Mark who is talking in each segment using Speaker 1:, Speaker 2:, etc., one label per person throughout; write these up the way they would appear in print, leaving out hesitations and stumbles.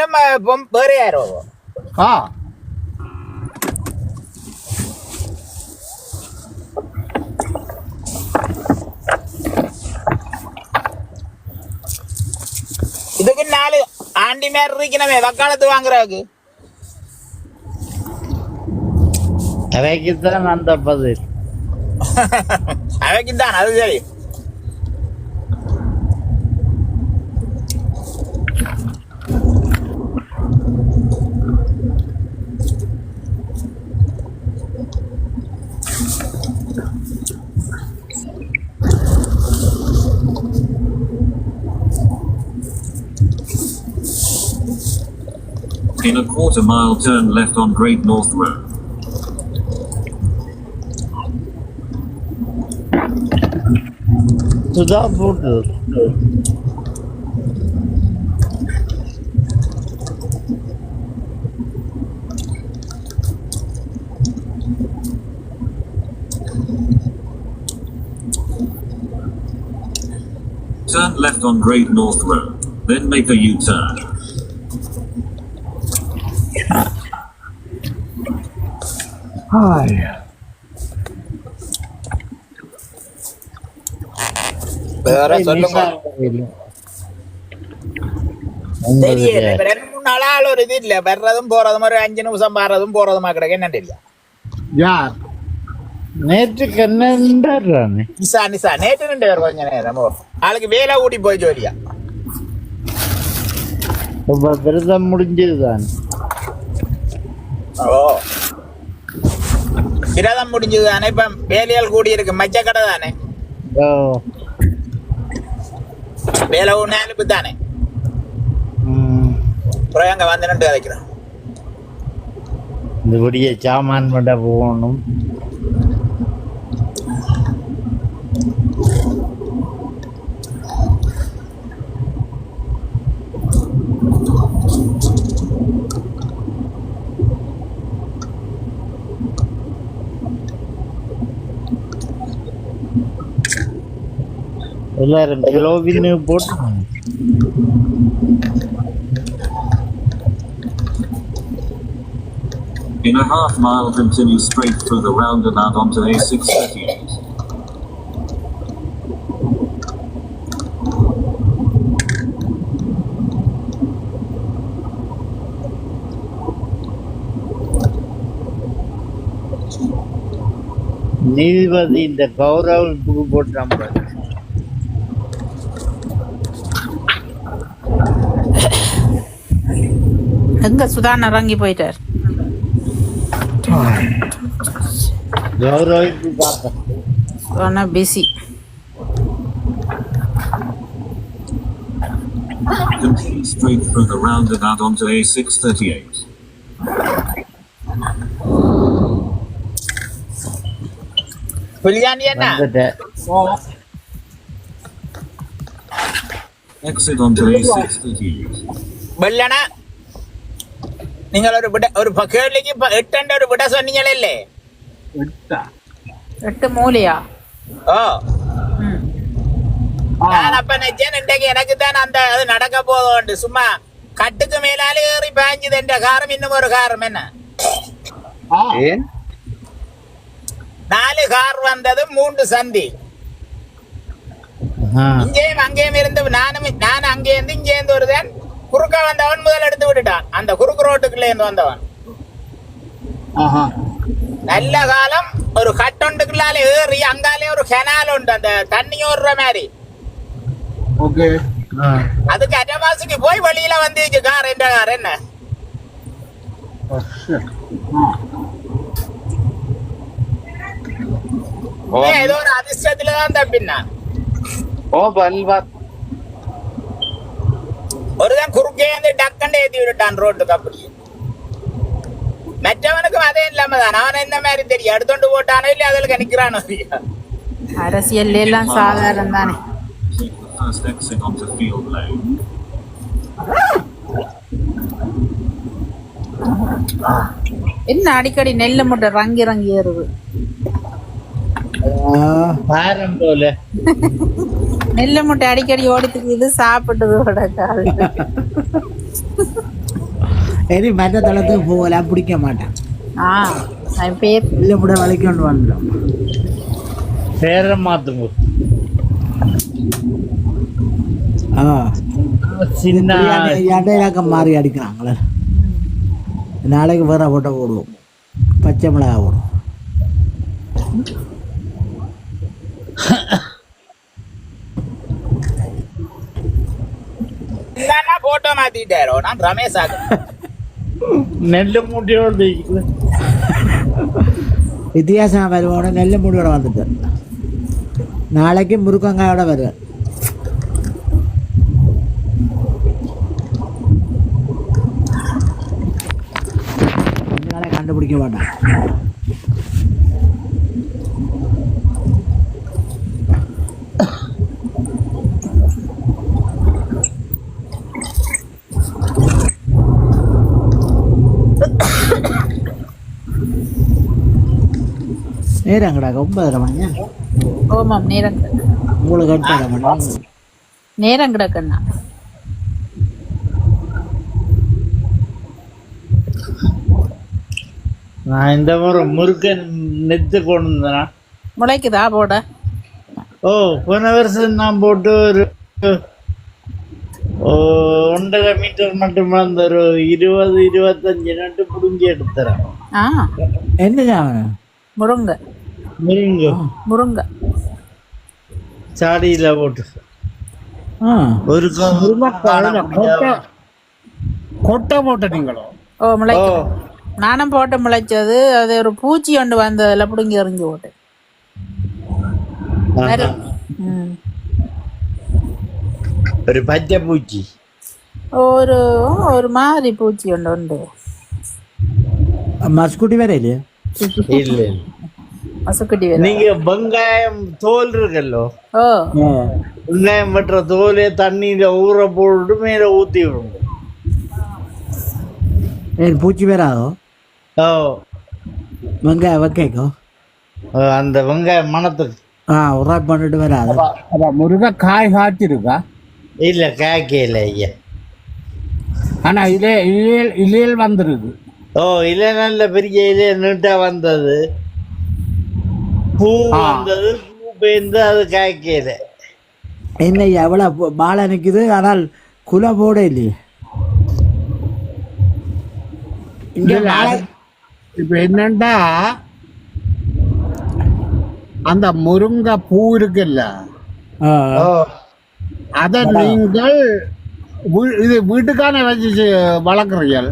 Speaker 1: நேரம் வேற யாரோ இதுக்கு 4 ஆண்டி மேல இருக்கணுமே வக்காலத்து வாங்குறாக்கு
Speaker 2: அவைக்குத்தான் அந்த பதில்
Speaker 1: அவைக்குத்தான் அது சரி
Speaker 3: In a quarter mile turn left on Great North Road.
Speaker 2: Sudah bodoh.
Speaker 3: Turn left on Great North Road, then make a U-turn.
Speaker 2: Hai.
Speaker 1: வேற சொல்லுங்க தெரியல 2-3 நாளால ஒரு இது இல்ல வர்றதும் போறதும் ஒரு 5 நிமிஷம் வர்றதும் போறதுமா கிடக்கு என்ன தெரியல
Speaker 2: யார் நேற்றுக்கு என்னன்றானே
Speaker 1: நிசா நேற்று நின்று கொஞ்ச நேரம் ஆளுக்கு வேலை ஊட்டி போய் ஜோலியா
Speaker 2: விரதம் முடிஞ்சதுதான்
Speaker 1: ஓ விரதம் முடிஞ்சது தானே இப்ப வேலையால் கூடி இருக்கு மச்ச கடை தானே வேலை ஒண்ணு தானே அப்புறம் அங்க வந்து நின்று கதைக்கிறோம்
Speaker 2: இந்த பெரிய சாமான் பண்ண போகணும் எல்லாரும் கிலோவின்னு போட்டு
Speaker 3: In a half mile continue straight through the roundabout onto A638.
Speaker 2: நீதிபதி இந்த கௌரவ போட்டு
Speaker 4: எங்க சுதான் இறங்கி போயிட்டார்
Speaker 2: கௌரவிப்பு பார்க்க
Speaker 4: busy
Speaker 3: Continue straight through the roundabout onto A638.
Speaker 1: புலியாண்டி என்ன
Speaker 3: Exit onto A638.
Speaker 1: வெள்ளனா நீங்கள் ஒரு கேள்விக்கு 8 ஒரு விட சொன்னீங்களே இல்ல
Speaker 4: 8 மூலையா
Speaker 1: ஓ நான் அப்ப நினைச்சேன் இன்றைக்கு எனக்கு தான் அந்த அது நடக்க போகுது சும்மா கட்டுக்கு மேலாலே ஏறி பாய்ஞ்சது என்ற காரம் இன்னும் ஒரு காரம் என்ன 4 கார் வந்தது 3 சந்தி இங்கேயும் அங்கேயும் இருந்து நான் அங்கே இருந்து இங்கே இருந்து வருதேன் குறுக்க வந்தவன் முதல் எடுத்து விட்டுட்டான் அந்த குறுக்கு ரோட்டுக்குள்ள இருந்து வந்தவன் நல்ல காலம் ஒரு கட்டொண்டுக்குள்ளால ஏறி அங்காலே ஒரு கெனால் உண்டு அந்த தண்ணி ஓடுற மாதிரி அதுக்கு அட்டமாசுக்கு போய் வெளியில வந்துச்சு கார் என்ற கார் என்ன ஏதோ ஒரு அதிர்ஷ்டத்துலதான் தப்பினான் ஒருதான் குறுக்கே வந்து டக்கண்டு ஏத்தி விட்டுட்டான் ரோட்டுக்கு அப்படி மற்றவனுக்கும் அதே இல்லாம தான் அவன் என்ன மாதிரி தெரியும் எடுத்துட்டு போட்டானோ இல்லையா அதில் கணிக்கிறானோ
Speaker 4: அரசியல் எல்லாம் சாதாரணம் தானே என்ன அடிக்கடி நெல்ல முட்டை ரங்கி ரங்கி ஏறுது
Speaker 2: போல
Speaker 4: நெல்ல முட்டை அடிக்கடி ஓடித்துக்கு இது சாப்பிட்டது
Speaker 5: சரி மற்ற தளத்துக்கு போகலாம் பிடிக்க மாட்டான்
Speaker 4: ஆ அவன் பேர்
Speaker 5: இல்லை கூட வலிக்கு கொண்டு வந்துடும்
Speaker 2: பேரை மாத்துங்க. சின்ன
Speaker 5: இடையிலாக்கம் மாறி அடிக்கிறாங்களே. நாளைக்கு வேற போட்டோ போடுவோம், பச்சை மிளகா போடுவோம்.
Speaker 1: போட்டோ மாத்திட்டாரோ நான் ரமேஷ் ஆக
Speaker 2: நெல்லு மூட்டையோடு
Speaker 5: வித்தியாசம் வருவோட நெல்ல முடியோட வந்துட்டு நாளைக்கு முருக்கங்காயோட வருவேன். கண்டுபிடிக்க மாட்டான். நேரங்கடா 9:30 மணியா?
Speaker 4: ஓமாம் நேரம் கிடக்கு.
Speaker 5: உங்களுக்கு 8:30 மணி
Speaker 4: நேரம் கிடக்குண்ணா.
Speaker 2: நான் இந்த முறை முருகன் நெத்து கொண்டு வந்தேனா
Speaker 4: முளைக்குதா போட?
Speaker 2: ஓ போன வருஷம் நான் போட்டு ஒரு 1.5 மீட்டர் மட்டும் அந்த ஒரு 20-25 நட்டு புடுங்கி எடுத்துறேன்.
Speaker 4: ஆ
Speaker 5: என்ன
Speaker 4: முருங்கை
Speaker 2: முருங்க
Speaker 4: முருங்கை
Speaker 2: சாடியில போட்டு ஒரு
Speaker 6: கொட்டை போட்ட நீங்களோ?
Speaker 4: ஓ முளைக்கு நானும் போட்டு முளைச்சது. அது ஒரு பூச்சி ஒன்று வந்ததுல பிடுங்கி எறிஞ்சு போட்டேன். ம்.
Speaker 2: ஒரு பச்சை பூச்சி
Speaker 4: ஒரு ஒரு மாதிரி பூச்சி ஒன்று உண்டு.
Speaker 5: மஸ்குட்டி வேற இல்லையா?
Speaker 2: இல்ல
Speaker 4: மசுக்குட்டி வேற.
Speaker 2: நீங்க வெங்காயம் தோல் இருக்குல்லோ,
Speaker 4: ஓ
Speaker 2: வெங்காயம் வெட்டுற தோலே தண்ணியில ஊற போட்டு மேல ஊத்தி விடும்.
Speaker 5: பூச்சி வேற ஆகும்.
Speaker 2: ஓ
Speaker 5: வெங்காயம் வைக்கோ
Speaker 2: அந்த வெங்காயம் மணத்துக்கு
Speaker 5: உராய் பண்ணிட்டு வராது.
Speaker 6: முருகை காய் காய்ச்சிருக்கா?
Speaker 2: இல்ல காய்க்கல ஐயா.
Speaker 6: ஆனா இலையில் வந்துருக்கு.
Speaker 2: ஓ இலை நல்ல பெரிய இலை நீட்டா வந்தது, பூ வந்தது, பூ பெய்ந்து அது காய்க்கல.
Speaker 5: என்ன எவ்வளவு மாலை நிக்குது, ஆனால் குலை போட இல்லையே.
Speaker 6: இப்ப என்னண்டா அந்த முருங்கை பூ இருக்குல்ல, அத நீங்கள் இது வீட்டுக்கான வச்சு வளர்க்குறீர்கள்.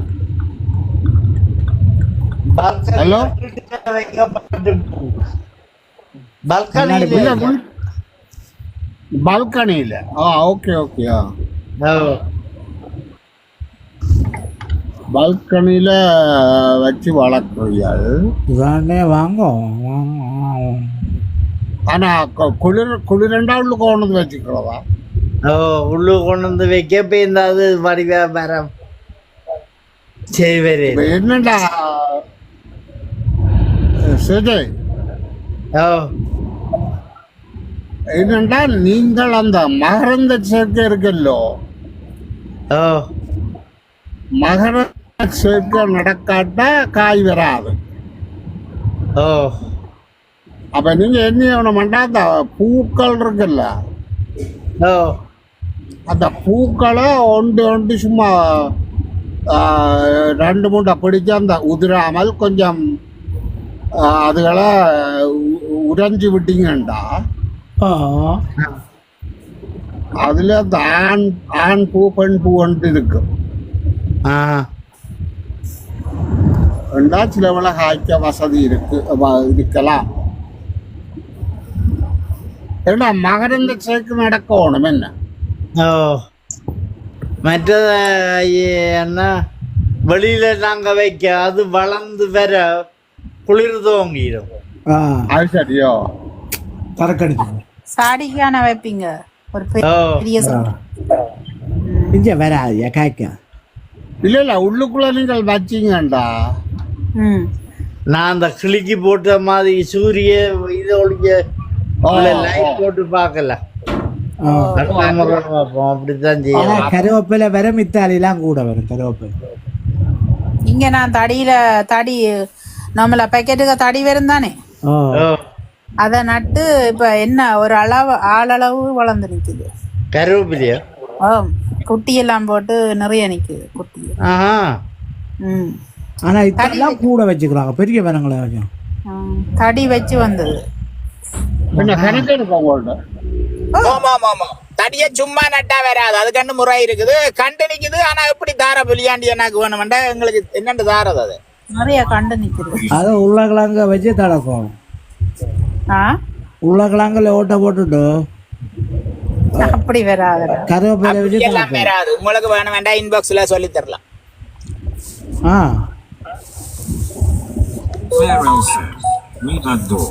Speaker 6: ஹலோ பால்கனியில? Okay okay. பால்கனியில வச்சு வளர்க்குறீர்கள்.
Speaker 5: வாங்கும்.
Speaker 6: ஆனா குளிரண்டா உள்ள கொண்டு வந்து வச்சுக்கிறதா?
Speaker 2: உள்ளு கொண்டு வந்து வைக்க போயிருந்தாது வடி வியாபாரம். சரி வேறு
Speaker 6: என்னண்டா சரி, என்னண்டா நீங்கள் அந்த மகரந்த சேர்க்கை இருக்குல்லோ, மகரந்த சேர்க்கை நடக்காட்டா காய் வராது. அப்ப நீங்க என்ன செய்யணும்டா, அந்த பூக்கள் இருக்குல்ல, அந்த பூக்களை ஒன்று சும்மா 2-3 பிடிச்சு அந்த உதிராமல் கொஞ்சம் அதுகளை உறைஞ்சி விட்டீங்கண்டா அதுல அந்த ஆண் பூ பெண் பூ ஒன்று இருக்கு. சில வேளை காய்க்க வசதி இருக்கலாம். ஏன்னா மகரந்த சேர்க்கை நடக்கணும். என்ன
Speaker 2: மற்றது என்ன வெளியில நாங்க வைக்க அது வளர்ந்து வர குளிர் தோங்கிடும்.
Speaker 6: அது சரியோ?
Speaker 5: பறக்கடிக்கும்.
Speaker 4: சாடிக்கான வைப்பீங்க ஒரு பெரிய
Speaker 5: இங்க வராது காய்க்க.
Speaker 6: இல்ல உள்ளுக்குள்ள நீங்கள் வச்சீங்கண்டா,
Speaker 2: நான் அந்த கிளிக்கு போட்ட மாதிரி சூரிய இதை ஒழிக்க லைட் போட்டு பார்க்கல. அப்படித்தான் செய்யலாம்.
Speaker 5: கருவேப்பிலை வர மித்தாலிலாம் கூட வரும். கருவேப்பிலை
Speaker 4: இங்க நான் தடி நம்மள பேக்கெட்டுக்கு தடி வரும் தானே,
Speaker 5: ஓ
Speaker 4: அதை நட்டு இப்ப என்ன ஒரு ஆளளவு வளர்ந்து நிக்குது.
Speaker 2: கருவேப்பிலையா?
Speaker 4: குட்டி எல்லாம் போட்டு நிறைய நிக்குது குட்டி.
Speaker 5: ஆனா இதெல்லாம் கூட வச்சுக்கிறாங்க பெரிய மரங்களை வச்சு.
Speaker 4: தடி வச்சு வந்தது.
Speaker 1: தடிய சும்மா நட்டா வராது, அது கண்டு முறை இருக்குது, கண்டு நிக்குது. ஆனா எப்படி தார புலியாண்டி எனக்கு வேணும்டா, எங்களுக்கு என்னண்டு தாரது அது
Speaker 4: நிறைய கண்டு நிக்குது.
Speaker 5: அது உருளைக்கிழங்க வச்சு தடக்கும். உருளைக்கிழங்குல ஓட்ட போட்டுட்டு
Speaker 4: அப்படி வராது,
Speaker 5: கருவேப்பிலை வச்சு
Speaker 1: எல்லாம் வராது. உங்களுக்கு வேணும் வேண்டாம் இன்பாக்ஸ்ல சொல்லி தரலாம்.
Speaker 3: Pharaoh said, meet at door.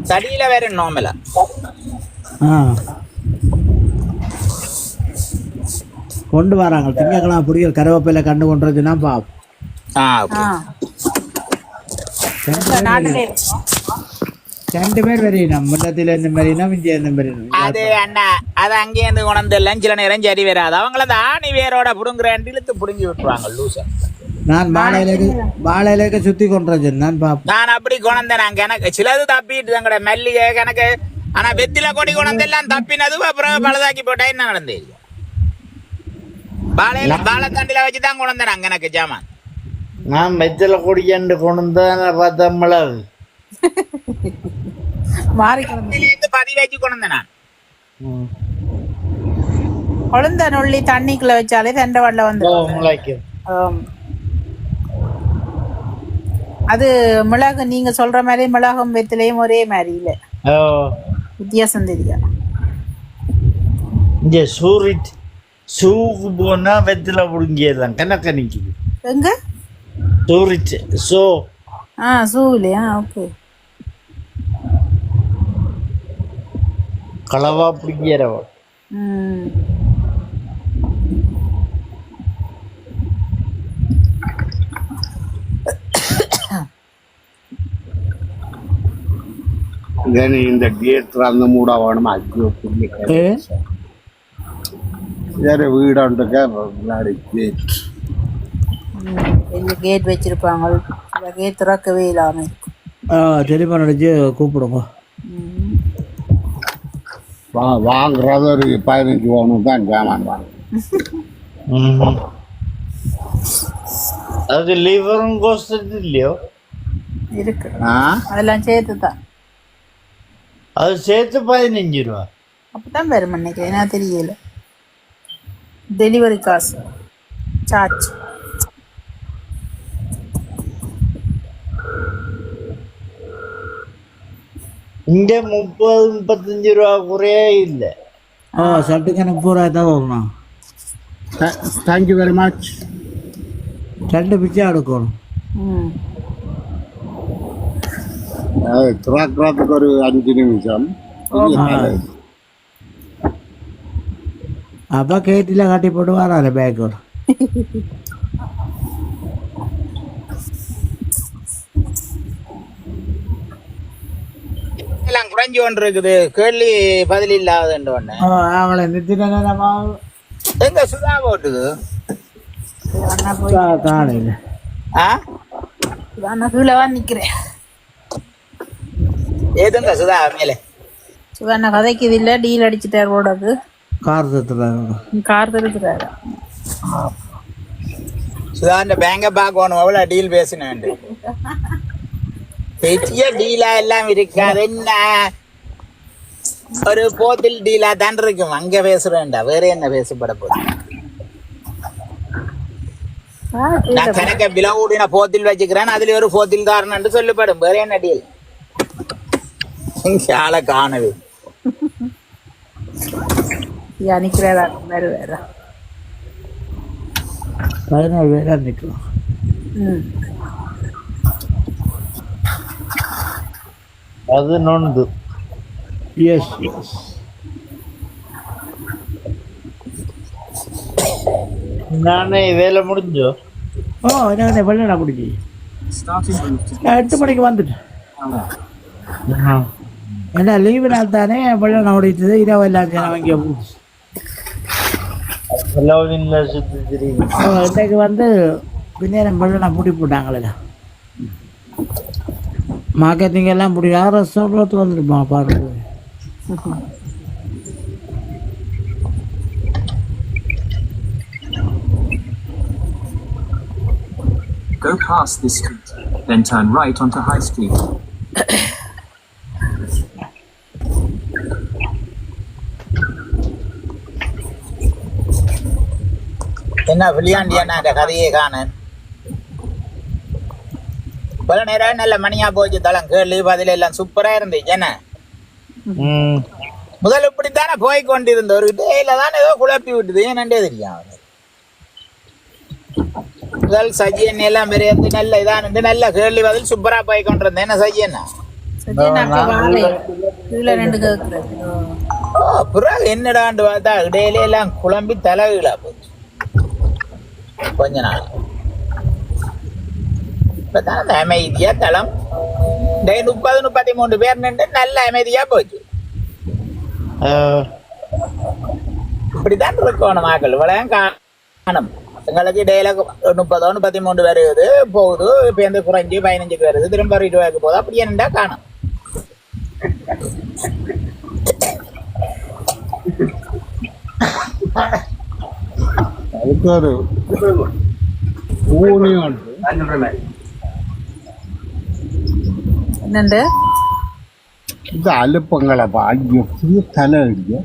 Speaker 1: தடியில வேற நார்மலா
Speaker 5: கொண்டு வராங்க. திங்கக்கிழமை பிடிக்கிற கருவேப்பிலை கண்டு கொண்டு வந்துச்சுன்னா பாப்போம். ரெண்டு பேர் வரையினோம், முன்னத்துல இந்த மாதிரினா மிஞ்சிய இந்த மாதிரி.
Speaker 1: அது அண்ணா அது அங்கே இருந்து உணர்ந்து எல்லாம் சில நேரம் சரி வராது. அவங்கள அந்த ஆணி வேரோட புடுங்குற இழுத்து புடுங்கி விட்டுருவாங்க லூசா.
Speaker 5: நான் வாழையிலேக்க சுத்தி கொண்டு நான் பாப்பேன்.
Speaker 1: நான் அப்படி கொண்டேன். எனக்கு சிலது தப்பிட்டு தங்கட மல்லிகை கணக்கு. ஆனா வெத்தில கொடி கொண்டெல்லாம் தப்பினது அப்புறம் பழுதாக்கி போட்டா என்ன நடந்தது? வாழைத்தண்டில வச்சுதான் கொண்டேன் எனக்கு ஜாமான்.
Speaker 2: நான் வெத்தில கொடியாண்டு கொண்டு பார்த்தா மிளகு
Speaker 4: மாறி
Speaker 1: பதி வச்சு கொண்டேன் நான்.
Speaker 4: கொழுந்த நொல்லி தண்ணிக்குள்ள வச்சாலே தண்டை வடல வந்து அது மிளகு. நீங்க சொல்ற மாதிரி மிளகும் வெத்திலையும் ஒரே மாதிரி இல்ல, வித்தியாசம் தெரியா.
Speaker 2: இங்க சூக்கு போனா வெத்தில புடுங்கியதான் கணக்க நிக்குது.
Speaker 4: எங்க
Speaker 2: சூரிச்சு
Speaker 4: சூ இல்லையா? ஓகே.
Speaker 2: களவா பிடிக்கிறவ.
Speaker 6: இந்த கேட் அந்த மூடா வேணும். அஜோ வேற வீடாண்டுக்க
Speaker 4: கேட் வச்சிருப்பாங்க, கேட் திறக்கவே இல்லாம
Speaker 5: டெலிஃபோன் அடிச்சு கூப்பிடுங்க.
Speaker 6: வாங்குறது ஒரு 15 பவுனுக்கு தான் ஜாமான் வாங்க.
Speaker 2: அது லிவரும் கோஸ்ட் இல்லையோ
Speaker 4: இருக்கு, அதெல்லாம் சேர்த்து தான்.
Speaker 2: அது சேர்த்து 15 ரூபா
Speaker 4: அப்பதான் வரும் நினைக்கிறேன், என்ன தெரியல. டெலிவரி காசு சார்ஜ்.
Speaker 2: இங்க 30-35 ரூபா குறையே இல்லை.
Speaker 5: சட்டுக்கு 30 ரூபாய் தான் வரணும்.
Speaker 6: Thank you very much.
Speaker 5: 2 பிச்சை எடுக்கணும்.
Speaker 6: திறக்கிறதுக்கு ஒரு 5 நிமிஷம்.
Speaker 5: அப்ப கேட்டில காட்டி போட்டு வராது பேக்கோட.
Speaker 1: எல்லாம் குறைஞ்சு கொண்டு இருக்குது, கேள்வி பதில் இல்லாத ஒண்ணு.
Speaker 5: அவங்கள நிறுத்தினா
Speaker 1: எங்க சுதா போட்டுது
Speaker 5: காலையில
Speaker 4: கீழவா நிக்கிறேன்.
Speaker 1: ஏதுங்க சுதா மேலே
Speaker 4: சுதா கதைக்குது இல்ல, டீல் அடிச்சுட்டார் ரோடுக்கு.
Speaker 5: கார் தருத்துறாரு.
Speaker 1: சுதா இந்த பேங்க பார்க்கணும், அவ்வளோ டீல் பேசினேன். பெரிய டீலா எல்லாம் இருக்காது, என்ன ஒரு போத்தில் டீலா தான் இருக்கும். அங்க பேசுறேன்டா, வேற என்ன பேசப்பட போகுது? நான் கணக்க விலை கூடின போத்தில் வச்சுக்கிறேன், அதுல ஒரு போத்தில் காரணம் சொல்லப்படும். வேற என்ன டீல்? ஆளை காணவே
Speaker 4: நிக்கிறதா வேற வேற
Speaker 5: 14 பேரா நிக்கலாம்.
Speaker 2: அது நொந்து.
Speaker 5: Yes yes.
Speaker 2: நானே வேலை முடிஞ்சோ.
Speaker 5: என்ன வெள்ளனா முடிஞ்சு 8 மணிக்கு வந்துட்டேன். ஏன்னா லீவு நாள் தானே வெள்ளனா ஓடிட்டு இரவு எல்லாம் வாங்கி
Speaker 2: ஹலோவின்ல சுத்தி தெரியும்.
Speaker 5: இன்னைக்கு வந்து பின்னேரம் வெள்ளம் பூட்டி போட்டாங்களே மார்க்கெட்டிங் எல்லாம் பூட்டி யாரும் ரெஸ்டாரண்ட் வந்துருப்பா பாருங்க.
Speaker 3: Go past this street, then turn right onto High Street.
Speaker 1: என்ன விளையாண்டியா அந்த கதையை காண பல நேரம் நல்ல மணியா போச்சு தளம் கேள்வி பதில் எல்லாம் சூப்பரா இருந்துச்சு என்ன முதல் இப்படித்தானே போய் கொண்டிருந்த ஒரு டேயில தான் ஏதோ குழப்பி விட்டுது ஏன்னே தெரியும் அவரு முதல் சஜியன் எல்லாம் பெரிய நல்ல இதான் நல்ல கேள்வி பதில் சூப்பரா போய் கொண்டிருந்தேன் என்ன சஜியன்னா பிறகு என்னடாண்டு பார்த்தா இடையில எல்லாம் குழம்பி தலைகீழா போச்சு கொஞ்ச நாள் இப்பதான் அமைதியா தளம் 30-33 பேர் நின்று நல்ல அமைதியா போச்சு. இப்படித்தான் இருக்கணும் மக்கள் இவ்வளவு காணும். எங்களுக்கு இடையில 30-33 வருது போகுது, இப்ப எந்த குறைஞ்சு 15 வருது, திரும்ப 20 போகுது, அப்படி என்னண்டா காணும்.
Speaker 6: அதுக்கு
Speaker 4: என்னண்டு
Speaker 6: இந்த அலுப்பங்களை பாடிய தலை இருக்கு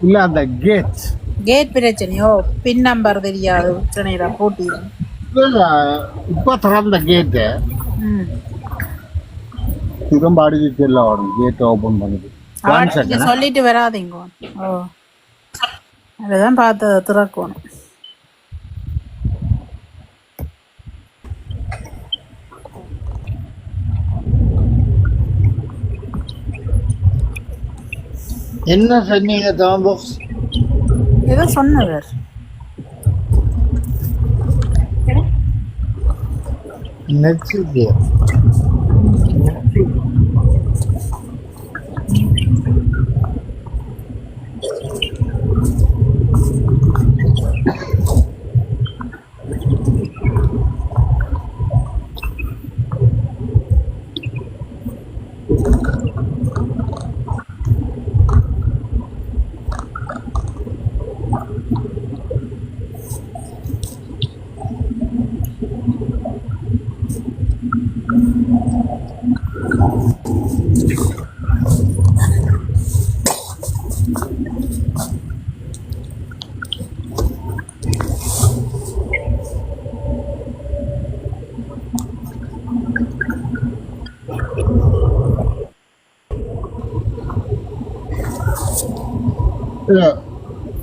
Speaker 6: இல்ல அந்த கேட்
Speaker 4: பிரச்சனையோ பின் நம்பர் தெரியாது போட்டி
Speaker 6: இப்ப திறந்த கேட்டு திரும்ப அடிச்சு எல்லாம் கேட் ஓபன் பண்ணுது
Speaker 4: சொல்லிட்டு வராதிங்க. ஓ அதுதான் பார்த்து திறக்கணும்.
Speaker 2: என்ன சொன்னீங்க தாம்போக்ஸ்?
Speaker 4: ஏதோ சொன்னவர்
Speaker 2: நெச்சிக்கு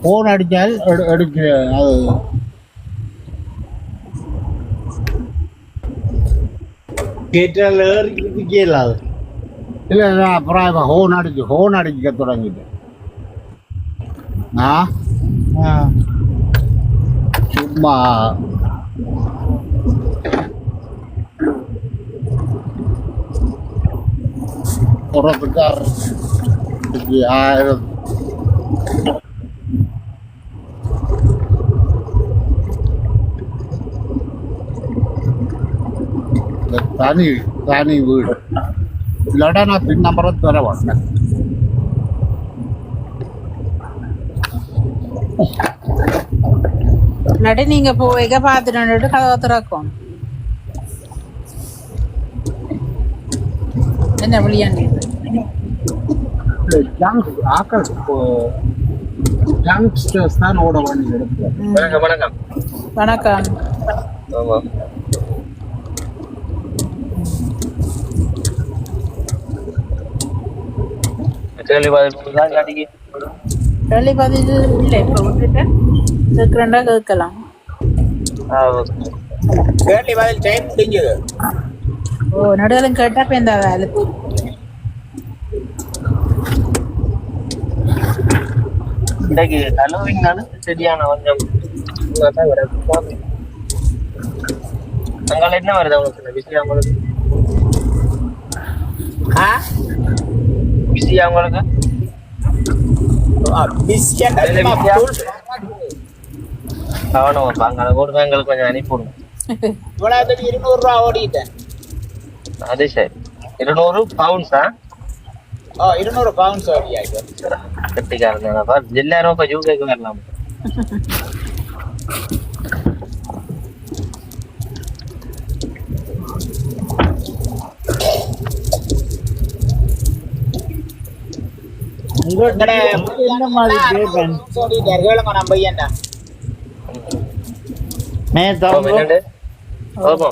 Speaker 6: போன் அடிச்சால் எடுக்க அது
Speaker 2: கேட்டால் ஏறிக்கலாது
Speaker 6: இல்ல அப்புறம் ஹோன் அடிக்க தொடங்கிட்டேன். சும்மா புறத்துக்கு 1000 தனி வீடு இல்லடா நான் பின் நம்பரை தர வந்தேன்.
Speaker 4: இல்லாட்டி நீங்க போய்க்க பார்த்துட்டு கதவை திறக்கும். என்ன விளையாண்டு
Speaker 6: யங்ஸ்டர்ஸ் தான் ஓட வேண்டிய இடத்துல.
Speaker 4: வணக்கம். கேள்வி பதில் இல்லை, இப்போ விட்டுட்டேன். கேட்குறேன்டா கேட்கலாம்.
Speaker 1: கேள்வி பதில் டைம் முடிஞ்சது.
Speaker 4: ஓ நடுவில் கேட்டா இப்போ இந்த வேலை
Speaker 7: இன்னைக்கு ஹலோவிங்னாலும் சரியான கொஞ்சம் அங்கால என்ன வருது அவங்களுக்கு பிஸியா உங்களுக்கு பிஸியா உங்களுக்கு
Speaker 1: பிஸ்கெட்
Speaker 7: கவனம் வைப்பாங்க அதை கூட எங்களுக்கு கொஞ்சம் அனுப்பிவிடும்.
Speaker 1: இவ்வளவு 200 ரூபா ஓடிட்டேன்.
Speaker 7: அது சரி 200 பவுண்ட்ஸா?
Speaker 1: 200 பவுண்ட்ஸ் ஓடியாச்சு.
Speaker 7: கட்டிக்காரன் எல்லாரும் இப்ப யூகேக்கு வரலாம்.
Speaker 2: உங்கள்கிட்ட என்ன மாதிரி பேமெண்ட்
Speaker 1: கேளுங்க நம்ம பையன்டா.
Speaker 7: என்னண்டு? ஆமா.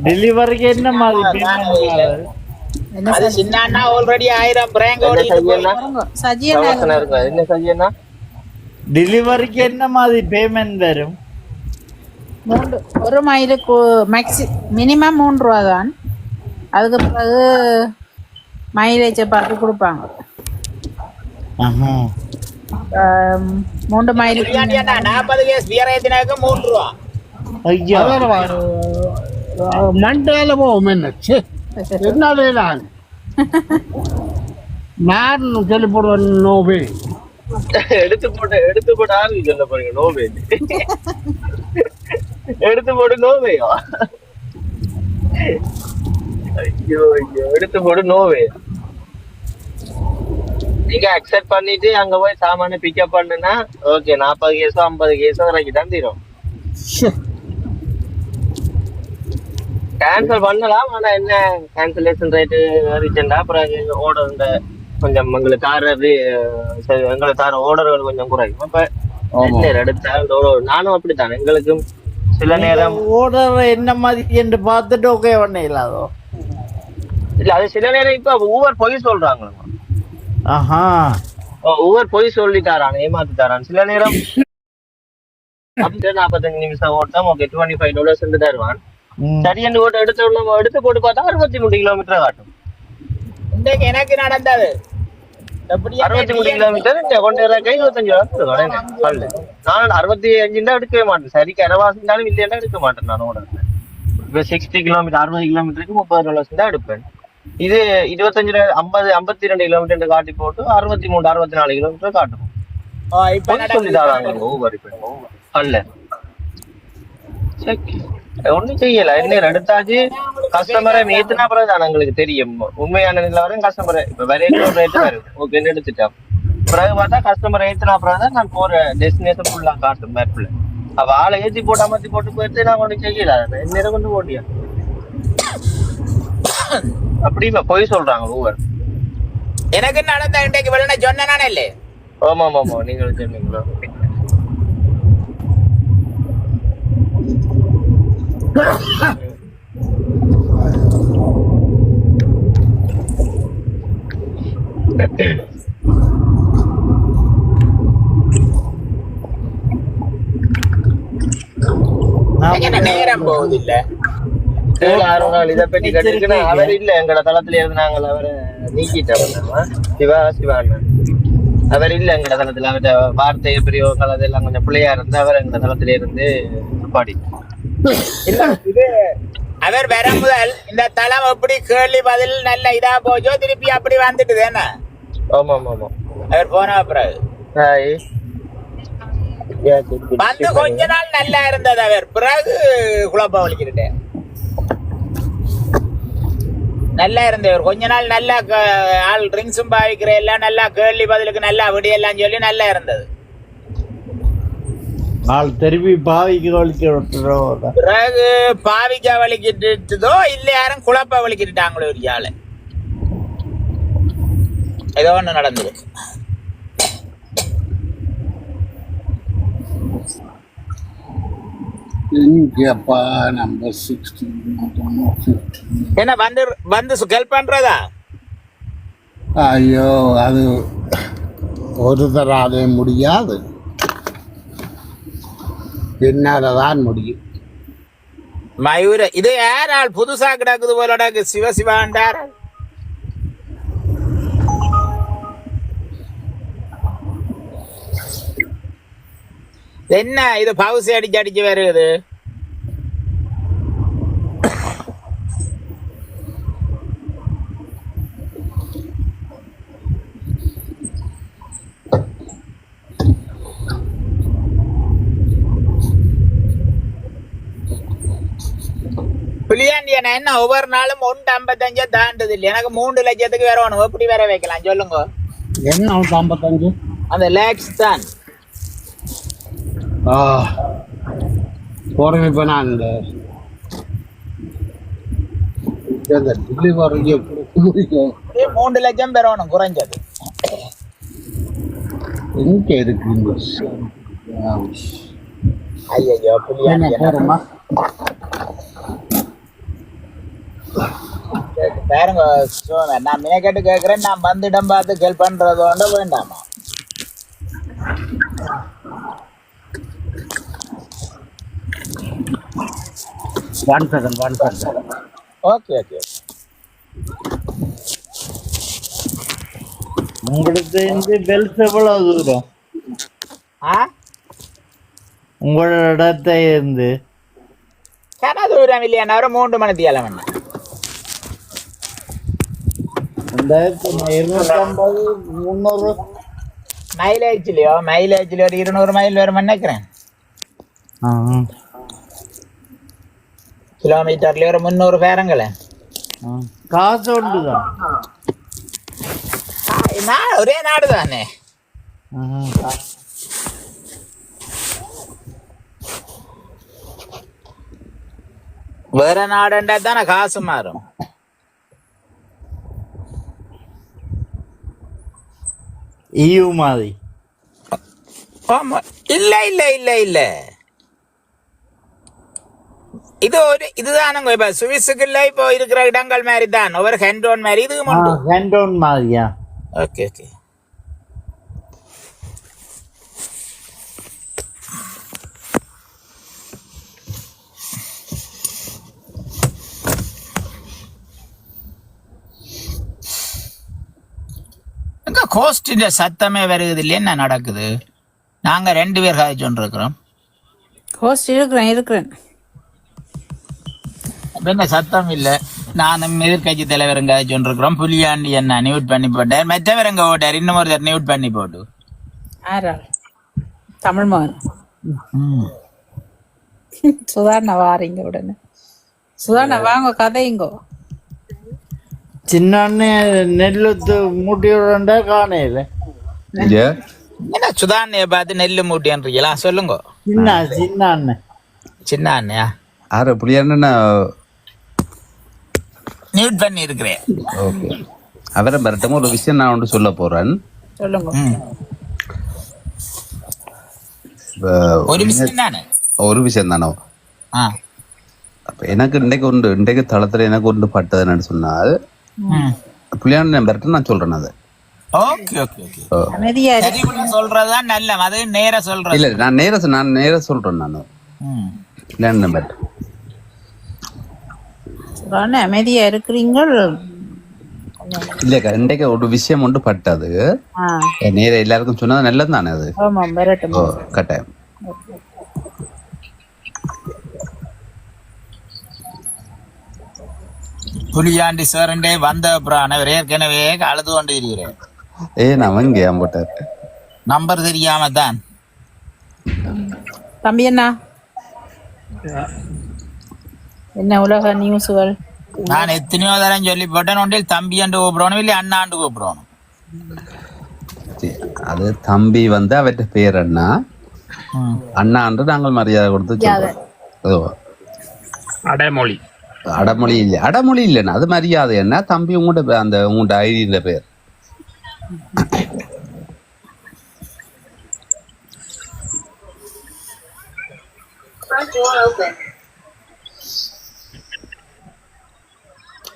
Speaker 2: டெலிவரிக்கு என்ன மாதிரி பேமெண்ட்?
Speaker 4: என்ன
Speaker 1: அது சின்னன்னா ஆல்ரெடி 1000 பிராங்க் ஓடிட்டு
Speaker 4: சஜியன்
Speaker 7: சமோசனா இருக்கு. என்ன சஜியனா?
Speaker 2: டெலிவரிக்கு என்ன மாதிரி பேமெண்ட் வரும்?
Speaker 4: 1 மைலுக்கு மினிமம் 3 ரூபா தான். அதுக்கு பிறகு மைலேஜை பார்த்து கொடுப்பாங்க. 3 மைலுக்கு
Speaker 1: 40 கேஸ் பியர் ஏத்தினாக்க 3 ரூபா.
Speaker 2: ஐயா
Speaker 6: மண்டேல போவோம் என்ன நான் சொல்லி போடுவேன் நோவே
Speaker 7: எடுத்து போட்டு ஆரம்பி சொல்ல போறீங்க. நோவே எடுத்து போட்டு நோவேயா? ஐயோ ஐயோ எடுத்து போட்டு நோவே. நீங்க அக்செப்ட் பண்ணிட்டு அங்க போய் சாமான பிக்கப் பண்ணுனா ஓகே 40 கேஸோ 50 கேஸோ வரைக்கும் தான் தீரும். கேன்சல் பண்ணலாம். ஆனா என்ன கேன்சலேஷன் ரேட்டு ரீசெண்டா அப்புறம் ஓர்டர் கொஞ்சம் எங்களுக்கு தர ஓர்டர்கள் கொஞ்சம் குறையும். அப்ப எடுத்தா நானும் அப்படித்தான். எங்களுக்கும் சில நேரம்
Speaker 2: ஓர்டர் என்ன மாதிரி என்று பார்த்துட்டு ஓகே பண்ண இல்லாதோ
Speaker 7: இல்ல. அது சில நேரம் இப்ப ஊவர் பொய் சொல்றாங்க.
Speaker 2: ஆஹா
Speaker 7: ஊவர் பொய் சொல்லி தரான், ஏமாத்தி தரான். சில நேரம் 45 நிமிஷம் ஓட்டம் ஓகே $25 தருவான். சரியன்னு ஓட்ட எடுத்து போட்டு பார்த்தா 63 கிலோமீட்டர் காட்டும்.
Speaker 1: இன்றைக்கு எனக்கு நடந்தது
Speaker 7: 63 கிலோமீட்டர் கொண்டு கை 25 ரூபா. நான் 65 தான் எடுக்கவே மாட்டேன். சரி கரவாசினாலும் இல்லையா எடுக்க மாட்டேன். நான் ஓட இப்ப 60 கிலோமீட்டர் 60 கிலோமீட்டருக்கு $30 தான் எடுப்பேன். இது 52 கிலோமீட்டர் காட்டி போட்டு 63 64 கிலோமீட்டர் காட்டும். சொல்லி தராங்க ஊபர் அல்ல. ஒண்ணும் செய்யல. என்ன எடுத்தாச்சு கஸ்டமரை ஏத்துனா பிறகுதான் எங்களுக்கு தெரியும் உண்மையான நிலவரம். கஸ்டமரை இப்ப வரைக்கும் ரேட்டு வரும் ஓகே எடுத்துட்டோம். பிறகு பார்த்தா கஸ்டமரை ஏத்துனா பிறகுதான் நான் போற டெஸ்டினேஷன் ஃபுல்லா காட்டும் மேப்ல. அவ ஆளை ஏற்றி போட்டு அமர்த்தி போட்டு போயிட்டு நான் ஒன்றும் செய்யல. என்ன கொண்டு போட்டியா அப்படி போய் சொல்றாங்க ஊவர்.
Speaker 1: எனக்கு நடந்த இன்றைக்கு வெளில சொன்னானே இல்ல.
Speaker 7: ஆமா ஆமா நீங்களும் சொன்னீங்களோ.
Speaker 1: நேரம் போகுது இல்ல.
Speaker 7: 6 நாள் இதை பற்றி கட்டிருக்குன்னா அவர் இல்ல எங்கட தளத்துல இருந்தாங்க. அவரை நீக்கிட்டவர் சிவாண்ணன். அவர் இல்ல எங்கட தளத்துல. அவர்கிட்ட வார்த்தை பிரயோகங்கள் அதெல்லாம் கொஞ்சம் பிள்ளையா இருந்து அவர் எங்க தளத்துல இருந்து பாடி
Speaker 1: இது அவர் வர முதல் இந்த தளம் எப்படி கேள்வி பதில் நல்ல இதா போச்சோ திருப்பி அப்படி வந்துட்டு தானே.
Speaker 7: ஆமா ஆமா ஆமா
Speaker 1: அவர் போன பிறகு வந்து கொஞ்ச நாள் நல்லா இருந்தது. அவர் பிறகு குழப்பம் வலிக்கிட்டேன். நல்லா இருந்தவர் கொஞ்ச நாள் நல்லா ஆள் ட்ரிங்க்ஸும் பாவிக்கிற எல்லாம் நல்லா கேள்வி பதிலுக்கு நல்லா விடியெல்லாம் சொல்லி நல்லா இருந்தது.
Speaker 2: ஆள் திருப்பி பாவிக்கு வலிக்கிறோம்.
Speaker 1: பிறகு பாவிக்கா வலிக்கிட்டுதோ இல்ல யாரும் குழப்ப வலிக்கிட்டாங்களோ ஒரு ஆளு. ஏதோ ஒண்ணு நடந்தது.
Speaker 6: இங்கப்பா நம்பர் 16
Speaker 1: என்ன வந்து ஹெல்ப் பண்றதா?
Speaker 6: ஐயோ அது ஒரு தராதே முடியாது, என்னாலதான் முடியும்.
Speaker 1: மயூர இது யார் ஆள் புதுசா கிடக்குது போல சிவசிவாண்டார். என்ன இது பவுசி அடிச்சு வருது. அண்ணா என்ன ஒவ்வொரு நாளும் 1.55 தாண்டுது இல்லை, எனக்கு 3 லட்சத்துக்கு வேற வேணும். எப்படி வேற வைக்கலாம் சொல்லுங்க?
Speaker 6: என்ன 55?
Speaker 1: அந்த லேக்ஸ் தான்.
Speaker 6: போறேன் இப்ப நான் இந்த டெலிவரி
Speaker 1: 3 லட்சம் வேற வேணும் குறைஞ்சது.
Speaker 6: எங்க இருக்கு இந்த
Speaker 1: ஐயோ புரியாது பாருங்க. நான் மினக்கெட்டு கேட்கறேன், நான் வந்துடம் பார்த்து ஹெல்ப் பண்றதோட வேண்டாமா?
Speaker 2: One second.
Speaker 1: Okay okay.
Speaker 2: உங்களுக்கு இந்த பெல்ஸ் எவ்வளவு தூரம்? உங்களோட இடத்தை இருந்து
Speaker 1: கன தூரம் இல்லையா? ஒரு 3 மணி தியாலம்.
Speaker 2: 250 300
Speaker 1: மைலேஜ்லயோ ஒரு 200 மைல் வரும் நினைக்கிறேன். கிலோமீட்டர்லயே ஒரு 300 பேரங்களே.
Speaker 2: காசு உண்டுதான்.
Speaker 1: ஒரே நாடு தானே. வேற நாடுண்டா தானே காசு மாறும்.
Speaker 2: EU மாதிரி
Speaker 1: இல்ல இதுதானுங்க. இப்ப சுவிஸுக்குள்ள இப்போ இருக்கிற இடங்கள் மாதிரி தான், ஒவ்வொரு ஹேண்டோன் மாதிரி இது மட்டும்.
Speaker 2: ஹேண்டோன் மாதிரியா?
Speaker 1: Okay okay. எங்க கோஸ்டின் சத்தமே வருது இல்லையா? என்ன நடக்குது? நாங்க 2 பேர் காய்ச்சோன்னு இருக்கிறோம்.
Speaker 4: ஹோஸ்ட் இருக்கிறேன்.
Speaker 1: என்ன சத்தம் இல்லை? நானும் எதிர்கட்சி தலைவருங்க சொல்லிருக்கிறோம். புலியாண்டி என்ன நியூட் பண்ணி போட்டார், மற்றவருங்க ஓட்டார், இன்னும் ஒருத்தர் நியூட் பண்ணி போட்டு.
Speaker 4: தமிழ் மகன் சுதாரண வாரீங்க உடனே. சுதாரண வாங்க கதையுங்கோ.
Speaker 2: சின்ன நெல்லு மூட்டியோட காணையில
Speaker 1: என்ன சுதாரணைய பார்த்து நெல்லு மூட்டின்றீங்களா? சொல்லுங்க. சின்ன அண்ணையா?
Speaker 8: ஆறு புளியாண்ணா
Speaker 1: நியூட் பண்ணி இருக்கிறேன்.
Speaker 8: ஓகே, அவரை வரட்டும். ஒரு விஷயம் நான் ஒன்று சொல்ல போறேன்.
Speaker 4: சொல்லுங்க.
Speaker 8: ஒரு விஷயம் தானோ. எனக்கு இன்றைக்கு தளத்துல எனக்கு ஒன்று பட்டதுன்னு சொன்னால் புளியாண்ண வரட்டும் நான் சொல்றேன். அது
Speaker 1: சொல்றதுதான் நல்ல. அது நேர சொல்றேன்.
Speaker 8: இல்ல, நான் நேர சொல்றேன். நான் புளியாண்ண நம்பர்
Speaker 4: அமைதியா இருக்கிறீங்க.
Speaker 8: இல்லக்கா, இன்றைக்கு ஒரு விஷயம் ஒன்று பட்டது. நேர எல்லாருக்கும் சொன்னது நல்லது தானே. அது கட்டாயம்.
Speaker 1: புலியாண்டி சாரண்டே வந்த அப்புறம் அவர் ஏற்கனவே அழுது கொண்டு இருக்கிறேன்.
Speaker 8: அவங்க போட்டார்
Speaker 1: நம்பர் தெரியாம தான்.
Speaker 4: தம்பி என்ன உலக நியூஸ்கள்?
Speaker 1: நான் எத்தனையோ தரம் சொல்லி போட்டேன். ஒன்றில் தம்பி என்று கூப்பிடணும், இல்லை அண்ணாண்டு கூப்பிடணும்.
Speaker 8: அது தம்பி அவற்ற பேர் அண்ணா என்று நாங்கள் மரியாதை கொடுத்து. அடமொழி இல்லைன்னா அது மரியாதை. என்ன தம்பி உங்களோட ஐடியில பேர்.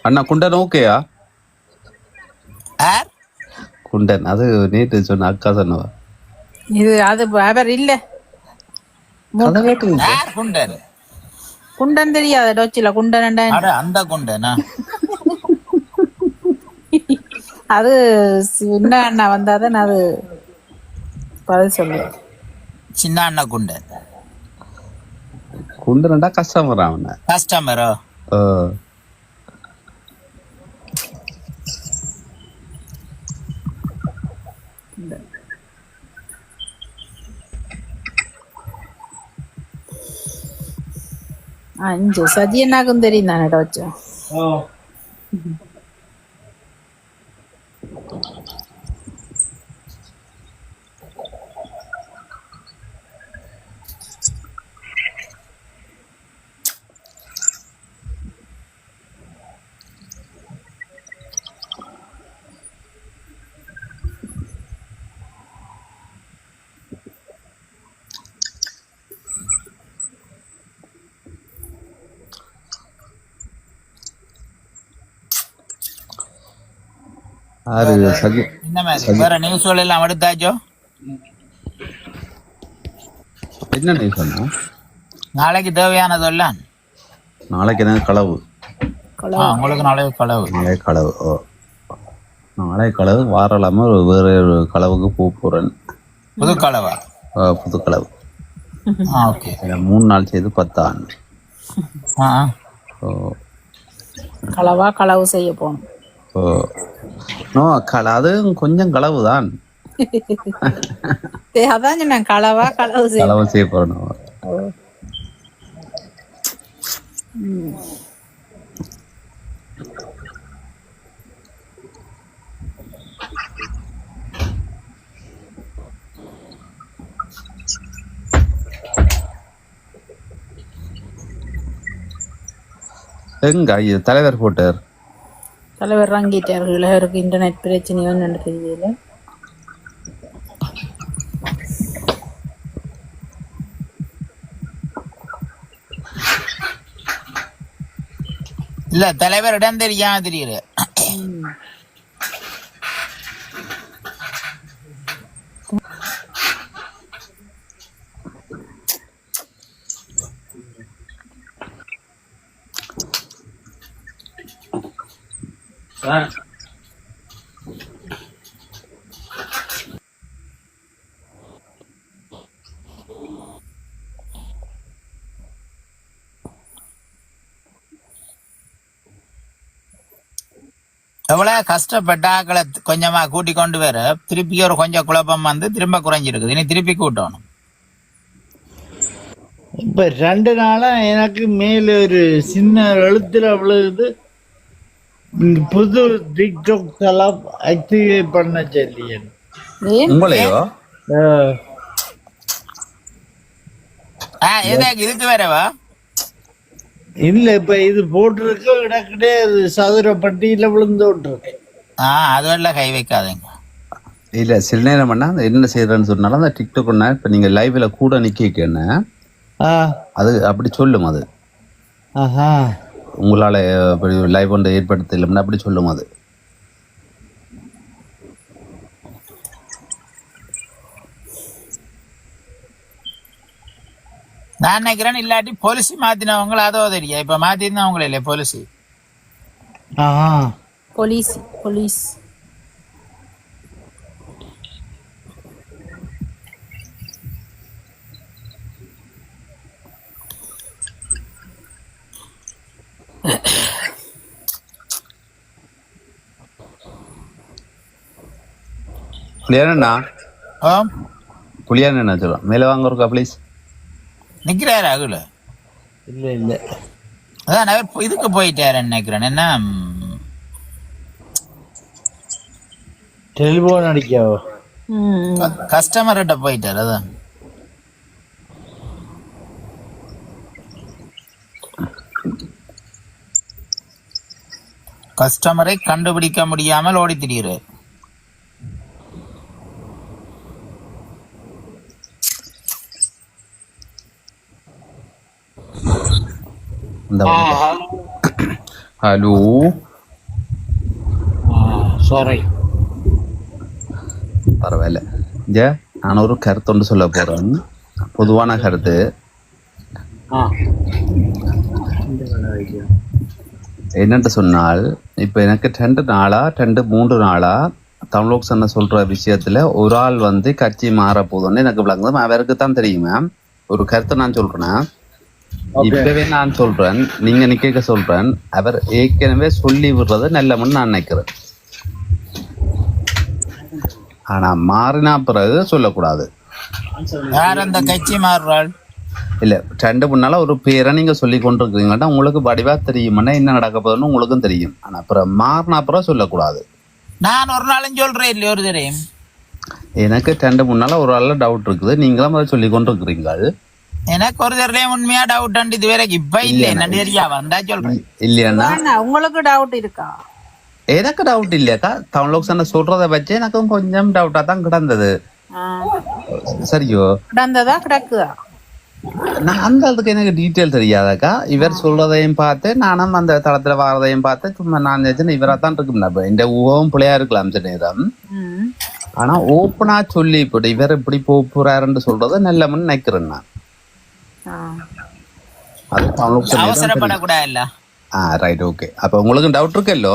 Speaker 8: அண்ணா குண்டன் ஓகேயா? குண்டன் அது நேற்று சொன்ன அக்கா சொன்னவா?
Speaker 4: இது அது அவர் இல்ல.
Speaker 1: குண்டன்
Speaker 4: குண்டன் தெரியாத டோச்சில குண்டன்
Speaker 1: அந்த குண்டனா?
Speaker 4: அது சின்ன அண்ணா வந்தாதான் அது பதில் சொல்லு.
Speaker 1: சின்ன அண்ணா குண்டன்
Speaker 8: குண்டன்டா கஸ்டமரா?
Speaker 1: கஸ்டமரோ?
Speaker 4: 5 சஜியனாக்கும் தெரியும் தானே டோச்சோ.
Speaker 8: ஆறு சஜி
Speaker 1: இந்த மாதிரி வேற நியூஸ்கள் எல்லாம் எடுத்தாச்சோ?
Speaker 8: என்ன நீ சொன்ன?
Speaker 1: நாளைக்கு தேவையானதெல்லாம்
Speaker 8: நாளைக்கு எனக்கு களவு.
Speaker 1: உங்களுக்கு நாளைக்கு களவு.
Speaker 8: நாளை களவு. ஓ, நாளை களவு. வாரலாம வேற ஒரு களவுக்கு போறேன்.
Speaker 1: புது களவா?
Speaker 8: புது களவு.
Speaker 1: ஓகே.
Speaker 8: 3 நாள் செய்து 10 ஆண்டு.
Speaker 4: களவா களவு செய்ய போகணும்.
Speaker 8: நோ அது கொஞ்சம் களவு தான்.
Speaker 4: அதான் சொன்னேன் களவா களவு
Speaker 8: செய்ய போறோம். எங்க இது தலைவர் போட்டார்?
Speaker 4: தலைவர் இறங்கிட்டார்கள். அவருக்கு இன்டர்நெட் பிரச்சனை ஒன்று தெரியல.
Speaker 1: இல்ல தலைவர் இடம் தெரியாம தெரியுது. எவ்வளவு கஷ்டப்பட்ட ஆக்களை கொஞ்சமா கூட்டி கொண்டு வர திருப்பி ஒரு கொஞ்சம் குழப்பம் வந்து திரும்ப குறைஞ்சிருக்குது. இனி திருப்பி கூட்டணும்.
Speaker 2: இப்ப 2 நாளா எனக்கு மேல ஒரு சின்ன எழுத்துல விழுது. புது டிக்டாக் எல்லாம் ஆக்டிவேட் பண்ண சொல்லி
Speaker 8: உங்களையோ?
Speaker 1: இதுக்கு வேறவா?
Speaker 2: இல்ல இப்ப இது போட்டிருக்கு இடக்கிட்டே சதுர பட்டியல விழுந்தோட்டிருக்கு.
Speaker 1: அதெல்லாம் கை வைக்காதீங்க.
Speaker 8: இல்ல சில நேரம் பண்ணா என்ன செய்யறேன்னு சொன்னாலும் அந்த டிக்டாக் இப்ப நீங்க லைவ்ல கூட நிக்கன்னு அது அப்படி சொல்லும். அது உங்களால லைவ் ஒன்று ஏற்படுத்த இல்லைன்னா அப்படி சொல்லும். அது
Speaker 1: நான் நினைக்கிறேன். இல்லாட்டி பாலிசி மாத்தினவங்க அதோ தெரியும். இப்ப மாத்திருந்தவங்களே இல்லையா பாலிசி?
Speaker 4: போலீஸ்
Speaker 8: புளியானா புளியானா சொல்லுவோம். மேல வாங்க இருக்கா ப்ளீஸ்.
Speaker 1: நிக்கிறாரு அகுல?
Speaker 2: இல்ல
Speaker 1: அதான் அவர் இதுக்கு போயிட்டாருன்னு நினைக்கிறேன். என்ன
Speaker 2: டெலிபோன் அடிக்காவோ?
Speaker 1: கஸ்டமர்கிட்ட போயிட்டாரு. அதான் கஸ்டமரை கண்டுபிடிக்க முடியாமல் ஓடி திரிகிறார்.
Speaker 8: ஹலோ
Speaker 2: சாரி,
Speaker 8: பரவாயில்ல. நான் ஒரு கருத்து ஒன்று சொல்ல போறேன். பொதுவான கருத்து. என்னென்று சொன்னால் இப்போ எனக்கு 2-3 நாளா தமிழோக் சொன்ன சொல்ற விஷயத்துல ஒரு ஆள் வந்து கட்சி மாற போதும்னு எனக்கு விளங்குது. அவருக்கு தான் தெரியுமா. ஒரு கருத்தை நான் சொல்றேன்னா இப்பவே நான் சொல்றேன், நீங்க நிக்க சொல்றேன். அவர் ஏற்கனவே சொல்லி விடுறது நல்லமன்னு நான் நினைக்கிறேன். ஆனா மாறினா பிறகு சொல்லக்கூடாது.
Speaker 1: யார் அந்த கட்சி மாறுறாள்?
Speaker 8: இல்ல 2 முன்னால ஒரு பேரை நீங்க சொல்லி கொண்டிருக்கிறீங்கன்னா உங்களுக்கு வடிவா தெரியுமானா என்ன நடக்க போகுதுன்னு உங்களுக்கும் தெரியும். ஆனா அப்புறம் மாறின அப்புறம் சொல்லக்கூடாது.
Speaker 1: நான் ஒரு நாளும் சொல்றேன் இல்லையா ஒரு தெரியும்.
Speaker 8: எனக்கு 2 முன்னால ஒரு ஆள்ல டவுட் இருக்குது, நீங்களும் அதை சொல்லி கொண்டிருக்கிறீங்க.
Speaker 1: எனக்கு ஒரு தடவையும் உண்மையா டவுட் இது வரைக்கும் இப்ப இல்ல என்ன தெரியா வந்தா சொல்றேன்.
Speaker 8: இல்லையாண்ணா
Speaker 4: உங்களுக்கு டவுட் இருக்கா?
Speaker 8: எனக்கு டவுட் இல்லையாக்கா, தமிழ் சொன்ன சொல்றதை வச்சு எனக்கும் கொஞ்சம் டவுட்டா தான் கிடந்தது. சரியோ
Speaker 4: கிடந்ததா கிடக்குதா?
Speaker 8: நான் அந்த அதுக்கு எனக்கு டீட்டெயில் தெரியாதாக்கா. இவர் சொல்றதையும் பார்த்து நானும் அந்த தளத்துல வாரதையும் பார்த்து சும்மா நான் நினைச்சேன் இவரா தான் இருக்கும். இந்த ஊகம் பிள்ளையா இருக்கலாம் சில நேரம். ஆனா ஓப்பனா சொல்லி இப்படி இவர் இப்படி போறாருன்னு சொல்றத நல்லமன்னு நினைக்கிறேன் நான். அது தமிழ்
Speaker 1: அவசரப்படக்கூடாது இல்ல.
Speaker 8: Right, okay. அப்ப உங்களுக்கு டவுட் இருக்குல்லோ?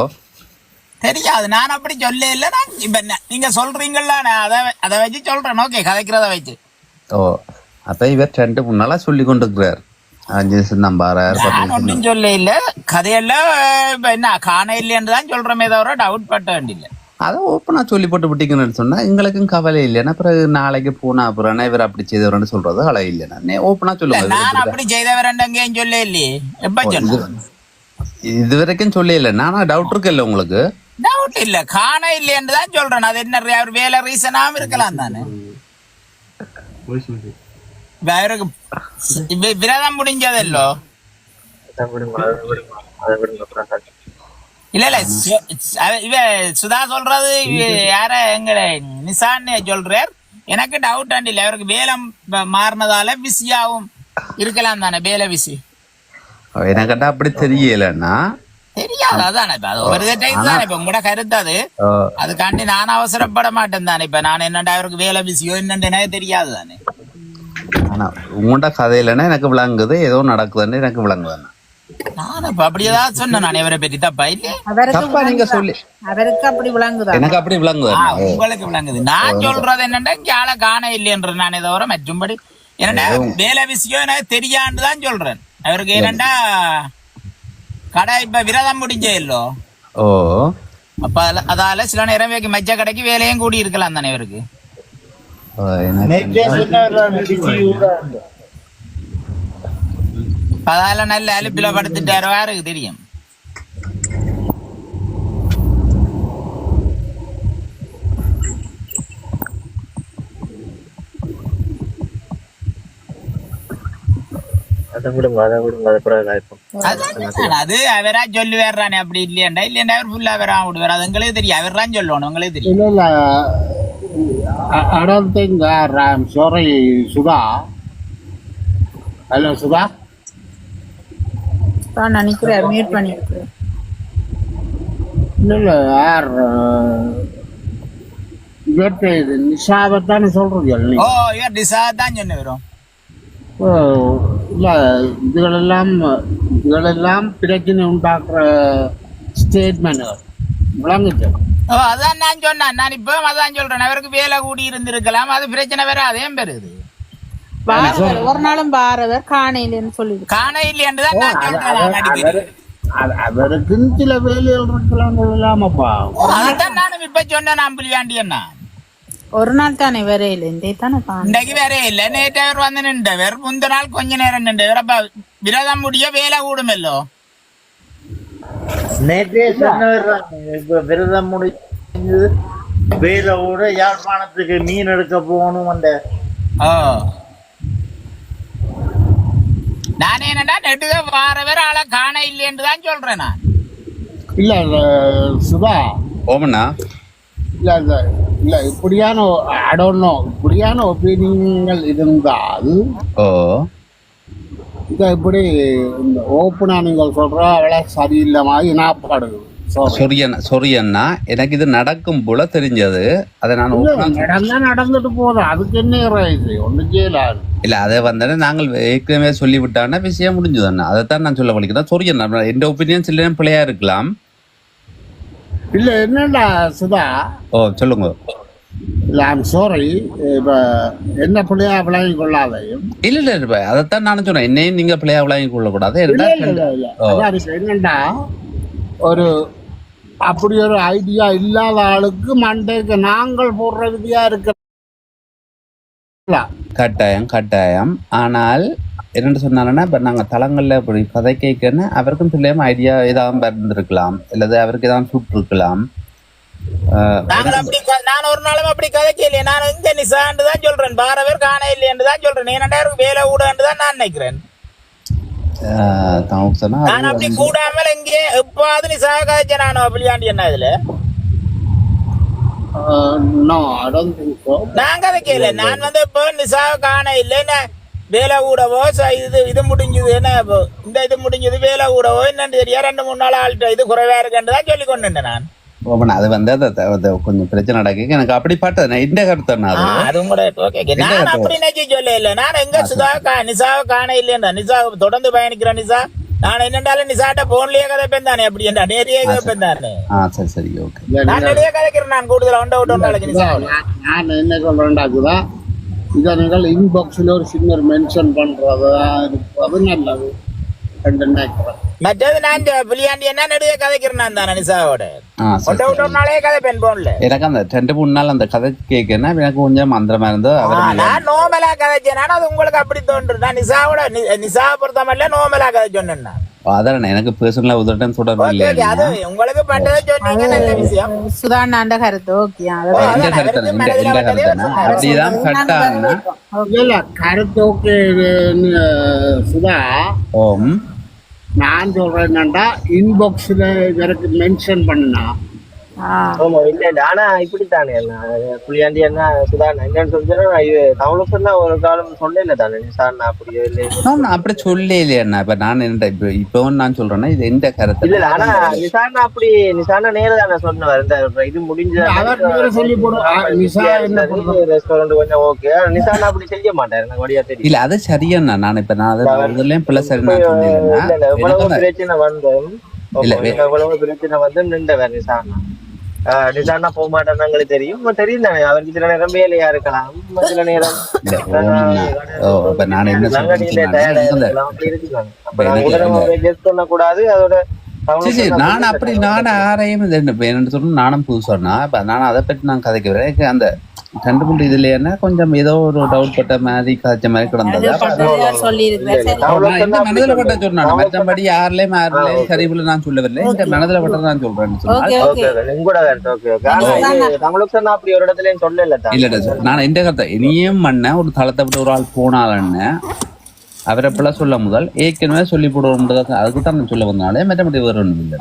Speaker 1: தெரியாது, நான் அப்படி சொல்ல இல்ல. நான் இப்ப நீங்க சொல்றீங்கல்ல, நான் அதை வச்சு சொல்றேன். ஓகே, கதைக்கிறத வச்சு.
Speaker 8: ஓ, அப்ப இவர் 2 முன்னால சொல்லி கொண்டிருக்கிறார். 5 நம்பாரார்
Speaker 1: ஒன்றும் சொல்ல இல்ல. கதையெல்லாம் இப்ப என்ன காண இல்லைன்னு தான் சொல்றமே தவிர டவுட் பட்ட வேண்டியில்லை.
Speaker 8: அதை ஓப்பனா சொல்லி போட்டு விட்டீங்கன்னு சொன்னா எங்களுக்கும் கவலை இல்லைன்னா பிறகு நாளைக்கு போனா அப்புறம் இவர் அப்படி செய்தவரன்னு சொல்றது அலை இல்லைன்னா ஓப்பனா சொல்லுங்க.
Speaker 1: நான் அப்படி செய்தவரன் எங்கேயும் சொல்ல இல்லையே. எப்ப சொன்ன?
Speaker 8: இது வரைக்கும் சொல்ல இல்லை. நானா டவுட் இருக்கு இல்ல உங்களுக்கு?
Speaker 1: டவுட் இல்ல, காண இல்லைன்னு தான் சொல்றேன். அது என்ன வேலை ரீசனாவும் இருக்கலாம் தானே. அவருக்கு விரதம் முடிஞ்சதல்லோ. இல்ல இல்ல, இவ சுதா சொல்றது யார எங்க நிசான்னு சொல்றார். எனக்கு டவுட் ஆண்டு இல்ல, அவருக்கு வேலை மாறினதால பிஸியாவும் இருக்கலாம் தானே. வேலை பிஸி
Speaker 8: எனக்கிட்ட அப்படி தெரியலன்னா
Speaker 1: தெரியாது. அதானே இப்ப அது ஒரு டைம் தானே. இப்ப உங்களோட கருத்து அது. அதுக்காண்டி நான் அவசரப்பட மாட்டேன் தானே. இப்ப நான் என்னண்டா அவருக்கு வேலை பிஸியோ என்னன்னு எனக்கு தெரியாது தானே.
Speaker 8: ஆனா உங்கள்கிட்ட கதையிலன்னா எனக்கு விளங்குது, ஏதோ நடக்குதுன்னு எனக்கு விளங்குதானே.
Speaker 1: நான் இப்ப அப்படி ஏதாவது சொன்னேன் நான் இவரை பற்றி தப்பா இல்ல.
Speaker 8: தப்பா நீங்க சொல்லி
Speaker 4: அவருக்கு அப்படி விளங்குதா?
Speaker 8: எனக்கு அப்படி விளங்குது.
Speaker 1: உங்களுக்கு விளங்குது. நான் சொல்றது என்னன்னா இங்க ஆளை காண இல்லையன்ற நானே தவிர மற்றும்படி என்னடா வேலை விஷயம் எனக்கு தெரியான்னு தான் சொல்றேன். அவருக்கு என்னண்டா கடை இப்ப விரதம் முடிஞ்சே இல்லோ.
Speaker 8: ஓ,
Speaker 1: அப்ப அதால சில நேரம் மஜ்ஜ கடைக்கு வேலையும் கூடி இருக்கலாம் தானே இவருக்கு. அதால நல்ல அலுப்பில படுத்துட்டாரோ யாருக்கு தெரியும். அது அவரா சொல்லி வேறானே. அப்படி இல்லையாண்டா இல்லையாண்டா அவர் ஃபுல்லா அவரா விடுவார். அது எங்களுக்கு தெரியும். அவர் தான் சொல்லணும், உங்களுக்கு தெரியும்.
Speaker 6: இல்ல I don't think I'm sorry, Sudha. Hello, Sudha.
Speaker 4: நினைக்கிறேன் மியூட் பண்ணிருக்கேன்.
Speaker 6: இல்ல யார் இவர்கிட்ட இது நிஷாவைத்தானே சொல்றது?
Speaker 1: ஓ, இவர் நிஷா தான் சொன்ன வரும்.
Speaker 6: இல்ல இதுகளெல்லாம் பிரச்சனை உண்டாக்குற ஸ்டேட்மெண்ட் விளங்குச்சு.
Speaker 1: ஓ, அதான் நான் சொன்னேன். நான் இப்ப அதான் சொல்றேன். அவருக்கு வேலை கூடி இருந்திருக்கலாம். அது பிரச்சனை வேற. அதே பெருது
Speaker 4: ஒரு நாளும் பாரவர் காண இல்லைன்னு சொல்லி
Speaker 1: காண இல்லைன்னு தான் நான் சொல்றேன்.
Speaker 6: அவருக்கு சில வேலைகள் இருக்கலாம் இல்லாமப்பா.
Speaker 1: அதான் நானும் இப்ப சொன்னேன். நான் புள்ளியாண்டி என்ன
Speaker 4: ஒரு நாள் தானே வரையில இந்த தானே
Speaker 1: இன்றைக்கு வேற இல்ல. நேற்று அவர் வந்து நின்றவர். முந்த நாள் கொஞ்ச நேரம் நின்றவர். அப்ப விரதம் முடிய வேலை கூடுமல்லோ.
Speaker 2: நேற்றே சொன்னவர் இப்ப விரதம் முடிஞ்சது வேலை கூட யாழ்ப்பாணத்துக்கு மீன் எடுக்க போகணும். அந்த
Speaker 1: நானே என்னடா நெட்டுதான் வாரவர் ஆளை காண இல்லைன்னு தான் சொல்றேன் நான்.
Speaker 6: இல்ல சுதா
Speaker 8: ஓமண்ணா,
Speaker 6: இல்ல இப்படியான இப்படியான ஒப்பீனியன்கள் இருந்தால் இதை இப்படி ஓப்பனா நீங்கள் சொல்ற அவளை சரியில்லை மாதிரி நாப்பாடுது.
Speaker 8: சொரியண்ணா, எனக்கு இது நடக்கும் போல தெரிஞ்சது. அதை நான்
Speaker 6: நடந்துட்டு போதும். அதுக்கு என்ன ஒன்றும் செய்யலாது
Speaker 8: இல்ல. அதை வந்து நாங்கள் ஏற்கனவே சொல்லிவிட்டான்னா விஷயம் முடிஞ்சதுண்ணா. அதைத்தான் நான் சொல்ல வலிக்கிறேன். சொரியண்ணா, எந்த ஒப்பீனியன் சில பிள்ளையா இருக்கலாம்.
Speaker 6: இல்ல என்னடா சுதா?
Speaker 8: ஓ, சொல்லுங்க.
Speaker 6: இல்ல ஐம் சாரி. இப்ப என்ன பிள்ளையா விளங்கி கொள்ளாதையும்
Speaker 8: இல்ல அதைத்தான் நானும் சொன்னேன். என்னையும் நீங்க பிள்ளையா விளங்கி கொள்ளக்கூடாது.
Speaker 6: என்னண்டா ஒரு அப்படி ஒரு ஐடியா இல்லாத ஆளுக்கு மண்டைக்கு நாங்கள் போடுற விதியா இருக்க
Speaker 8: கட்டாயம். ஆனால் என்னென்னு சொன்னாங்கன்னா இப்போ நாங்கள் தளங்களில் இப்படி கதை கேட்கன்னு அவருக்கும் தெரியாம ஐடியா ஏதாவது இருந்திருக்கலாம் இல்லது அவருக்கு ஏதாவது சுட்டிருக்கலாம்.
Speaker 1: நான் ஒரு நாளும் அப்படி கதைக்கலையே. நான் இங்க நிசாண்டு தான் சொல்றேன், பார பேர் காண இல்லைன்னு தான் சொல்றேன். ஏன்னா வேலை கூடன்னு தான் நான் நினைக்கிறேன். நான் அப்படி கூடாமல் எங்கே எப்பாவது நிசாக கதைச்சேன் நானும் அப்படியாண்டி என்ன இதுல நான் கதைக்கல. நான் வந்து இப்போ நிசாக காண இல்லைன்னு வேலை கூடவோ இது முடிஞ்சது என்ன இந்த இது முடிஞ்சது வேலை கூடவோ என்னன்னு தெரியா 2-3 நாள் ஆள்கிட்ட இது குறைவா இருக்குன்னு தான் சொல்லி கொண்டு நான்.
Speaker 8: அது வந்து கொஞ்சம் பிரச்சனை நடக்கு எனக்கு அப்படிப்பட்ட இந்த கருத்து
Speaker 1: அதுவும் கூட ஓகே. நான் அப்படி நினைச்சு சொல்ல இல்ல. நான் எங்க நிசாவை காண இல்லையா நிசா தொடர்ந்து பயணிக்கிற நிசா நான் என்னண்டாலும் நிசாட்ட போன்லயே கதைப்பேன் தானே அப்படி என்ன நேரியே கதைப்பேன் தானே.
Speaker 8: சரி சரி ஓகே.
Speaker 1: நான் நிறைய கதைக்கிறேன். நான் கூடுதலா ஒன்ற நாளைக்கு நிசா
Speaker 6: நான் என்ன சொல்றேன்டாக்குதான் இதை நீங்கள் இன்பாக்ஸில் ஒரு சின்ன மென்ஷன் பண்றது அது நல்லது நினைக்கிறேன்.
Speaker 1: மற்றது நான் புலியாண்டி என்ன நிறைய கதைக்கிறேன் தானே நிசாவோட நாளே கதை பெண் போன்ல
Speaker 8: எனக்கு அந்த 2-3 நாள் அந்த கதை கேட்கனா எனக்கு கொஞ்சம் மந்திரமா இருந்தோ.
Speaker 1: நான் நோமலா கதைச்சேன். அது உங்களுக்கு அப்படி தோன்று. நான் நிசாவோட நிசாவை பொறுத்தமல்ல நோமலா கதை சொன்னேன்.
Speaker 8: அதான் எனக்கு பர்சனலா உதட்டம் தொடர்பு இல்லை.
Speaker 1: அது உங்களுக்கு பட்டதை சொன்னீங்க நல்ல விஷயம்.
Speaker 4: சுதான் அந்த கருத்து ஓகே.
Speaker 8: அப்படிதான் கட்டான
Speaker 6: கருத்து ஓகே சுதா. நான் சொல்றேன் என்னண்டா இன்பாக்ஸ்ல எனக்கு மென்ஷன் பண்ணா.
Speaker 7: ஆமா இல்ல ஆனா இப்படித்தானே புளியாண்டி என்ன சுதா என்னன்னு சொல்லிச்சேன்னா இது தமிழுக்கு ஒரு காலம் சொல்லல தானே நிசார் நான் அப்படியே இல்லை
Speaker 8: அப்படி சொல்ல இல்லையா. இப்ப நான் என்ன இப்போ நான் சொல்றேன்னா இது எந்த கருத்து
Speaker 7: இல்ல. ஆனா நிசார்னா அப்படி நிசார்னா நேரம் தானே சொன்னவர் இந்த இது முடிஞ்ச
Speaker 6: சொல்லி
Speaker 7: ரெஸ்டாரண்ட் கொஞ்சம் ஓகே. நிசார்னா அப்படி செய்ய மாட்டாரு எனக்கு வழியா தெரியும்.
Speaker 8: இல்ல அது சரியாண்ணா. நான் இப்ப நான் அதுலயும் பிள்ளை சரி
Speaker 7: எவ்வளவு பிரச்சனை வந்தோம் எவ்வளவு பிரச்சனை வந்து நின்றவர் நிசார்னா. நிசார்னா போக மாட்டேன்னு எங்களுக்கு தெரியும் தானே. அவருக்கு சில நேரம் வேலையா இருக்கலாம், சில நேரம் கூடாது. அதோட
Speaker 8: நான் அப்படி நான் யாரையும் என்ன சொல்லணும் நானும் புதுசானா இப்ப நான் அதை பற்றி நான் கதைக்கிறேன். அந்த 2-3 இதுல என்ன கொஞ்சம் ஏதோ ஒரு டவுட் பட்ட மாதிரி கதைச்ச மாதிரி கிடந்தது. மனதில் பட்ட சொன்னாங்க மற்றபடி யாருலயும் சரிபுல நான் சொல்லவில்லை. இந்த மனதில் பட்ட நான் சொல்றேன். இல்ல நான் எந்த கருத்தை இனியும் பண்ண ஒரு தளத்தை விட்டு ஒரு ஆள் போனாலன்னு அவரை பிள்ளை சொல்ல முதல் ஏற்கனவே சொல்லி போடுவோம். அதுக்கு தான் நான் சொல்ல வந்தாலே மற்றபடி வேற ஒண்ணும் இல்லை.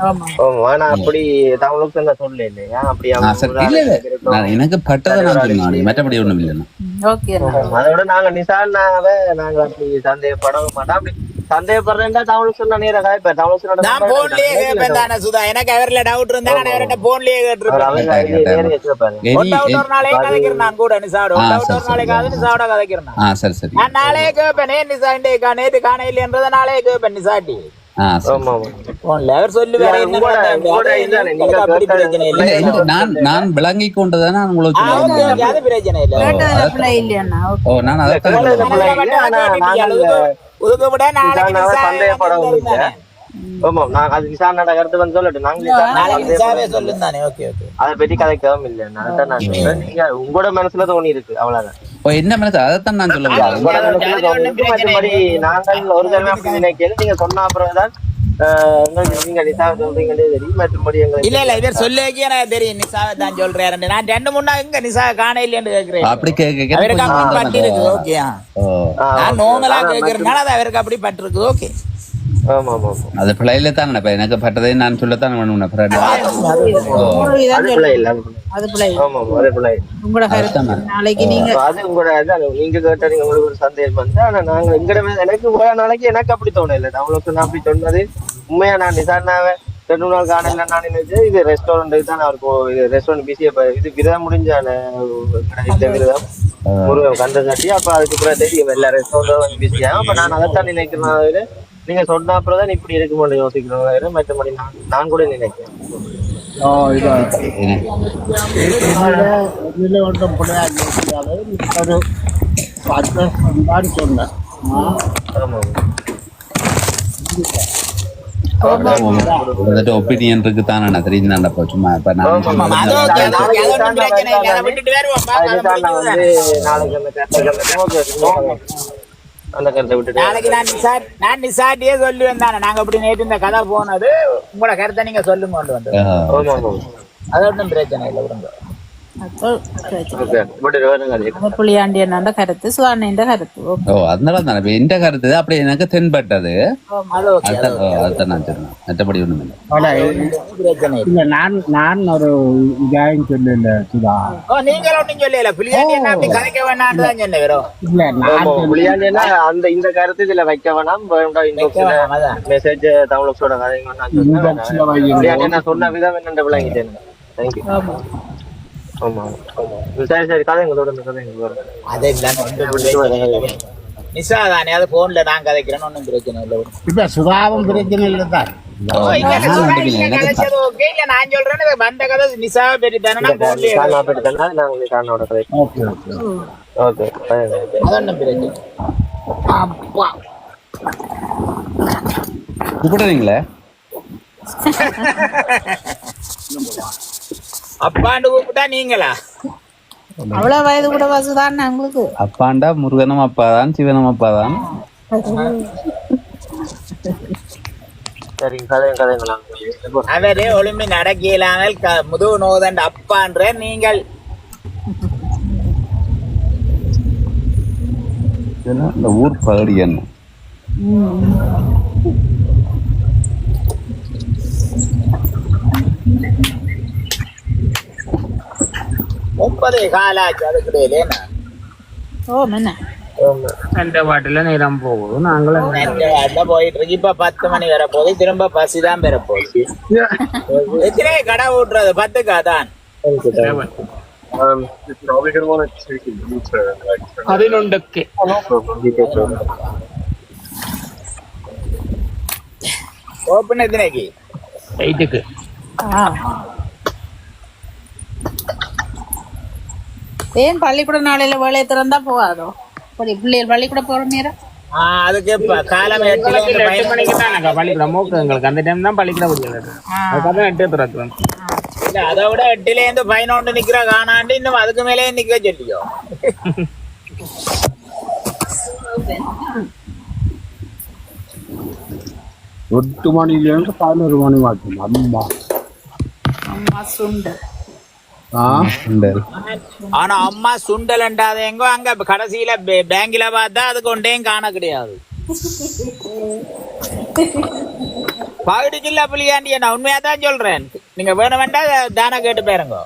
Speaker 8: எனக்கு பட்டதை நான் சொன்னேன் மற்றபடி ஒண்ணும் இல்லைன்னா.
Speaker 7: அதோட நாங்க நிசானாவை நாங்க அப்படி சந்தேகப்பட மாட்டோம். அப்படி சந்தேகப்படுறேன்டா தமிழ் சொன்ன நேரம் காய்ப்பேன். தமிழ் சொன்ன
Speaker 1: சுதா எனக்கு அவர்ல டவுட் இருந்தா நான் அவர்கிட்ட போன்லயே நாளே கேட்பேன். நிசா நேற்று காண இல்லைன்றத நாளே கேட்பேன் நிசாட்டி.
Speaker 8: நான் விளங்கி கொண்டதானே உங்களுக்கு
Speaker 1: பிரச்சனை இல்லை.
Speaker 7: அதை பற்றி கதைக்கவும் இல்லை. நீங்க உங்களோட மனசுல தோணி இருக்கு அவ்வளவுதான்.
Speaker 8: என்ன மனசு அதைத்தான் நான் சொல்ல
Speaker 7: மற்றபடி நாங்கள் ஒரு தடவை அப்படி நினைக்கிறது நீங்க சொன்ன அப்புறம்தான் நீங்க நிசாவை சொல்றீங்களே தெரியும். மற்றபடி
Speaker 1: இல்ல இல்ல இவர் சொல்லிக்கே எனக்கு தெரியும் நிசாவை தான் சொல்றேன். நான் 2-3 நாள் இங்க நிசா காண இல்லைன்னு கேட்கிறேன்.
Speaker 8: அப்படி
Speaker 1: பட்டிருக்கு ஓகே. நான் நோமலா கேட்கறதுனால அது அவருக்கு அப்படி பட்டிருக்கு ஓகே.
Speaker 8: அது பிள்ளையில தான் நினைப்பேன். எனக்கு பட்டதை நான் சொல்லத்தான்
Speaker 7: நீங்க கேட்டீங்க உங்களுக்கு ஒரு சந்தேகம் வந்து. ஆனா நாங்க எங்கட எனக்கு ஒரு நாளைக்கு எனக்கு அப்படி தோணல. அவங்களுக்கு நான் அப்படி சொன்னது உண்மையா. நான் நிசானாவை 2 நாள் காணல. நான் நினைச்சு இது ரெஸ்டாரண்ட் தான் அவருக்கு ரெஸ்டாரண்ட் பிஸியா இது விரதம் முடிஞ்சான விரதம் முருகன் கந்த காட்டி. அப்ப அதுக்கு பிறகு தெரியும் எல்லா ரெஸ்டாரண்டும் பிஸியா. அப்ப நான் அதைத்தான் நினைக்கிறேன். நீங்க சொன்ன அப்புறம் தான் இப்படி இருக்குமோன்னு யோசிக்கிறோம். மற்றபடி நான் கூட நினைக்கிறேன்.
Speaker 8: ஒப்பீனியன் இருக்கு தானே தெரியும் தானே சும்மா. இப்ப
Speaker 7: அந்த கருத்தை விட்டுட்டு
Speaker 1: நாளைக்கு நான் நிசாட்டியே சொல்லுவேன் தானே. நாங்க அப்படி நேற்று இந்த கதை போனது உங்களோட கருத்தை நீங்க சொல்லுங்க கொண்டு வந்து.
Speaker 7: ஆமா ஆமா
Speaker 1: அது ஒன்றும் பிரச்சனை இல்லை விடுங்க.
Speaker 4: அப்போ பிரச்சனை.
Speaker 7: ஓகே விட்டுட்டு வேணுங்க
Speaker 4: அது புளியாண்டி என்னோட கருத்து, சுவானின்ற கருத்து.
Speaker 8: ஓ அதனால தானே எந்த கருத்து அப்படி எனக்கு தென்பட்டது.
Speaker 1: அது ஓகே,
Speaker 8: அதுதான் நான் சொன்னேன், மற்றபடி ஒண்ணும் இல்லை.
Speaker 1: பிரச்சனை இல்லை.
Speaker 6: இல்ல நான் ஒரு இதாயும் சொல்லல சுதா.
Speaker 1: நீங்கள் ஒன்றும் சொல்லல. புளியாண்டி என்ன அப்படி கதைக்க வேணான்னு தான் சொன்ன வெறும்.
Speaker 6: இல்ல நான்
Speaker 7: புளியாண்டினா அந்த இந்த கருத்து இதுல வைக்க வேணாம். மெசேஜ் தமிழோட கதை நான் சொன்ன விதம் என்னென்ன விளங்கிட்டேன். தேங்க்யூ. ஆமா சரி சரி கதைங்க தொடர்ந்து கதைங்க.
Speaker 1: நிசா தானே அது போன்ல நான் கதைக்கிறேன்னு ஒன்றும் பிரச்சனை இல்லை.
Speaker 6: இப்ப சுதாவும் பிரச்சனை இல்லதான்.
Speaker 1: நான் சொல்றேன் வந்த கதை நிசா பெரிய தானே
Speaker 7: கதை.
Speaker 6: ஓகே ஓகே
Speaker 7: ஓகே
Speaker 1: அதொன்னும் பிரச்சனை.
Speaker 6: அப்பா
Speaker 8: கூப்பிடுறீங்களே
Speaker 1: அப்பாண்டு கூப்பிட்டா நீங்களா?
Speaker 4: அவ்வளவு வயது கூட வசுதான் உங்களுக்கு.
Speaker 8: அப்பாண்டா முருகனும் அப்பாதான், சிவனும் அப்பாதான்.
Speaker 7: சரிங்க கதைங்க கதைங்களா.
Speaker 1: அவரே ஒளிமை நடக்கலாமல் முதுகு நோதண்ட அப்பான்ற நீங்கள்.
Speaker 8: இந்த ஊர் பகுதி என்ன?
Speaker 1: முப்பது காலாச்சு அதுக்கிடையிலே
Speaker 4: ஓ என்ன
Speaker 2: அந்த பாட்டுல நேரம் போகுது. நாங்களும்
Speaker 1: போயிட்டு இருக்கு. இப்ப 10 மணி வர போகுது. திரும்ப பசிதான் பெற போகுது. எத்தனை கடை விட்டுறது? 10 தான்.
Speaker 2: 11க்கு
Speaker 1: ஓப்பன் எத்தனைக்கு?
Speaker 2: 8க்கு.
Speaker 4: ஏன் பள்ளிக்கூட நாளையில வேலையை திறந்தா போகாதோ? பிள்ளைகள் பள்ளிக்கூட போற நேரம்
Speaker 1: அதுக்கு காலம்
Speaker 2: 8 மணிக்கு தான் பள்ளிக்கூடம். மூக்கு எங்களுக்கு அந்த டைம் தான் பள்ளிக்கூட முடியாது. அதுக்காக 8 திறக்கிறோம்.
Speaker 1: இல்ல அதை விட 8லேருந்து 11 நிக்கிற காணாண்டு இன்னும் அதுக்கு மேலே நிக்க சொல்லியோ.
Speaker 6: 8 மணிலேருந்து 11 மணி வாக்கும். அம்மா
Speaker 4: அம்மா சுண்டல்.
Speaker 1: ஆனா அம்மா சுண்டல் என்றாத எங்கோ அங்க கடைசியில பேங்க்ல பார்த்தா அது கொண்டேயும் காண கிடையாது. பகுதிக்குள்ள புளியாண்டி நான் உண்மையா தான் சொல்றேன். நீங்க வேணும் வேண்டாம் தானே கேட்டு போயிருங்க.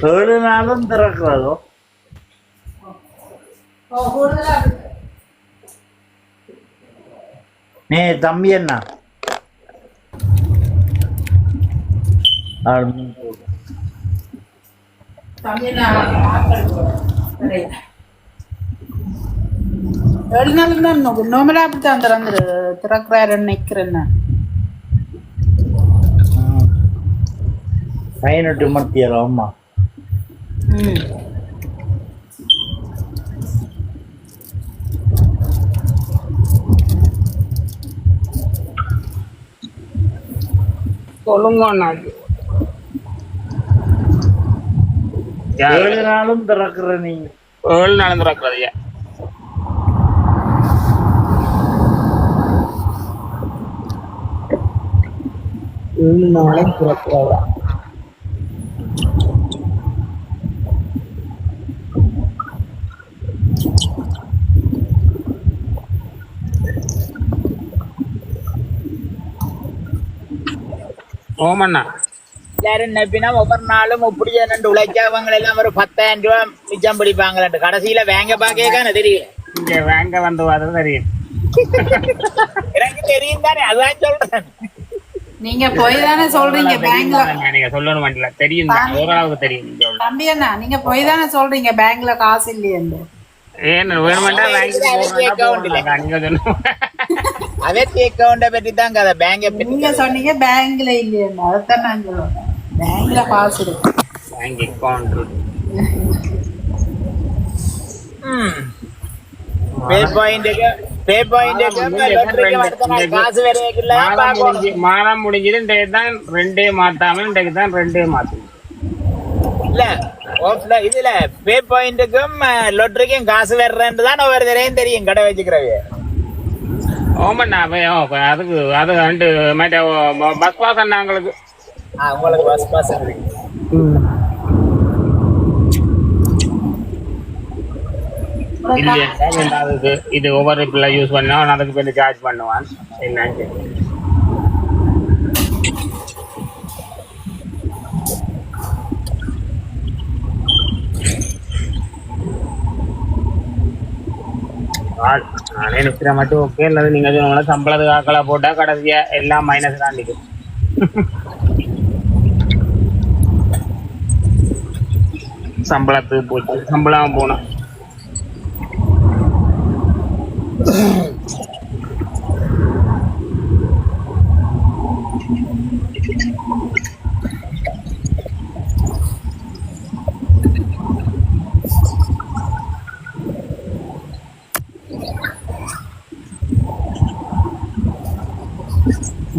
Speaker 2: ஏழு நாளும் திறக்கிறதோ? நீ தம்பி என்ன
Speaker 4: ஏழு நாளும் தான் நோமலா அப்படித்தான் திறக்கிறாரு நிக்கிறேன்.
Speaker 2: 18 மத்தியால. அம்மா
Speaker 9: சொல்லுங்க.
Speaker 2: 7 நாளும் திறக்கிற நீங்க?
Speaker 9: 7 நாளும் திறக்கிறது.
Speaker 5: 7 நாளும் திறக்கிறதா?
Speaker 9: ஓமண்ணா
Speaker 1: எல்லாரும் நப்பினா ஒவ்வொரு நாளும் இப்படியே ரெண்டு உழைக்காதவங்க எல்லாம் ஒரு 10,000 ரூபாய் மிச்சம் பிடிப்பாங்க. கடைசியில வேங்க பாக்கேக்கான தெரியும்.
Speaker 9: இங்க வேங்க வந்து தெரியும்.
Speaker 1: எனக்கு தெரியும் தானே, அதான் சொல்றேன்.
Speaker 4: நீங்க போய் தானே சொல்றீங்க பேங்க்ல.
Speaker 9: நீங்க சொல்லணும் மாட்டல தெரியும் தான், ஓரளவுக்கு தெரியும்.
Speaker 4: தம்பி அண்ணா நீங்க போய் தானே சொல்றீங்க பேங்க்ல காசு இல்லையேன்னு.
Speaker 9: ஏன் வேணுமெண்டா நீங்க சொன்ன
Speaker 1: அவத்தி அக்கௌண்ட பற்றி தான் கதை, பேங்க பற்றி
Speaker 4: நீங்க சொன்னீங்க பேங்க்ல இல்லையேன்னு. அதைத்தான் நான் சொல்றேன். பேங்க்ல காசு இருக்கு.
Speaker 9: பேங்க் அக்கௌண்ட்
Speaker 1: பே பாயிண்ட் காசு வேற
Speaker 9: மாதம் முடிஞ்சது. இன்றைக்கு தான் 2 மாத்தாம இன்றைக்கு தான் 2 மாத்து
Speaker 1: இல்ல ஓஃப்ல இதுல பே பாயிண்ட்டுக்கும் லொட்டரிக்கும் காசு வர்றேன்னு தான் ஒவ்வொரு தரையும் தெரியும் கடை வச்சுக்கிறவே.
Speaker 9: ஓமண்ணா அதுக்கு அது 2 பஸ் பாஸ் அண்ணா உங்களுக்கு.
Speaker 1: உங்களுக்கு பஸ் பாஸ் இருக்கு.
Speaker 9: இல்லையா அதுக்கு இது ஒவ்வொரு பிள்ளை யூஸ் பண்ணா அதுக்கு பேர் சார்ஜ் பண்ணுவான். என்னன்னு நானே நிற்கிற மட்டும் ஓகே. இல்லது நீங்க சொன்ன சம்பளத்துக்கு ஆக்களா போட்டா கடைசியா எல்லாம் மைனஸ் தான் நிற்கும். சம்பளத்துக்கு போச்சு, சம்பளம் போனோம்.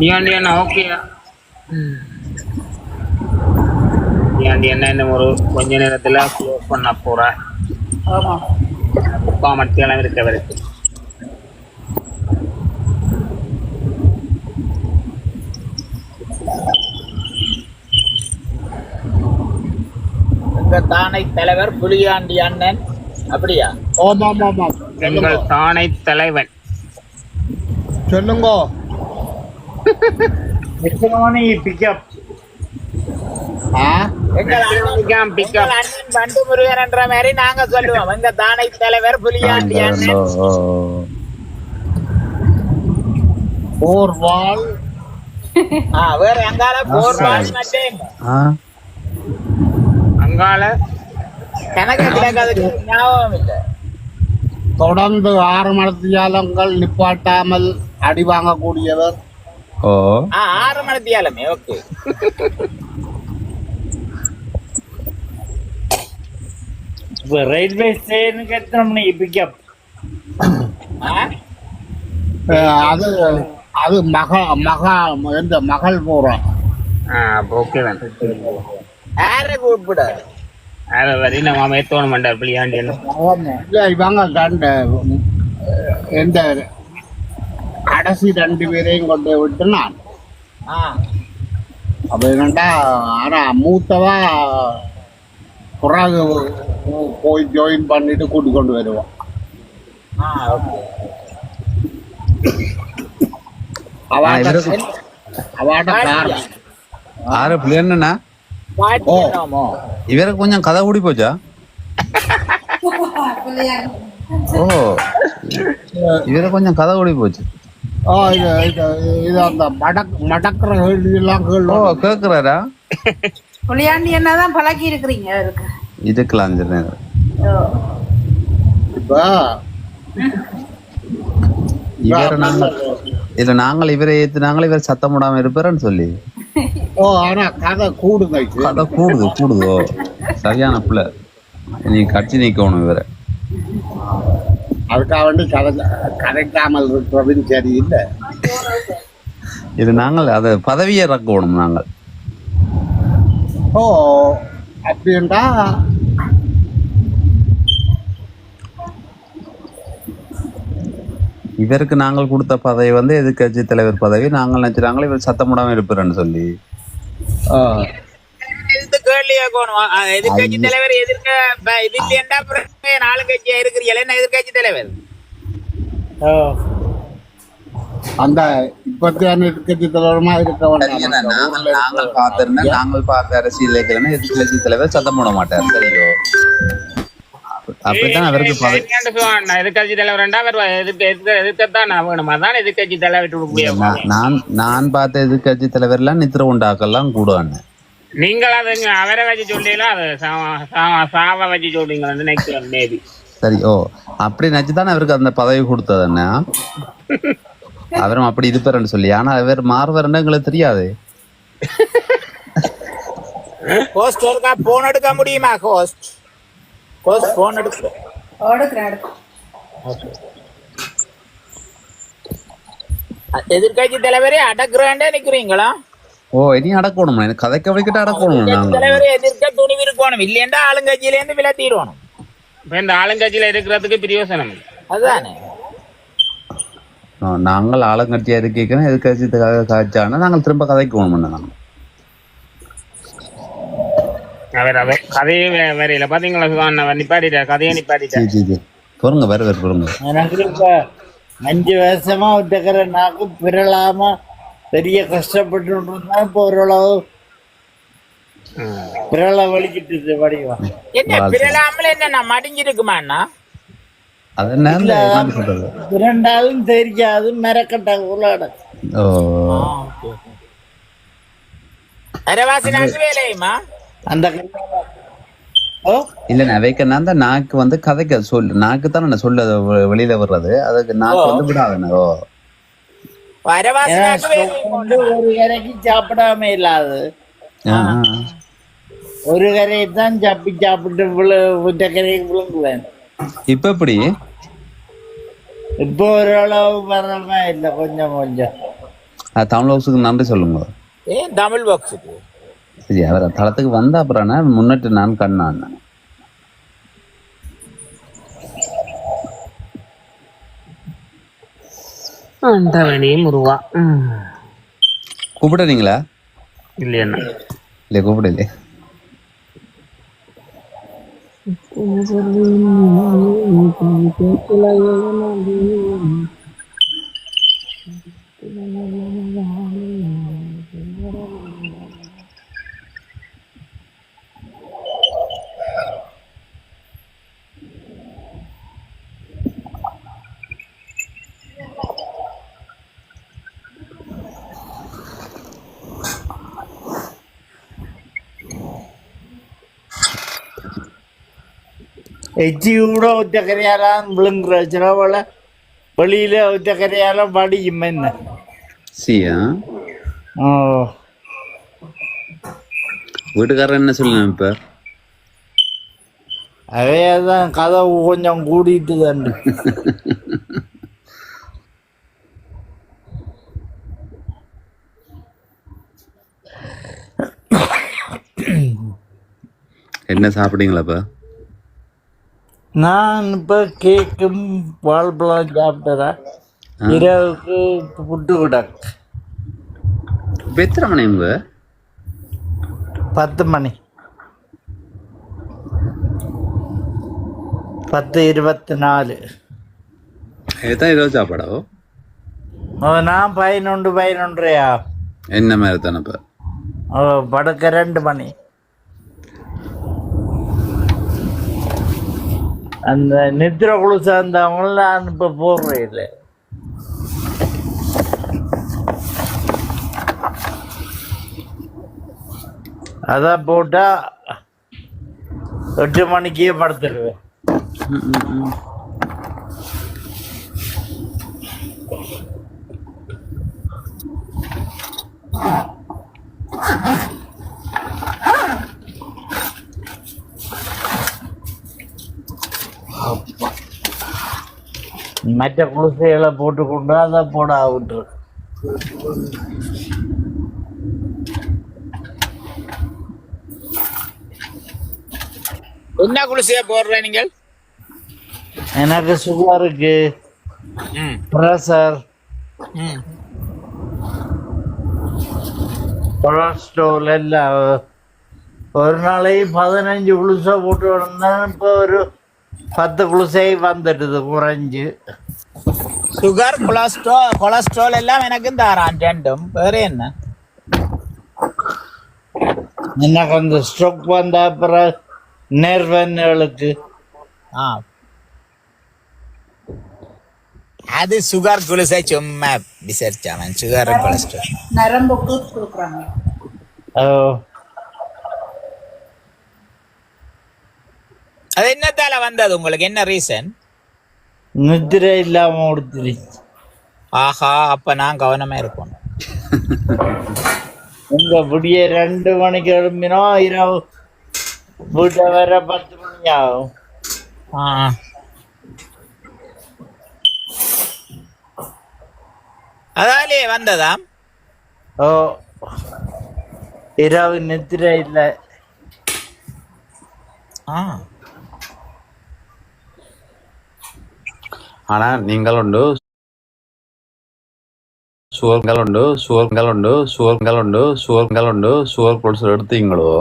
Speaker 9: டியாண்டியண்ணா ஓகே. டியாண்டியண்ணா இன்னும் ஒரு கொஞ்ச நேரத்துல க்ளோஸ் பண்ண போறேன்.
Speaker 4: ஆமா
Speaker 9: 3 மணிக்கெல்லாம் இருக்க வரைக்கும்.
Speaker 1: எங்க தானை தலைவர் புலியாண்டி அண்ணன் அப்படியா?
Speaker 9: எங்கள் தானை தலைவன்
Speaker 6: சொல்லுங்க.
Speaker 2: பிக்கப்
Speaker 1: எங்கள் அண்ணன் பண்டு முருகன் என்ற மாதிரி நாங்க சொல்லுவோம். எங்க தானை தலைவர் புலியாண்டி அண்ணன்.
Speaker 6: போர்வால்
Speaker 1: வேற எங்கால போர்வால் மட்டும்
Speaker 9: அங்கால
Speaker 1: கணக்கு ஞாபகம் இல்ல.
Speaker 6: தொடர்ந்து 6 மணித்தியாலங்கள் நிப்பாட்டாமல் அடி வாங்கக்கூடியவர்.
Speaker 1: 6 மணித்தியாலமே ஓகே.
Speaker 2: ரயில்வே ஸ்டேஷனுக்கு எத்தனை மணிக்கு பிக்கப்?
Speaker 6: அது அது மகள் போறோம்.
Speaker 9: ஓகே தான்.
Speaker 1: யார கூப்பிட
Speaker 9: அதை வரி நம்ம ஏத்தோணும் மாட்டார் புலியாண்டி.
Speaker 6: இல்ல இவங்க எந்த கடைசி 2 பேரையும் கொண்டு விட்டு நான் அப்ப என்னண்டா. ஆனா மூத்தவா பிறகு போய் ஜாயின் பண்ணிட்டு கூட்டி கொண்டு வருவோம். அவாட காரணம்
Speaker 8: ஆறு பிள்ளைன்னா இவருக்கு கொஞ்சம் கதை கூடி போச்சா? ஓ இவருக்கு கொஞ்சம் கதை கூடி போச்சு.
Speaker 6: இது அந்த மடக்கிற கேள்வியெல்லாம்
Speaker 8: கேக்குறாரா?
Speaker 4: புலியாண்டி என்னதான் பழக்கி இருக்கிறீங்க
Speaker 8: இதுக்கலாம்
Speaker 6: இப்ப
Speaker 8: இல்ல நாங்கள் இவரை ஏத்துனாங்களே இவர் சத்தம் போடாம இருப்பாருன்னு சொல்லி.
Speaker 6: ஆனா கதை கூடுங்க.
Speaker 8: கதை கூடுதோ சரியான பிள்ளை. நீ கட்சி நீக்கணும் இவரை.
Speaker 6: அதுக்காக வேண்டி கதைக்காமல் இருக்கிறதுன்னு சரியில்லை.
Speaker 8: இது நாங்கள் அதை பதவியை இறக்கணும் நாங்கள்.
Speaker 6: அப்படின்டா
Speaker 8: இவருக்கு நாங்கள் கொடுத்த பதவி வந்து எதிர்கட்சி தலைவர் பதவி. நாங்கள் நினைச்சாங்களே இவர் சத்தம் போடாம இருப்பாருன்னு சொல்லி.
Speaker 1: எதிர்கட்சி தலைவர் எதிர்க்க இது இல்லையா? 4 கட்சியா இருக்கிறீங்களா? என்ன எதிர்கட்சி தலைவர்?
Speaker 6: அந்த இப்பத்தியான எதிர்கட்சி தலைவரமா இருக்க
Speaker 8: நாங்கள் பார்த்திருந்தா நாங்கள் பார்த்த அரசியல் எதிர்கட்சி தலைவர் சத்தம் போட மாட்டார். சரியோ அப்படித்தான் அவருக்கு பதவி.
Speaker 9: எதிர்கட்சி தலைவர்ண்டா அவர் எதிர்க்கத்தான் வேணும். அதான் எதிர்கட்சி தலைவர்.
Speaker 8: நான் பார்த்த எதிர்கட்சி தலைவர்லாம் நித்திர உண்டாக்கெல்லாம் கூடுவாங்க.
Speaker 9: நீங்கள் அது அவரை வச்சு சொல்றீங்களா அது சாவ வச்சு சொல்றீங்களா நினைக்கிறேன் மேபி.
Speaker 8: சரி, ஓ அப்படி நினைச்சுதான் அவருக்கு அந்த பதவி கொடுத்ததுன்னா அவரும் அப்படி இருப்பாருன்னு சொல்லி. ஆனா அவர் மாறுவாருன்னு எங்களுக்கு தெரியாது.
Speaker 1: ஹோஸ்ட் ஒருக்கா போன் எடுக்க முடியுமா? ஹோஸ்ட் போன் எடுக்க எதிர்கட்சி தலைவரே அடக்குறாண்டே நிக்கிறீங்களா?
Speaker 8: ஓ இனி அடக்கணும், எனக்கு கதைக்க வைக்கிட்டு அடக்கணும்.
Speaker 1: தலைவரே எதிர்க்க துணிவு இருக்கணும், இல்லையா ஆளுங்கட்சியில இருந்து விலத்திடுவோம்.
Speaker 9: இப்ப இந்த ஆளுங்கட்சியில இருக்கிறதுக்கு பிரயோசனம்
Speaker 1: அதுதானே.
Speaker 8: நாங்கள் ஆளுங்கட்சியா இருக்கீங்க எதிர்கட்சி காய்ச்சானா நாங்கள் திரும்ப கதைக்கணும். நாங்கள்
Speaker 9: கதையே வரையில பாத்தீங்களா நிப்பாட்டிட்டார், கதையை நிப்பாட்டிட்டார்.
Speaker 8: பொறுங்க வேற பொறுங்க.
Speaker 2: எனக்கு இப்ப 5 வருஷமா விட்டுக்கிற நாக்கு பிறலாம பெரிய கஷ்டப்பட்டு இருந்தா இப்போ ஓரளவு பிறல வலிக்கிட்டு வடிவா.
Speaker 1: என்ன பிறலாமல் என்ன மடிஞ்சிருக்குமாண்ணா?
Speaker 8: அது என்ன
Speaker 2: இரண்டாலும் தெரியாது மெரக்கட்டாங்க உள்ளாட.
Speaker 1: அரவாசி நாக்கு வேலையுமா
Speaker 2: அந்த
Speaker 8: இல்ல வைக்கனா அந்த நாக்கு வந்து கதைக்க சொல்லு, நாக்கு தானே சொல்ல வெளியில வர்றது, அதுக்கு நாக்கு வந்து விடாதுன்னு.
Speaker 2: ஒரு கரைக்கு சாப்பிடாம இல்லாது ஒரு கரையை தான் சாப்பிட்டு கரையை விழுங்குவேன்.
Speaker 8: இப்ப எப்படி
Speaker 2: இப்போ ஓரளவு வரமா இல்லை, கொஞ்சம் கொஞ்சம்.
Speaker 8: தமிழ் பாக்ஸுக்கு நன்றி சொல்லுங்க.
Speaker 1: தமிழ் பாக்ஸுக்கு
Speaker 8: சரி, அவர் தளத்துக்கு வந்த அப்புறம் முன்னிட்டு நான் கண்ணான்
Speaker 9: முருவா
Speaker 8: கூப்பிடுறீங்களா?
Speaker 9: இல்லையா?
Speaker 8: இல்ல கூப்பிடல.
Speaker 2: எச்சி கூட ஒத்தக்கரையாலாம் விழுங்குற சிலவள வெளியில ஒத்தக்கரையாலாம் படிக்கும் என்ன.
Speaker 8: வீட்டுக்காரர் என்ன சொல்லுங்க இப்ப?
Speaker 2: அவையதான் கதவு கொஞ்சம் கூடிட்டு தாண்டு.
Speaker 8: என்ன சாப்பிட்டீங்களாப்பா?
Speaker 2: நான் இப்ப கேக்கும் வாழைப்பழம் சாப்பிட்டதா, இரவுக்கு புட்டு கிடக்கு.
Speaker 8: எத்தனை மணி?
Speaker 2: 10 மணி, 10:24.
Speaker 8: ஏதான் இரவு சாப்பாடோ?
Speaker 2: நான் 11:11.
Speaker 8: என்ன மாதிரி தானப்ப
Speaker 2: படுக்க 2 மணி. அந்த நித்திர குழு சேர்ந்தவங்கள நான் இப்ப போடுறேன் இல்லை. அதான் போட்டா 8 மணிக்கே படுத்துடுவேன். மற்ற குளிசைகளை போட்டுக்கொண்டு அதை போட விட்டுரு.
Speaker 1: என்ன குளிசையா போடுற நீங்கள்?
Speaker 2: எனக்கு சுகருக்கு, பிரஷர், கொலஸ்ட்ரால் எல்லாம் ஒரு நாளைக்கு 15 குளிசை போட்டு வந்தேன். இப்போ ஒரு 10 குளிசை வந்துடுது குறைஞ்சு.
Speaker 1: சுகர், கொலஸ்ட்ரால் எல்லாம் எனக்கு தாரான் ரெண்டும். வேற என்ன?
Speaker 2: எனக்கு அந்த ஸ்ட்ரோக் வந்த அப்புறம் நெர்வன்களுக்கு
Speaker 1: ஆ அது சுகர் குளுசை சும்மா விசாரிச்சாமன் சுகர் கொலஸ்ட்ரால்
Speaker 4: நரம்புக்கு கொடுக்குறாங்க.
Speaker 1: அது என்னத்தால வந்தது உங்களுக்கு என்ன ரீசன்?
Speaker 2: நித்திரை இல்லாம கொடுத்துருச்சு.
Speaker 1: ஆஹா அப்ப நான் கவனமா இருக்கணும்.
Speaker 2: உங்க விடிய 2 மணிக்கு எழும்பினோ இரவு வீட்டை வர 10 மணி ஆகும்.
Speaker 1: ஆ அதாலே வந்ததாம்.
Speaker 2: ஓ இரவு நித்திரை இல்லை.
Speaker 1: ஆ
Speaker 8: ஆனா நீங்களுண்டு சுவர்களுண்டு சுவர்களுண்டு சுவர்களுண்டு சுவர்களுண்டு சுவர் கொலுசு எடுத்தீங்களோ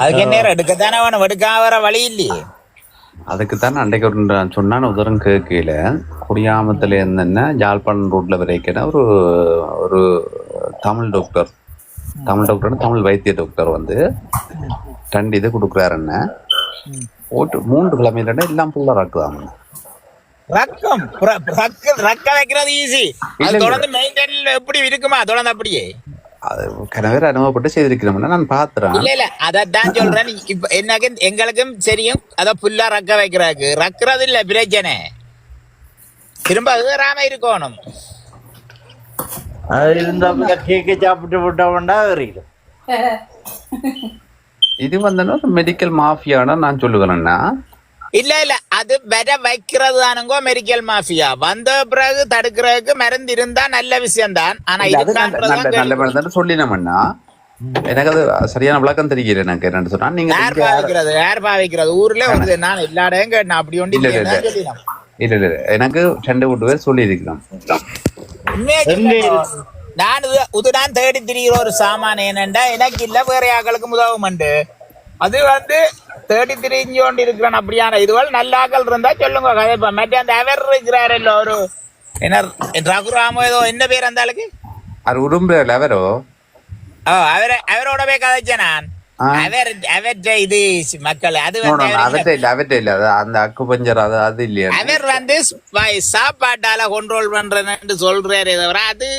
Speaker 1: அதுக்கு நேரம் எடுக்கத்தானே வேணும், எடுக்காம வர வழி இல்லையே.
Speaker 8: அதுக்குத்தான் அன்றைக்கு ஒரு நான் சொன்னான்னு உதரம் கேட்கல. குடியாமத்துல இருந்தேன்னா யாழ்ப்பாணம் ரோட்ல வரைக்கிற ஒரு ஒரு தமிழ் டாக்டர் தமிழ் வைத்திய டாக்டர் வந்து 2 இது கொடுக்குறாருன்னு போட்டு 3 கிழமையில எல்லாம் ஃபுல்லா ராக்குதாங்க.
Speaker 1: ரக்கம் ரக்க வைக்கிறது ஈஸி. அது தொடர்ந்து மெயின்டைன்ல எப்படி இருக்குமா தொடர்ந்து அப்படியே
Speaker 8: அது கனவேற அனுபவப்பட்டு செய்திருக்கிறோம்னா நான் பாத்துறேன்.
Speaker 1: இல்ல அதான் சொல்றேன். இப்ப எனக்கு எங்களுக்கும் சரியும் அத புல்லா ரக்க வைக்கிறாக்கு ரக்கிறது இல்ல பிரச்சனை, திரும்ப ஏறாம இருக்கணும்.
Speaker 2: அது இருந்தா கேக்க சாப்பிட்டு விட்டோம்னா ஏறிடும்.
Speaker 8: இது வந்து மெடிக்கல் மாஃபியானா நான் சொல்லுவேன்னா
Speaker 1: இல்ல அது வர வைக்கிறது தானுங்கோ மெடிக்கல் மாஃபியா. வந்த பிறகு தடுக்கிறதுக்கு மருந்து இருந்தா நல்ல விஷயம் தான். ஆனா
Speaker 8: நல்ல மருந்து சொல்லினோம்னா எனக்கு அது சரியான விளக்கம் தெரியல. எனக்கு என்னன்னு சொன்னா நீங்க
Speaker 1: யார் பாவிக்கிறது ஊர்ல வந்து நான் எல்லா இடம் கேட்டேன் அப்படி ஒன்று
Speaker 8: இல்ல எனக்கு 2 வீட்டு பேர் சொல்லி இருக்கிறோம்.
Speaker 1: நான் தேடி திரிகிற ஒரு சாமான என்னண்டா எனக்கு இல்ல வேற ஆக்களுக்கு உதவும் உண்டு. அது வந்து தேடி திரிஞ்சு கொண்டு இருக்கிறான். அப்படியான இதுவள் நல்ல ஆக்கள் இருந்தா சொல்லுங்க கதைப்பா. மற்ற அந்த அவர் இருக்கிறாரல்ல ஒரு என்ன ரகுராமோ ஏதோ என்ன பேர் அந்த ஆளுக்கு
Speaker 8: அது உடும்பு அவரோ
Speaker 1: அவரோட போய் கதைச்சேன் நான். அவற்றை இது மக்கள் அது
Speaker 8: இல்ல அந்த அக்கு பஞ்சர் அது இல்லையா. அவர்
Speaker 1: வந்து சாப்பாட்டால கண்ட்ரோல் பண்றேன்னு சொல்றாரு தவிர அது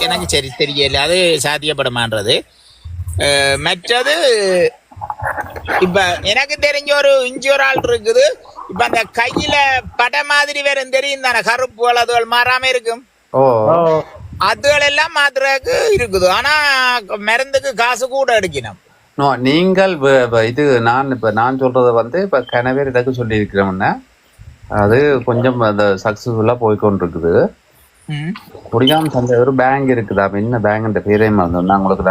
Speaker 1: எனக்கு சரி தெரியல, அது சாத்தியப்படுமான்றது. மற்றது இப்ப எனக்கு தெரிஞ்ச ஒரு இஞ்சி ஒரு ஆள் இருக்குது. இப்ப அந்த கையில பட மாதிரி வேற தெரியும் தானே, கருப்புகள் அதுகள் மாறாம இருக்கும். அதுகள் எல்லாம் மாத்திரக்கு இருக்குது. ஆனா மருந்துக்கு காசு கூட எடுக்கணும்.
Speaker 8: நீங்கள் இது நான் சொல்றத வந்து இப்ப கனவேர் எனக்கு சொல்லி இருக்கிறோம்னா அது கொஞ்சம் அந்த சக்சஸ்ஃபுல்லா போய்கொண்டிருக்குது. குடியாம சந்தை ஒரு பேங்க் இருக்குதா, என்ன பேங்க் பேரே மறந்து உங்களுக்கு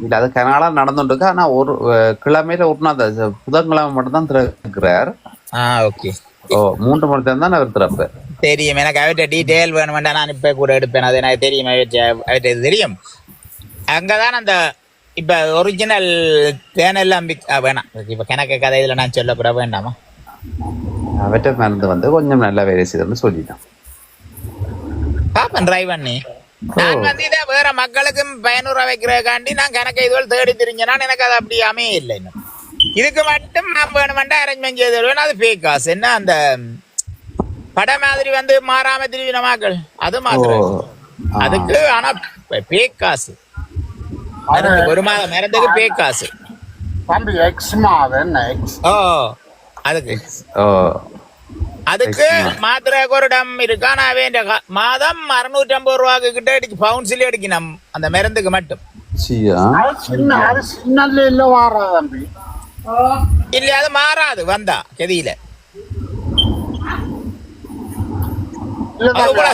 Speaker 8: இல்ல அது கனாலா நடந்துட்டு இருக்கு. ஆனா ஒரு கிழமையில ஒரு நாள் புதன்கிழமை மட்டும் தான் திறக்கிறார். 3 மணி நேரம் தான் அவர் திறப்பு.
Speaker 1: தெரியும் எனக்கு அவற்றை டீட்டெயில் வேணுமெண்டா நான் இப்ப கூட எடுப்பேன். அது எனக்கு தெரியும், அவற்றை தெரியும். அங்கதான் அந்த இப்ப ஒரிஜினல் தேனெல்லாம் வேணாம். இப்ப கணக்கு கதை இதுல நான் சொல்லக்கூட வேண்டாமா.
Speaker 8: அவற்றை மருந்து வந்து கொஞ்சம் நல்லா வேலை செய்யணும்னு சொல்லிட்டான்.
Speaker 1: பாப்பன் ட்ரை பண்ணி நான் வந்து இதை வேற மக்களுக்கும் பயனுற வைக்கிறதுக்காண்டி நான் கணக்கை இதுவரை தேடி தெரிஞ்சேன்னா எனக்கு அது அப்படி அமைய இல்லை. இன்னும் இதுக்கு மட்டும் நான் வேணுமெண்டா அரேஞ்ச்மெண்ட் செய்து தருவேன். அது ஃபேக் காசு. என்ன அந்த படம் மாதிரி வந்து மாறாம திருவின மக்கள் அது மாத்திரம் அதுக்கு. ஆனா ஃபேக் காசு ஒரு மாதம் மருந்துக்கு ஃபேக் காசு. அதுக்கு மாத்திரை ஒரு டம் இருக்கு. ஆனா மாதம் 650 ரூபாய்க்கு கிட்ட அடிச்சு பவுன்ஸ்ல அடிக்கணும் அந்த மருந்துக்கு மட்டும். இல்ல அது மாறாது வந்தா கதியில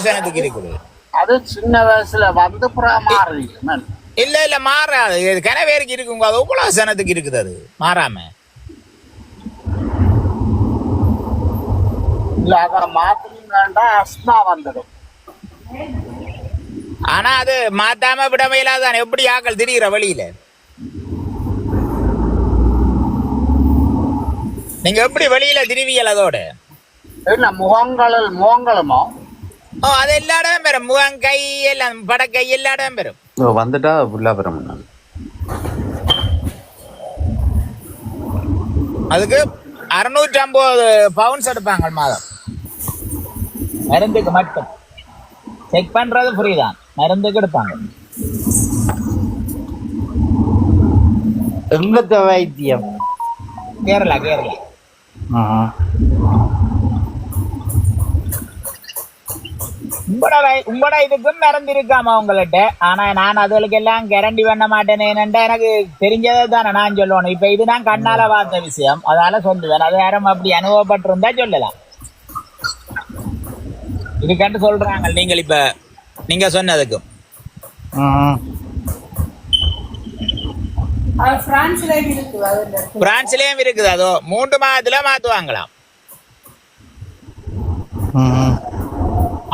Speaker 1: சனத்துக்கு இருக்குது.
Speaker 6: அது சின்ன வயசுல வந்து
Speaker 1: இல்ல மாறாது. கனவேருக்கு இருக்குங்க. அது உபலாசனத்துக்கு இருக்குது. அது மாறாம ஆனா அது மாத்தாம விடமையிலாதான் எப்படி ஆக்கள் திரிகிற வழியில. நீங்க எப்படி வெளியில திருவியல் அதோட
Speaker 6: முகங்களுமோ
Speaker 1: அது எல்லா இடமும் பெறும். முகம் கை எல்லாம் படக்கை எல்லா இடமும் பெறும்.
Speaker 8: வந்துட்டா ஃபுல்லா பெறும்.
Speaker 1: அதுக்கு 650 பவுண்ட்ஸ் எடுப்பாங்க மாதம் மருந்துக்கு மட்டும். செக் பண்றது ஃப்ரீ தான், மருந்துக்கு எடுப்பாங்க.
Speaker 2: எங்கத்த வைத்தியம்?
Speaker 1: கேரளா. உங்களோட இதுக்கும் மறந்து இருக்காமா உங்கள்கிட்ட. ஆனா நான் அதுகளுக்கு எல்லாம் கேரண்டி பண்ண மாட்டேன். ஏனென்றா எனக்கு தெரிஞ்சதை தானே நான் சொல்லணும். இப்ப இது நான் கண்ணால பார்த்த விஷயம், அதால சொல்லுவேன். அது யாரும் அப்படி அனுபவப்பட்டிருந்தா சொல்லலாம். இதுக்கண்டு சொல்றாங்க நீங்கள் இப்ப நீங்க சொன்னதுக்கும். பிரான்ஸ்லயும் இருக்குது. அதோ 3 மாதத்துல மாத்துவாங்களாம்.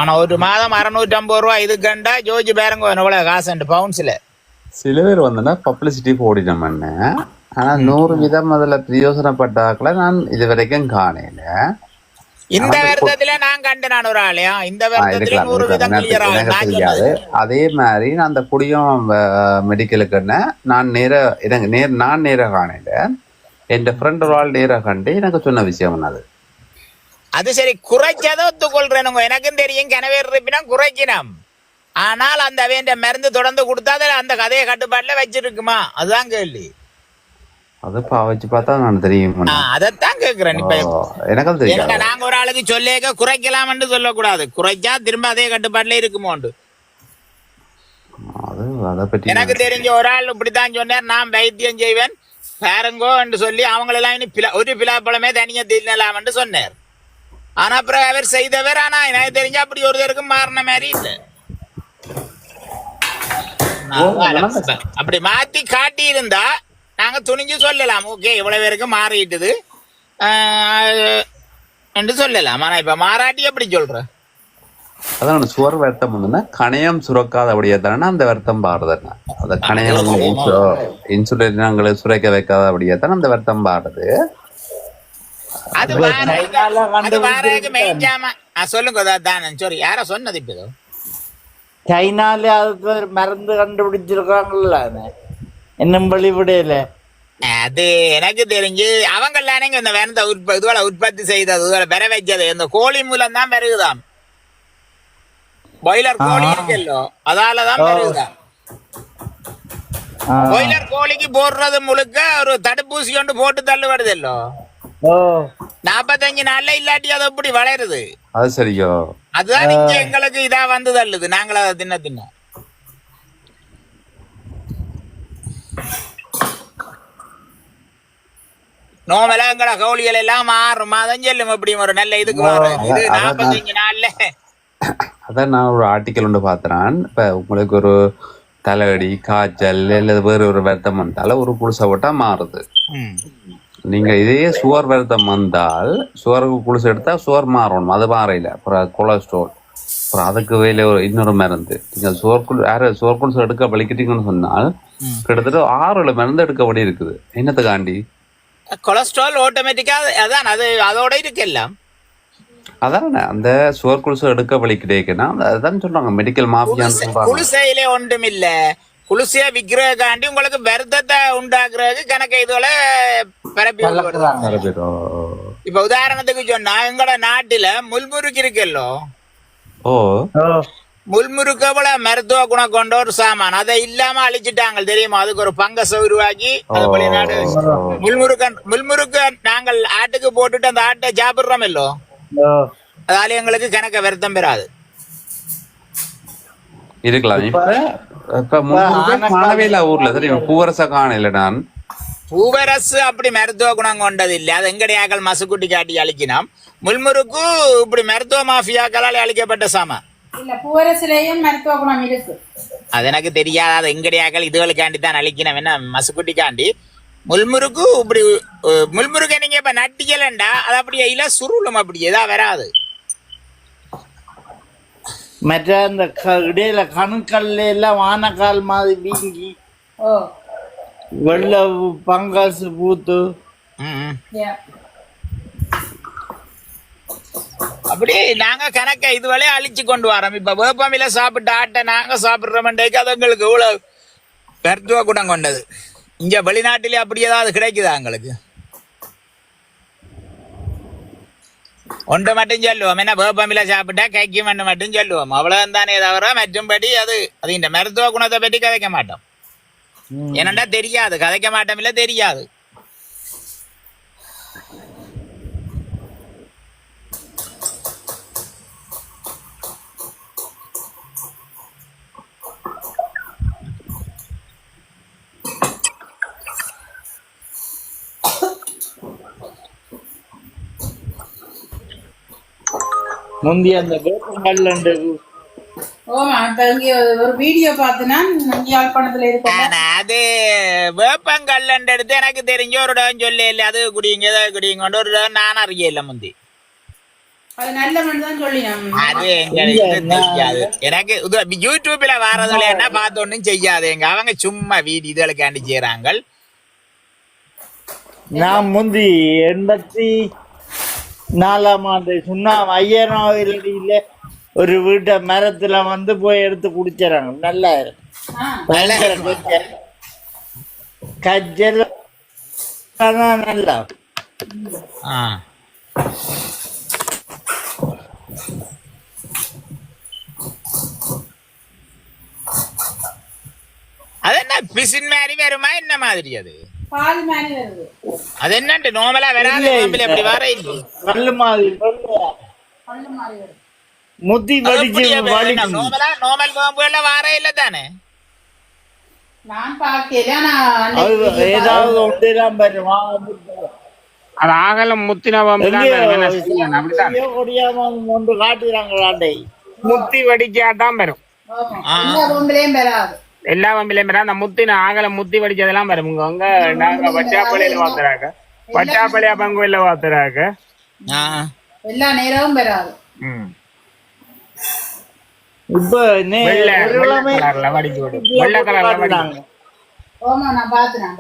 Speaker 1: ஆனா ஒரு மாதம் 650 ரூபா. இதுக்கண்டா ஜோஜி பேரங்க எவ்வளவு காசு பவுண்ட்ஸ்ல.
Speaker 8: சில பேர் வந்தனா பப்ளிசிட்டி போடினோம். ஆனா 100 விதம் அதுல பிரயோசனப்பட்டாக்களை நான் இது வரைக்கும் காணல.
Speaker 1: இந்த வருடத்துல நான் கண்டு நான் ஒரு ஆளையா இந்த வருடத்துல 100 விதம் தெரியாது.
Speaker 8: அதே மாதிரி நான் அந்த குடியும் மெடிக்கலுக்கு நான் நேர காணல. என் ஃப்ரெண்ட் ஒரு ஆள் நேர கண்டு எனக்கு சொன்ன விஷயம் அது.
Speaker 1: அது சரி, குறைச்சதை ஒத்துக்கொள்றேனுங்க. எனக்கும் தெரியும் கிணவே இருப்பினா குறைக்கணும். ஆனால் அந்த வேண்ட மருந்து தொடர்ந்து கொடுத்தா அந்த கதையை கட்டுப்பாட்டுல வச்சிருக்குமா? அதுதான் கேள்வி.
Speaker 8: அது பாவச்சு பார்த்தா நான் தெரியும்.
Speaker 1: அதைத்தான் கேக்குறேன். இப்ப
Speaker 8: எனக்கு தெரியும்.
Speaker 1: நாங்க ஒரு ஆளுக்கு சொல்லேக்க குறைக்கலாம்னு சொல்லக்கூடாது. குறைச்சா திரும்ப அதே கட்டுப்பாட்டுல இருக்குமோண்டு. எனக்கு தெரிஞ்ச ஒரு ஆள் இப்படித்தான் சொன்னார், நான் வைத்தியம் செய்வேன் பாருங்கோ என்று சொல்லி அவங்களெல்லாம் இனி ஒரு பிலாப்பழமே தனியா தின்னலாம்னு சொன்னார். ஆனா அப்புறம் அவர் செய்தவர். ஆனா எனக்கு தெரிஞ்ச அப்படி ஒருத்தருக்கும் மாறின மாதிரி இல்லை. அப்படி மாத்தி காட்டி இருந்தா நாங்க துணிஞ்சு சொல்லலாம், ஓகே இவ்வளவு பேருக்கு மாறிட்டுது என்று சொல்லலாம். ஆனா இப்ப மாறாட்டி எப்படி சொல்ற?
Speaker 8: அதான் சுவர் வருத்தம் வந்துன்னா கணையம் சுரக்காத அப்படியே தானே அந்த வருத்தம் பாடுதுன்னா. அந்த கணையம் இன்சுலின் சுரைக்க வைக்காத அப்படியே தானே அந்த வருத்தம் பாடுது.
Speaker 1: சொல்லுங்க சாரி, யார சொன்னது? இப்ப
Speaker 2: சைனால அதுக்கு ஒரு மருந்து கண்டுபிடிச்சிருக்காங்கல்ல, இன்னும் வெளிவிடையில.
Speaker 1: அது எனக்கு தெரிஞ்சு அவங்க எல்லாரும் இந்த மருந்த இதுவரை உற்பத்தி செய்தது, இதுவரை பெற வச்சது இந்த கோழி மூலம் தான் பெருகுதாம். பாய்லர் கோழி இருக்குல்லோ, அதாலதான் பெருகுதாம். பாய்லர் கோழிக்கு போடுறது முழுக்க ஒரு தடுப்பூசி கொண்டு போட்டு தள்ளுபடுது இல்லோ. 45 நாள்ல இல்லாட்டி அது எப்படி வளருது?
Speaker 8: அது சரியோ?
Speaker 1: அதுதான் இங்க எங்களுக்கு இதா வந்து தள்ளுது. நாங்கள தின்ன நோமலா எங்கட கவுளிகள் எல்லாம் 6 மாதம் செல்லும். எப்படி ஒரு நல்ல இதுக்கு வரும். இது 45 நாள்ல.
Speaker 8: அதான் நான் ஒரு ஆர்டிக்கல் ஒன்று பார்த்தேன். இப்ப உங்களுக்கு ஒரு தலைவலி, காய்ச்சல் இல்ல வேறு ஒரு வருத்தம் வந்தால ஒரு குளிசை போட்டா மாறுது. நீங்க இதே சுவர் வருத்தம் வந்தால் சுவருக்கு குளிசை எடுத்தா சுவர் மாறணும். அது மாறையில அப்புறம் கொலஸ்ட்ரால், அப்புறம் அதுக்கு வேலை இன்னொரு மருந்து. நீங்க சுவர் குளிசை எடுக்க வலிக்கிட்டீங்கன்னு சொன்னால் கிட்டத்தட்ட 6 மருந்து எடுக்க வேண்டி இருக்குது. என்னத்துக்காண்டி?
Speaker 1: கொலஸ்ட்ரால் ஆட்டோமேட்டிக்கா அதான் அது அதோட இருக்கு எல்லாம்.
Speaker 8: அதானே அந்த சுவர் குளிசை எடுக்க வலிக்கிட்டேன்னா அதான் சொல்றாங்க மெடிக்கல் மாஃபியான்னு சொல்றாங்க.
Speaker 1: குளிசையிலே ஒன்றும் இல்ல. குளிசைய விக்கிறதுக்காண்டி உங்களுக்கு வருத்தத்தை உண்டாக்குறதுக்கு கணக்கு இதுல பரப்பி. இப்ப உதாரணத்துக்கு சொன்னா எங்களோட நாட்டுல முள்முறுக்கு இருக்குல்லோ. முள்முறுக்க போல மருத்துவ குணம் கொண்ட ஒரு சாமான், அதை இல்லாம அழிச்சிட்டாங்க தெரியுமா? அதுக்கு ஒரு பங்கச உருவாக்கி வெளிநாடு முள்முறுக்க நாங்கள் ஆட்டுக்கு போட்டுட்டு அந்த ஆட்டை சாப்பிடுறோம் இல்லோ, அதால எங்களுக்கு கணக்க வருத்தம் பெறாது.
Speaker 8: இருக்கலாம். ஊர்ல தெரியும் பூவரச காணல. நான்
Speaker 1: பூவரசு அப்படி மருத்துவ குணம் கொண்டது இல்லை. அது எங்கடையாக்கள் மசுக்குட்டி காட்டி அழிக்கினோம். முள்முறுக்கு இப்படி மருத்துவ மாஃபியாக்களால் அழிக்கப்பட்ட சாமான்.
Speaker 4: மருத்துவ குணம் இருக்கு.
Speaker 1: அது எனக்கு தெரியாது. அது எங்கடையாக்கள் இதுகளுக்காண்டி தான் அழிக்கணும். என்ன மசுக்குட்டி காண்டி முள்முறுக்கு இப்படி முள்முறுக்க நீங்க இப்ப நட்டிக்கலண்டா அது அப்படியே இல்ல சுருளும், அப்படி ஏதா வராது.
Speaker 2: மற்ற அந்த இடையில கணுக்கல்ல எல்லாம் வானக்கால் மாதிரி வீங்கி வெள்ள பங்காசு பூத்து
Speaker 1: அப்படி நாங்க கணக்க இதுவரை அழிச்சு கொண்டு வரோம். இப்ப வேப்பமில சாப்பிட்ட ஆட்டை நாங்க சாப்பிடுறோம்ன்றைக்கு அது எங்களுக்கு இவ்வளவு மருத்துவ குணம் கொண்டது. இங்க வெளிநாட்டிலே அப்படி ஏதாவது கிடைக்குதா எங்களுக்கு? ஒன்று மட்டும் சொல்லுவோம், என்ன வேப்பமில சாப்பிட்டா கைக்கும் ஒன்று மட்டும் சொல்லுவோம், அவ்வளவு தானே தவிர மற்றும்படி அது இந்த மருத்துவ குணத்தை பற்றி கதைக்க மாட்டோம். ஏனண்டா தெரியாது, கதைக்க மாட்டோம், இல்ல தெரியாது.
Speaker 2: முந்தி அந்த வேப்பங்கல்ல
Speaker 4: ஓமா இப்ப இங்க ஒரு வீடியோ பார்த்தனா யாழ்ப்பாணத்துல இருக்கு.
Speaker 1: அது வேப்பங்கல்ல எடுத்து எனக்கு தெரிஞ்ச ஒரு இடம் சொல்ல இல்ல, அது குடிங்க குடிங்க ஒரு இடம் நான் அறிய இல்ல முந்தி.
Speaker 4: அது நல்ல மண் தான் சொல்லி
Speaker 1: அது எங்களுக்கு தெரியாது. எனக்கு யூடியூப்ல வர்றதுல என்ன பார்த்து ஒன்றும் செய்யாதேங்க, அவங்க சும்மா வீடு இதுகளுக்காண்டி செய்யறாங்க.
Speaker 2: நான் முந்தி 84ஆம் ஆண்டு சுண்ணா 5000 அடியில ஒரு வீட்டை மரத்துல வந்து போய் எடுத்து குடிச்சாங்க. நல்லா இருக்கு கஜல் நல்லா.
Speaker 1: அது என்ன பிசின் மாதிரி வருமா என்ன மாதிரி? அது
Speaker 4: பால் மாதிரி வருது.
Speaker 1: அது என்னண்டு நார்மலா வராது, எப்படி வர இல்லை
Speaker 2: கல்லு மாதிரி
Speaker 4: பல்லு மாதிரி வருது.
Speaker 2: முத்தி வடிச்சு
Speaker 1: நார்மல் பாம்புல வார இல்ல தானே?
Speaker 4: நான் பார்க்கல,
Speaker 2: ஏதாவது ஒன்றுதான் வருமா?
Speaker 9: அது ஆகலம் முத்தின பாம்பு
Speaker 2: ஒன்று காட்டுறாங்களாண்டே,
Speaker 9: முத்தி வடிச்சாதான் வரும்.
Speaker 4: எல்லா பொம்பளையும் பெறாது,
Speaker 9: எல்லா பம்பிலையும் வரும். அந்த முத்தின ஆகலம் முத்தி வடிச்சதெல்லாம் வரும். உங்க நாங்க வட்டாப்பள்ளியில வாத்துறாங்க, வட்டாப்பள்ளியா பங்குல வாத்துறாங்க,
Speaker 4: எல்லா நேரமும் பெறாது.
Speaker 2: இப்ப
Speaker 9: வெள்ளை கலர்ல வடிச்சு விடு, வெள்ளை கலர்ல வடிச்சு.
Speaker 4: ஓமா நான் பாத்துறேன்.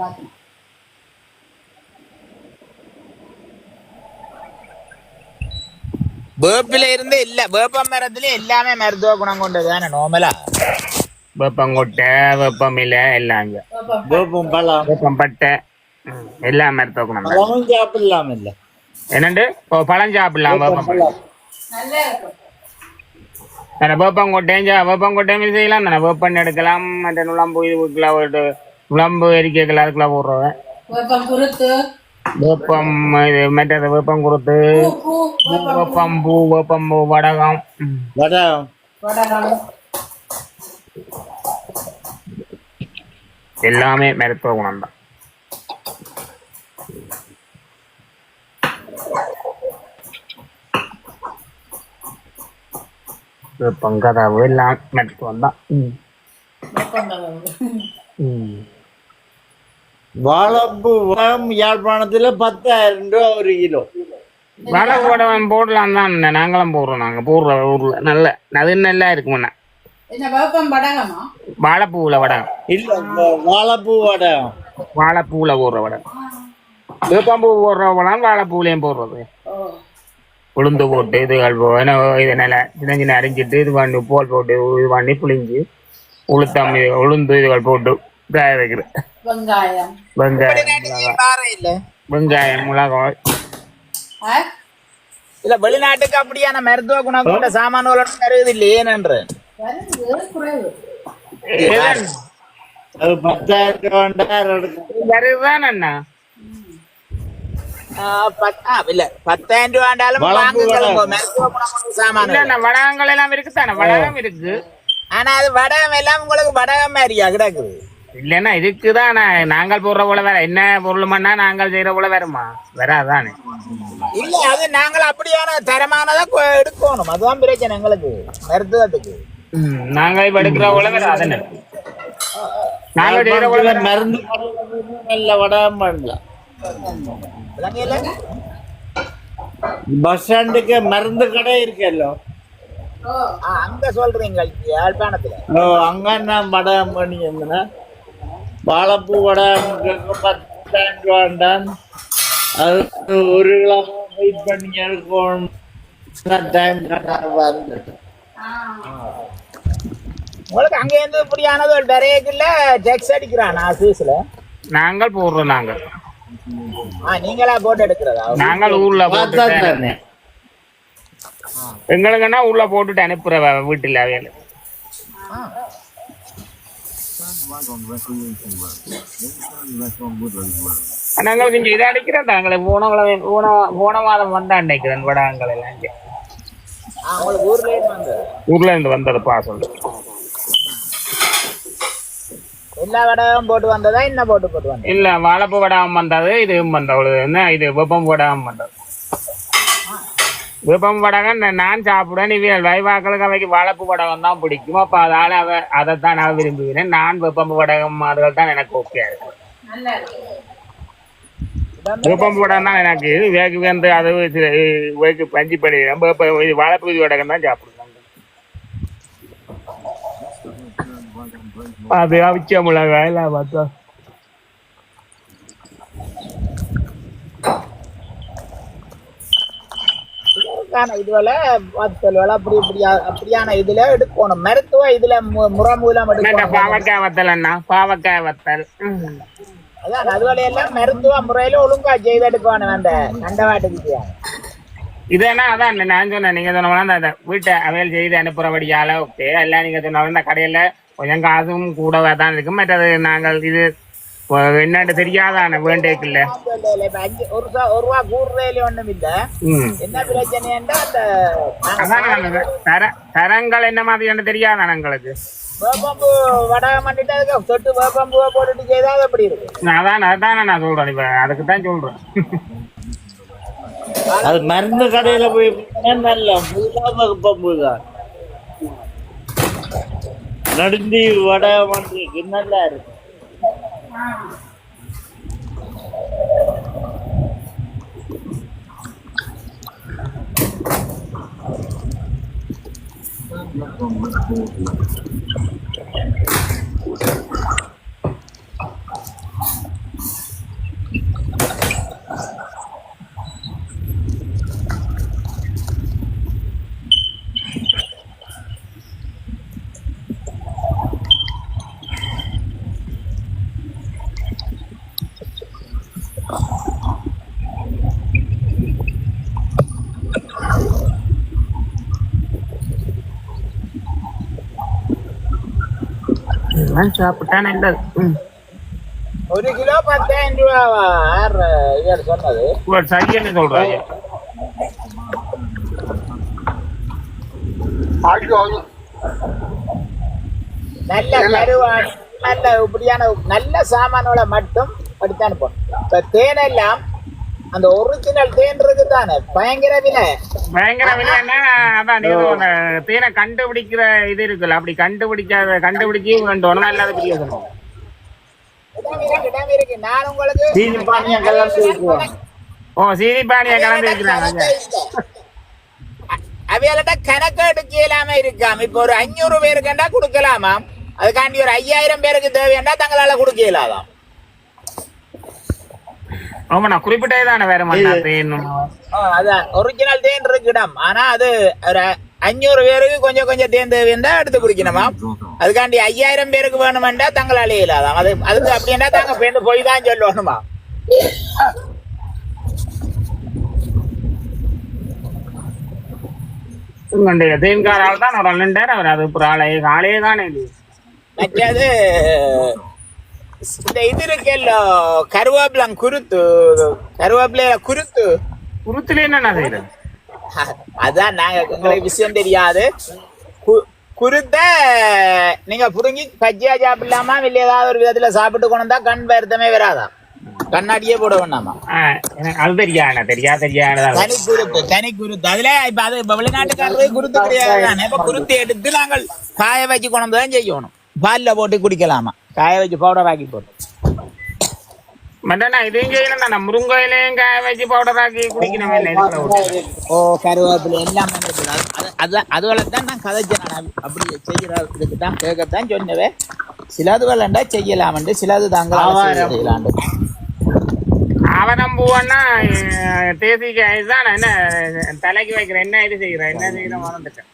Speaker 1: வேப்பில இருந்து இல்ல, வேப்ப மரத்துல எல்லாமே மருத்துவ குணம் கொண்டதுதானே நார்மலா.
Speaker 9: வேப்பங்கொட்டை, வேப்பமில எல்லாம்,
Speaker 2: வேப்பம் பழம்,
Speaker 9: வேப்பம் பட்டை எல்லாம் மருத்துவ குணம்.
Speaker 2: பழமும் சாப்பிடலாம் இல்ல
Speaker 9: என்னண்டு பழம் சாப்பிடலாம். வேப்பம் பழம்
Speaker 4: நல்லா இருக்கும்.
Speaker 9: வேப்பங்கொட்டையும் செய்யலாம் தானே, வேப்பண்ணு எடுக்கலாம், மற்ற நுழம்பு இது வீட்டுலாம் ஒரு நுழம்பு எரிக்கலாம், அதுக்குலாம் போடுறவன்
Speaker 4: வேப்பம் குருத்து,
Speaker 9: வேப்பம் இது மற்றது வேப்பம் குருத்து, வேப்பம்பூ, வேப்பம்பூ வடகம், எல்லாமே மருத்துவ குணம் தான். வேப்பங்கதவு எல்லாம் மருத்துவம் தான்.
Speaker 2: வாழைப்பூ யாழ்ப்பாணத்துல 10,000 ரூபா ஒரு கிலோ.
Speaker 9: வாழைப்பூடம் போடலாம் தான், நாங்களும் போடுறோம். நாங்க போடுற ஊர்ல நல்ல அது நல்லா இருக்குமுண்ணா. வாழைப்பூல வடகம்
Speaker 2: இல்ல, வாழைப்பூ வடகம்,
Speaker 9: வாழைப்பூல போடுற வடகம். வேப்பம்பூ போடுற வடம் வாழைப்பூலையும் போடுறது. உளுந்து போட்டு இதுகள் இது நல்லா சின்ன சின்ன அரிஞ்சிட்டு இது பண்ணி போல் போட்டு இது பண்ணி புளிஞ்சு உளுத்தம் உளுந்து இதுகள் போட்டு காய வைக்கிறேன். வெங்காயம் மிளகாய்
Speaker 1: இல்ல வெளிநாட்டுக்கு அப்படியான மருத்துவ குணம் கொண்ட சாமான்களோட தருவது இல்லையே என்று.
Speaker 2: அது 10,000
Speaker 9: வருதுதான் அண்ணா.
Speaker 1: இல்ல 10,000 ரூபாண்டாலும் மருத்துவ குணம் கொண்ட சாமான்
Speaker 9: வடகங்கள் எல்லாம் இருக்குதானே, வடகம் இருக்கு.
Speaker 1: ஆனா அது வடகம் எல்லாம் உங்களுக்கு வடகம் மாதிரியா கிடக்குது.
Speaker 9: இல்லன்னா இதுக்குதான் நாங்கள் போடுற போல வேற என்ன பொருள் பண்ணா நாங்கள் செய்யற போல வருமா? வராதானே.
Speaker 1: இல்ல அது நாங்கள் அப்படியான தரமானதா எடுக்கணும், அதுதான் பிரச்சனை எங்களுக்கு மருத்துவத்துக்கு.
Speaker 9: நாங்க இப்ப எடுக்கிற போல வேற அதனை நாங்க செய்யற போல
Speaker 2: மருந்து நல்ல வடகம் பண்ணலாம். பஸ் ஸ்டாண்டுக்கு மருந்து கடை இருக்கല്ലോ,
Speaker 1: அங்க சொல்றீங்க யாழ்ப்பாணத்துல.
Speaker 2: அங்க நான் வடகம் பண்ணி வாழைப்பூ வடகம் 10,000 ரூபாண்டான். அது ஒரு கிலோ வெயிட் பண்ணி எடுக்கணும்.
Speaker 1: உங்களுக்கு அங்க இருந்து இப்படியானது ஒரு டரேக்குல ஜெக்ஸ் அடிக்கிறான் ஆபீஸ்ல.
Speaker 9: நாங்கள் போடுறோம். நாங்கள்
Speaker 1: நீங்களா போட்டு எடுக்கிறதா?
Speaker 9: நாங்கள் ஊர்ல போட்டு எங்களுக்குன்னா உள்ள போட்டுட்டு அனுப்புற வீட்டுல வேலை. நாங்களுக்கு இங்க இதை அடிக்கிறேன் தாங்களே போன மாதம் வந்தா நினைக்கிறேன் வடாங்கள் எல்லாம் இங்க ஊர்ல இருந்து வந்தது பாசல்
Speaker 1: எல்லா வடகம் போட்டு வந்ததா என்ன போட்டு வந்தது?
Speaker 9: இல்ல வாழைப்பு வடாகம் வந்தது, இதுவும் வந்தது. என்ன இது வெப்பம் வடாகம் வந்தது. வெப்பம் வடகம் நான் சாப்பிடுவேன். இவள் வைவாக்களுக்கு அவைக்கு வாழைப்பு வடகம் தான் பிடிக்கும். அப்ப அதால அதைத்தான் நான் விரும்புகிறேன். நான் வெப்பம் வடகம் மாறுகள் தான் எனக்கு ஓகே இருக்கு. வெப்பம் வடகம் தான் எனக்கு வேகு வந்து அது வேக்கு பஞ்சு பண்ணி வாழைப்பு வடகம் தான் சாப்பிடுவேன். அது அவிச்ச மிளகாய் எல்லாம் பார்த்தா
Speaker 1: இதுல அப்படியான இதுல எடுக்கணும். மருத்துவ இதுல முறமூலம் எடுக்கணும்.
Speaker 9: பாவக்காய் வத்தல் அண்ணா, பாவக்காய் வத்தல்.
Speaker 1: அதான் அதுவரை எல்லாம் மருத்துவ முறையில ஒழுங்கா செய்து எடுக்கணும். அந்த கண்டவாட்டுக்கு
Speaker 9: இதேனா அதான் நான் சொன்னேன். நீங்க சொன்ன அந்த வீட்டை அவையல் செய்து அனுப்புறபடியால ஓகே. எல்லாம் நீங்க சொன்ன இந்த கடையில கொஞ்சம் காசும் கூடவே தான் இருக்கும். மற்றது நாங்கள் இது என்னன்னு தெரியாதான வேண்டேக்குல்ல
Speaker 1: ஒரு ரூபா கூடுதல ஒண்ணும் இல்ல. என்ன பிரச்சனைன்னா
Speaker 9: அந்த தரங்கள் என்ன மாதிரியான தெரியாதான எங்களுக்கு.
Speaker 1: வேப்பம்பு வடகம் பண்ணிட்டு அதுக்கு தொட்டு வேப்பம்புவை போட்டுட்டு செய்தா அது எப்படி இருக்கு?
Speaker 9: அதானே நான் சொல்றேன். இப்ப அதுக்கு தான் சொல்றேன்.
Speaker 2: அது மருந்து கடையில போய் நல்ல வேப்பம்பு தான் நடுந்தி வடகம் பண்றதுக்கு நல்லா இருக்கு.
Speaker 9: சாப்பிட்டா நல்லது.
Speaker 1: 1 கிலோ 10,000 ரூபாவா சொன்னது?
Speaker 9: சரியான சொல்றாங்க.
Speaker 1: நல்ல கருவாடு நல்ல இப்படியான நல்ல சாமானோட மட்டும் படித்தான் போனோம். தேனெல்லாம் அந்த ஒரிஜினல் தேன் இருக்கு தானே பயங்கர விலை.
Speaker 9: பயங்கர விலைன்னா அதான் நீங்க தேனை கண்டுபிடிக்கிற இது இருக்குல்ல, அப்படி கண்டுபிடிச்சு வேண்டோம். நல்ல பெரிய
Speaker 1: இருக்கு. நான் உங்களுக்கு
Speaker 2: சீனிப்பானியா கலந்து
Speaker 9: இருக்கிறாங்க.
Speaker 1: அவையால கணக்கு எடுக்க இல்லாம இருக்காம இப்ப ஒரு 500 பேருக்குண்டா கொடுக்கலாமா? அதுக்காண்டி ஒரு 5000 பேருக்கு தேவையாண்டா தங்களால கொடுக்க இயலாதாம்.
Speaker 9: ஆமாண்ணா குறிப்பிட்டதானே வேற மாதிரி
Speaker 1: அதான் ஒரிஜினல் தேன் இருக்குடம். ஆனா அது ஒரு 500 பேருக்கு கொஞ்சம் தேன் தேவையா எடுத்து குடிக்கணுமா? அதுக்காண்டி 5000 பேருக்கு வேணுமெண்டா தங்களாலே இல்லாதாம். அதுக்கு அப்படின்னா தாங்க பேருந்து போய் தான் சொல்லணுமா?
Speaker 9: தேன்காரால் தான் ஒரு 2,000 வராது. காலையே தானே இது.
Speaker 1: மற்றது இந்த இது இருக்கல்ல கருவேப்பிலம்
Speaker 9: குருத்துல என்ன செய்யறது?
Speaker 1: அதான் நாங்க உங்களுக்கு விஷயம் தெரியாது. குருத்த நீங்க புடுங்கி பஜ்ஜியா சாப்பிடலாமா இல்ல ஏதாவது ஒரு விதத்துல சாப்பிட்டு கொண்டா கண் வருத்தமே வராதா? கண்ணாடியே போட வேண்டாமா?
Speaker 9: அது தெரியாது.
Speaker 1: தனி குருத்து அதுல இப்ப அது வெளிநாட்டுக்காரரு குருத்து கிடையாது. இப்ப குருத்து எடுத்து நாங்கள் காய வச்சு கொண்டுதான் செய்யணும். பால்ல போட்டு குடிக்கலாமா? காய வச்சு பவுடர் ஆக்கி போட்டு
Speaker 9: இதையும் செய்யணும். முருங்கையிலையும் காய வச்சு பவுடர் ஆக்கி குடிக்கணும்.
Speaker 1: ஓ கருவேப்பிலை எல்லாமே அதுவளைத்தான் நான் கதைச்சேன். அப்படி செய்யறதுக்கு தான் கேட்கத்தான் சொன்னவே. சிலதுவலண்டா செய்யலாமண்டு, சிலது தாங்கள் செய்யலாண்டு.
Speaker 9: ஆவணம் பூவன்னா தேசிக்காய் தான். என்ன தலைக்கு வைக்கிற என்ன இது செய்யறேன் மறந்துட்டேன்.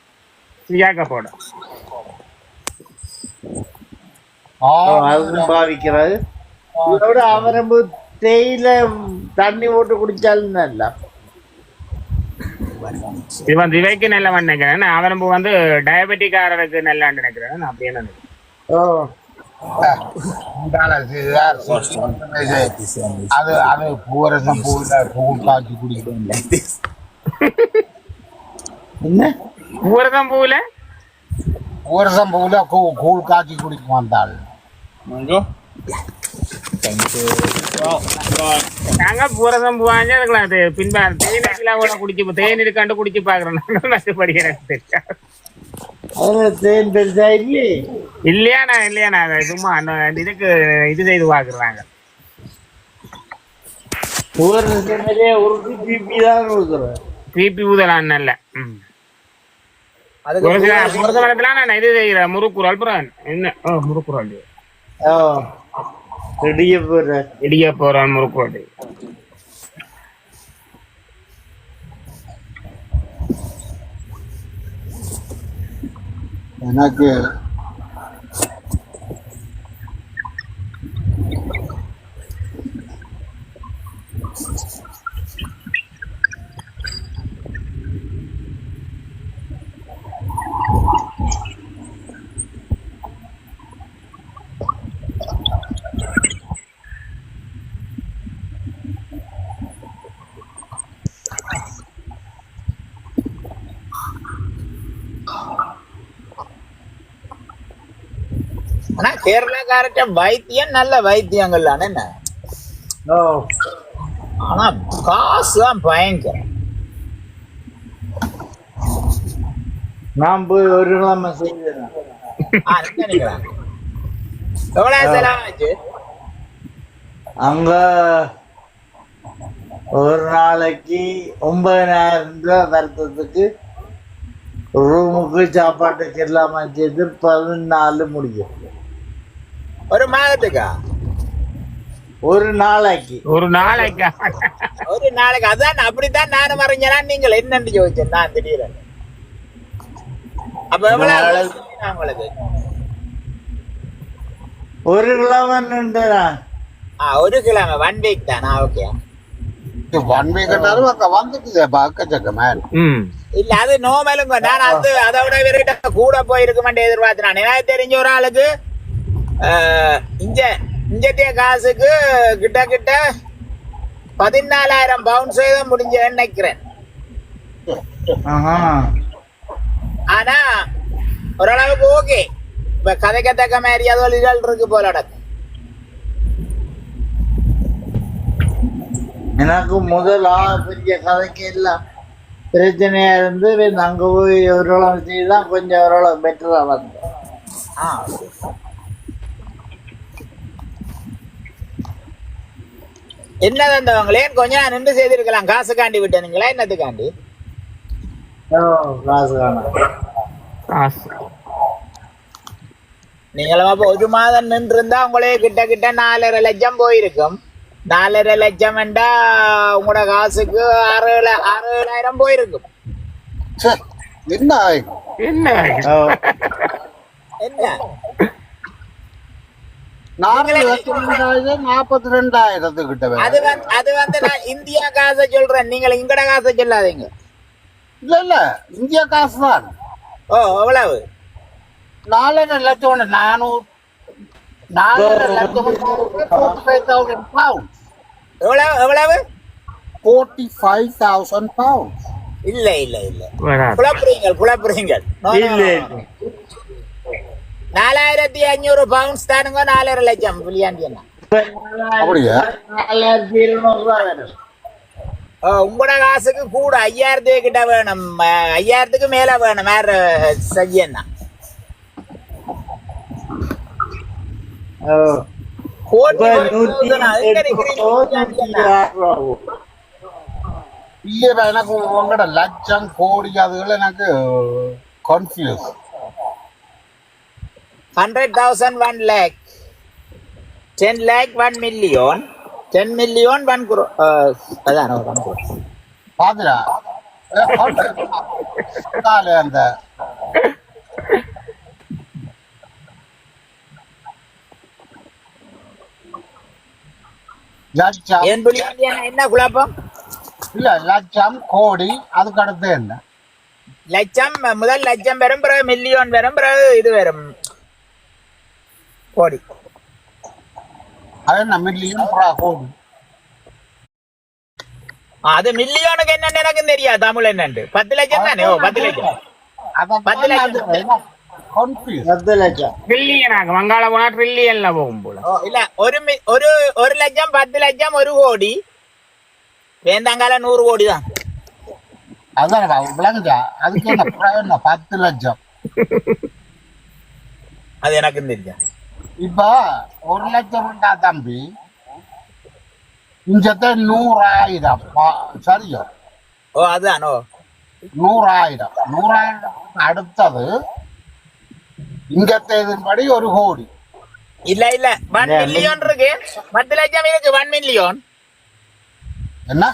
Speaker 9: சியாக்க போட
Speaker 2: பாவிக்கிறது. இதோட அவரம்பு தேயில தண்ணி போட்டு குடிச்சாலும் நல்லா.
Speaker 9: இது வந்து இவைக்கு நல்ல நினைக்கிறேன். அவன் வந்து டயபெட்டிக்காரருக்கு நல்லா நினைக்கிறேன். நான் அப்படியே நினைக்கிறேன்.
Speaker 6: அது அது பூரசம் பூவில் பூ காய்ச்சி குடிக்கிறோம்.
Speaker 2: என்ன
Speaker 9: ஊரதம் பூல
Speaker 6: பூரசம் பூவில் கூழ் காய்ச்சி குடிக்கும் வந்தாள்.
Speaker 9: நாங்க பூரதம் பூவாஞ்சு அதுக்குலாம் அது பின்பா தேனெல்லாம் கூட குடிச்சு தேன் இருக்காண்டு குடிச்சு பாக்குறேன். நஷ்டப்படி எனக்கு தெரியாது.
Speaker 2: தேன் பெருசா இல்லையே.
Speaker 9: இல்லையாண்ணா அதை சும்மா இதுக்கு இது செய்து பாக்குறாங்க. பிபி ஊதலாம் நல்ல. ஒரு சில புரதமரத்துல நான் இது செய்கிறேன் முறுக்குறல் என்ன முறுக்குறல் இடிய போறான் முறுக்குறல்.
Speaker 6: எனக்கு
Speaker 1: ஆனா கேரளாக்காரட்ட வைத்தியம் நல்ல வைத்தியங்கள்லாம் என்ன. ஆனா காசு தான் பயங்கரம்.
Speaker 2: நான் போய் ஒரு கிழமை செய்தேன்.
Speaker 1: எவ்வளவு செலவாச்சு
Speaker 2: அங்க? ஒரு நாளைக்கு 9,000 ரூபாய் வருத்தத்துக்கு ரூமுக்கு சாப்பாட்டுக்கு எல்லாமே சேர்த்து 14 முடியும்.
Speaker 1: ஒரு மாதத்துக்கா?
Speaker 2: ஒரு நாளைக்கு
Speaker 9: ஒரு நாளைக்கு
Speaker 1: அதான் அப்படித்தான் நானும் மறைஞ்சனா. நீங்கள் என்னன்னு யோசிச்சேன் நான் திடீர்னு. அப்ப எவ்வளவு உங்களுக்கு?
Speaker 2: ஒரு கிழமை
Speaker 1: ஒரு கிழமை 1 வீக் தானா? ஓகே
Speaker 6: 1 வீக் வந்துட்டு அக்கச்சக்கமே
Speaker 1: இல்ல அது நோமலுங்க. நான் அது அதை விட இவர்கிட்ட கூட போயிருக்குமென்று எதிர்பார்த்தேன். எனக்கு தெரிஞ்ச ஒரு ஆளுக்கு இஞ்சத்திய காசுக்கு கிட்ட 14,000 பவுண்ட்ஸ் தான் முடிஞ்சேன்னு நினைக்கிறேன். ஆனா ஓரளவுக்கு ஓகே. இப்ப கதைக்கத்தக்க மாதிரி அதுவும் ரிசல்ட் இருக்கு போல நடக்கும்.
Speaker 2: எனக்கு முதல் பெரிய கதைக்கு எல்லாம் பிரச்சனையா இருந்து அங்க போய் ஓரளவு செய்துதான் கொஞ்சம் ஓரளவு பெட்டரா வந்தேன்.
Speaker 1: என்ன தந்தவங்களே கொஞ்சம் நின்று செய்திருக்கலாம். காசு காண்டி விட்டீங்களா? என்னத்துக்காண்டி?
Speaker 2: காசு
Speaker 1: நீங்களும் அப்ப ஒரு மாதம் நின்று இருந்தா உங்களே கிட்ட 4,5 லட்சம் போயிருக்கும். 4,5 லட்சம் என்றா உங்களோட காசுக்கு 6,000 போயிருக்கும்.
Speaker 6: என்ன
Speaker 9: என்ன
Speaker 6: 42,000 கிட்ட.
Speaker 1: அது வந்து நான் இந்தியா காசை சொல்றேன். நீங்கள் இங்கட காசை சொல்லாதீங்க.
Speaker 6: இல்ல இந்தியா காசு தான்.
Speaker 1: ஓ எவ்வளவு?
Speaker 6: 4,5 லட்சம். 4,5 லட்சம் 45,000 pounds.
Speaker 1: எவ்வளவு?
Speaker 6: 45,000 pounds.
Speaker 1: இல்ல குழப்புறீங்க. 4,500 பவுண்ட்ஸ் தானுங்க. 4,5 லட்சம் புள்ளியாண்டி என்ன?
Speaker 6: அப்படியா?
Speaker 2: 4,200 ரூபாய் வேணும்.
Speaker 1: உங்களோட காசுக்கு கூட 5,000 கிட்ட வேணும். 5,000க்கு மேல வேணும். வேற சஜ்ஜன்னா
Speaker 6: எனக்கு உங்களோட லட்சம் கோடி அதுகள் எனக்கு confuse.
Speaker 1: 100,000 1 lakh, 10 lakh 1 million, 10 million 1 crore. அதான் 1 crore.
Speaker 6: பாத்துடா அந்த
Speaker 1: என்ன குழப்பம்?
Speaker 6: இல்ல லட்சம் கோடி அதுக்கு அடுத்து என்ன
Speaker 1: லட்சம் முதல் லட்சம் வரும், பிறகு மில்லியன் வரும், பிறகு இது வரும் கோடி.
Speaker 6: அது என்ன மில்லியன் கோடி?
Speaker 1: அது மில்லியனுக்கு என்னன்னு எனக்கு தெரியாது, தமிழ் என்னண்டு. 10 லட்சம் தானே? ஓ 10 லட்சம். 10 லட்சம்
Speaker 9: ட்ரில்லியனாக வங்காள போனா ட்ரில்லியன்ல போகும் போல.
Speaker 1: இல்ல, ஒரு லட்சம், 10 லட்சம், 1 கோடி, வேந்தாங்கால 100 கோடி தான்.
Speaker 6: அதான் விளங்குதா? அதுக்கு என்ன 10 லட்சம்?
Speaker 1: அது எனக்கு தெரியும்.
Speaker 6: இப்ப 1 லட்சம் தம்பி, இஞ்சத்தை 100,000 சரியா?
Speaker 1: ஓ அதுதானோ
Speaker 6: 100,000. 100,000 அடுத்தது இங்கத்தை இதன்படி 1 கோடி.
Speaker 1: இல்ல 1 மில்லியன் இருக்கு, 10 லட்சம் இருக்கு. 1 மில்லியன்
Speaker 6: என்ன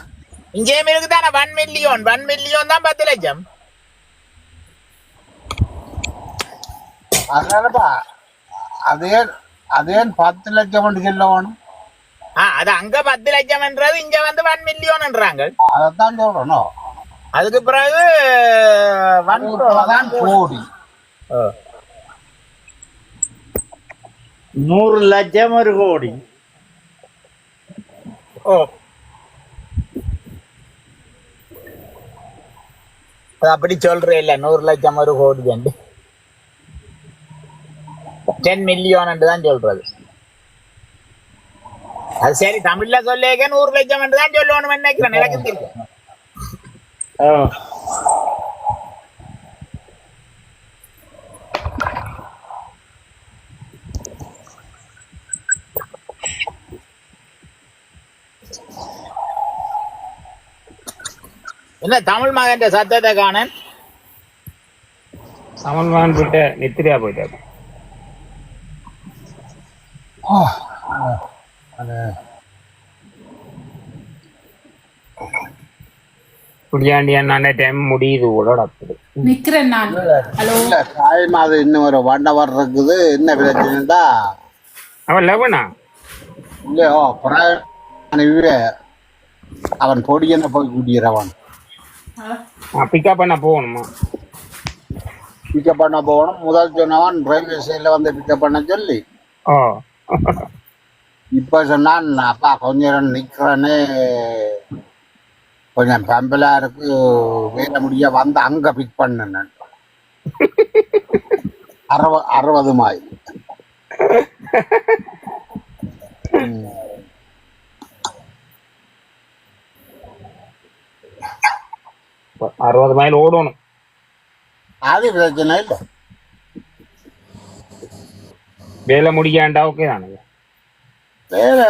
Speaker 1: இங்கேயும் இருக்கு தானே? 1 மில்லியன் தான் 10 லட்சம்.
Speaker 6: அதனாலப்பா அதே 10 லட்சம் சொல்லணும்.
Speaker 1: அது அங்க 10 லட்சம்ன்றது இங்க வந்து 1 மில்லியன்ன்றாங்க.
Speaker 6: அதான் சொல்றோம்.
Speaker 1: அதுக்கு பிறகு
Speaker 6: 1 கோடி.
Speaker 2: 100 லட்சம் 1 கோடி.
Speaker 1: ஓ அப்படி சொல்றே இல்ல, 100 லட்சம் 1 கோடி 10 மில்லியன் தான் சொல்றது. அது சரி, தமிழ்ல சொல்லேங்க 100 லட்சம் தான் சொல்லணும் நினைக்கிறேன். எனக்கு தெரியும். என்ன தமிழ் மகன் சத்தத்தை காண?
Speaker 9: தமிழ் மகன் போயிட்டு நித்திரியா போயிட்டாரு. குடியாண்டி அண்ணா டைம் முடியுது கூட
Speaker 4: நிக்கிறேன் நான். ஹலோ
Speaker 6: டைம் அது இன்னும் ஒரு 1 hour இருக்குது. என்ன பிரச்சனைடா?
Speaker 9: அவன் லெவனா
Speaker 6: இல்லையோ அவன் பொடியனை போய் கூட்டிடுறவன்.
Speaker 9: பிக்கப் பண்ண போகணுமா?
Speaker 6: பிக்கப் பண்ண போகணும். முதல் சொன்னவன் ரயில்வே ஸ்டேஷன்ல வந்து பிக்கப் பண்ண சொல்லி,
Speaker 9: ஓ
Speaker 6: இப்ப சொன்னான் அப்பா கொஞ்ச நேரம் நிக்கிறேன்னு, கொஞ்சம் பம்பலா இருக்கு, வேலை முடிய வந்து அங்க பிக் பண்ண 60 மைல்.
Speaker 9: 60 மைல் ஓடணும்.
Speaker 6: அது பிரச்சனை இல்லை.
Speaker 9: வேலை முடிக்காண்டா ஓகே தானுங்க.
Speaker 6: வேலை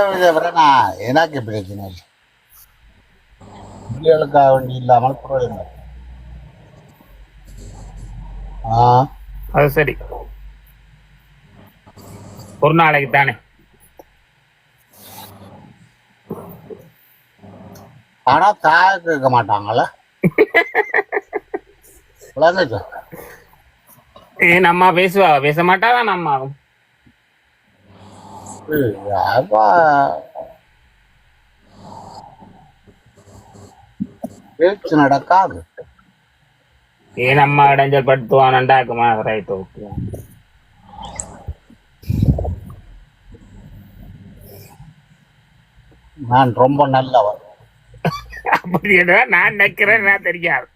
Speaker 6: எனக்கு பிரச்சனை இல்லை. பிள்ளைகளுக்காக வேண்டி இல்லாமல் பிரயோஜனம்.
Speaker 9: அது சரி, ஒரு நாளைக்கு தானே.
Speaker 6: ஆனா தாய கேட்க மாட்டாங்கல்ல.
Speaker 9: நம்ம பேசுவா பேச மாட்டாதான் நம்ம
Speaker 6: பேச்சு நடக்காது.
Speaker 9: நம்ம இடைஞ்சல் படுத்துவான்டாக்குமா? Right, okay.
Speaker 6: நான் ரொம்ப நல்லவன்.
Speaker 9: அப்படி நான் நினைக்கிறேன், நான் தெரியாது,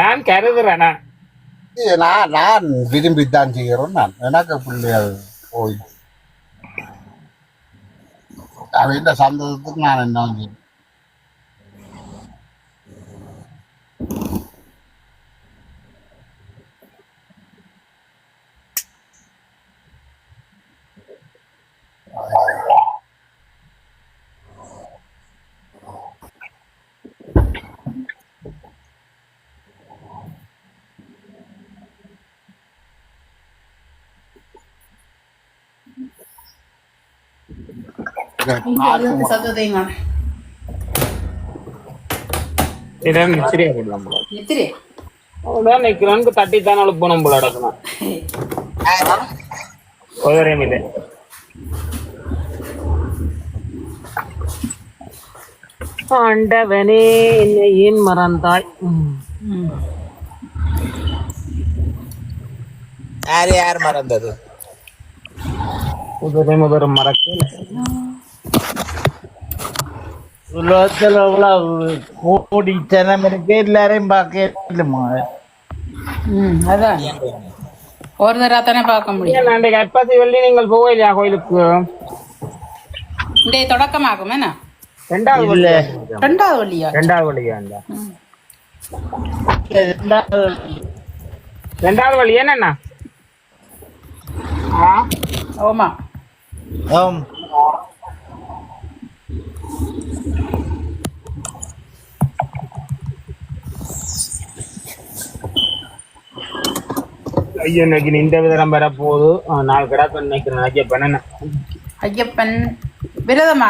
Speaker 9: நான் கருதுறேன்.
Speaker 6: நான் விரும்பித்தான் செய்கிறோம். நான் எனக்கு பிள்ளைகள் போய் அவன் சந்தோஷத்துக்கு நான் என்ன செய்யணும்?
Speaker 9: தட்டித்தான அனுப்பணும் போல நடக்கணும். ஆண்டவனே என்னை ஏன் மறந்தாய்?
Speaker 1: யார் மறந்தது?
Speaker 9: முதலும் மறக்கல.
Speaker 2: உலகத்துல எவ்வளவு கோடி ஜனம் இருக்கு, எல்லாரையும் பார்க்க இல்லைம்மா.
Speaker 4: அதான் ஒரு தடவை தானே பார்க்க முடியும்.
Speaker 9: அன்றைக்கு அப்பாசி வெள்ளி நீங்கள் போகலையா கோயிலுக்கு?
Speaker 4: இன்றைய தொடக்கமாகும் என்ன?
Speaker 9: ரெண்டாவது
Speaker 2: இல்ல.
Speaker 4: ரெண்டாவது வழியா?
Speaker 9: ரெண்டாவது வழியா? ரெண்டாவது வழி என்னண்ணா?
Speaker 4: ஆமா.
Speaker 2: ஆம்.
Speaker 9: ஐயோ இன்னைக்கு இந்த விதம் வர போகுது. 4 கிடாக்கு நினைக்கிறேன். ஐயப்பன் என்ன
Speaker 4: ஐயப்பன் விரதமா?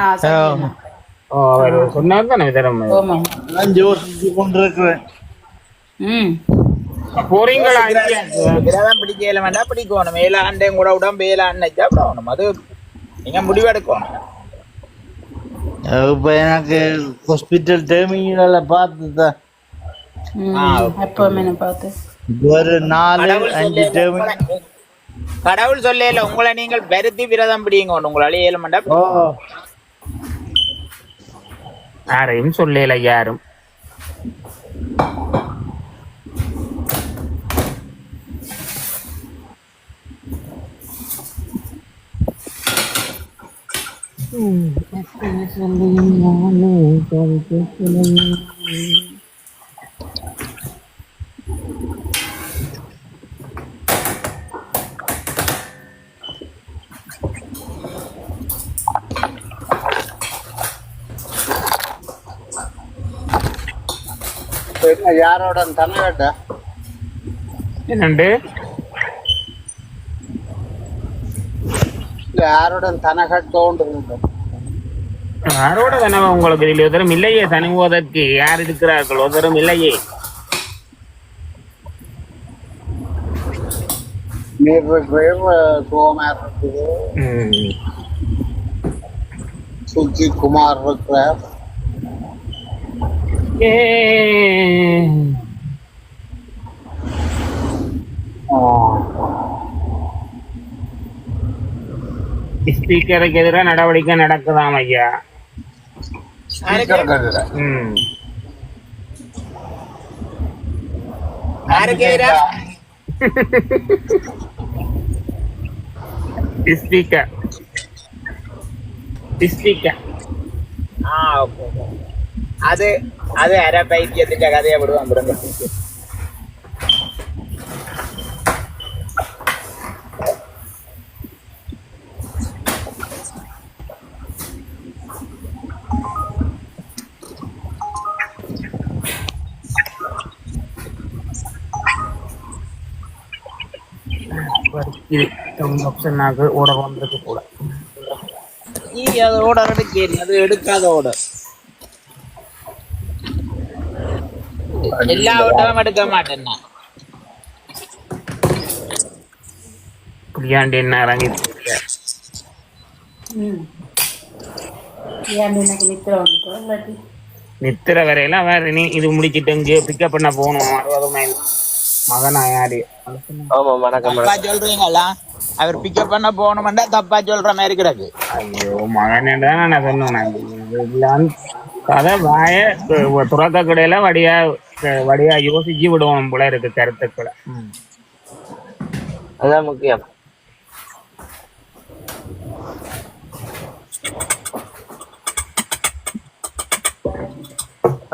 Speaker 9: அவர் சொன்னார் தானே விதரம்.
Speaker 2: நான் யோசிச்சு கொண்டிருக்கிறேன்.
Speaker 9: போறீங்களா?
Speaker 1: விரதம் பிடிக்கல வேண்டாம், பிடிக்கணும். மேலாண்டையும் கூட உடம்பு மேலாண்ட சாப்பிடணும். அது நீங்க முடிவெடுக்கணும்.
Speaker 2: இப்ப எனக்கு ஹாஸ்பிட்டல் டேர்மினல பார்த்து தான்
Speaker 4: எப்பவுமே பார்த்து
Speaker 2: ஒரு 4-5 டேர்மினல்.
Speaker 1: கடவுள் சொல்லல உங்களை நீங்கள் பெருத்தி விரதம் பிடிங்க. உங்களால ஏழு மண்டா
Speaker 9: யாரையும் சொல்லல யாரும்.
Speaker 6: யாரோட தனகட்ட
Speaker 9: என்னண்டு
Speaker 6: யாரோட தனகட்டோன்று
Speaker 9: யாரோட தானே உங்களுக்கு இதில் உதரம் இல்லையே. தனிவோதற்கு யார் இருக்கிறார்கள்? உதரம் இல்லையே.
Speaker 6: நீர் சோமார் இருக்குது, சுஜி குமார் இருக்கிறார்.
Speaker 9: ஸ்பீக்கருக்கு எதிராக நடவடிக்கை நடக்குதாம் ஐயா. ஸ்பீக்கர்
Speaker 1: அது அது அரை பைத்தியத்திட்ட கதையை விடுவான்.
Speaker 9: ஆப்ஷனாக ஓட வந்திருக்கு கூட.
Speaker 1: அது ஓட எடுக்க அது எடுக்காத ஓட எல்லா ஓட்டமும் எடுக்க மாட்டேன்.
Speaker 9: புளியாண்டி என்ன இறங்கி நித்திர வரையெல்லாம் வேற நீ இது முடிச்சிட்டு இங்கே பிக்கப் பண்ண போகணும். 60 மைல் மகனா யாரு?
Speaker 1: தப்பா சொல்றீங்களா? அவர் பிக்கப் பண்ண போகணும்னா தப்பா சொல்ற மாதிரி கிடக்கு.
Speaker 9: ஐயோ மகன் தான் நான் சொன்னேன். கதை வாய துறக்க கடையில வடியா யோசிச்சு விடுவோம் போல இருக்கு கருத்துக்களை.
Speaker 7: அதான் முக்கியம்.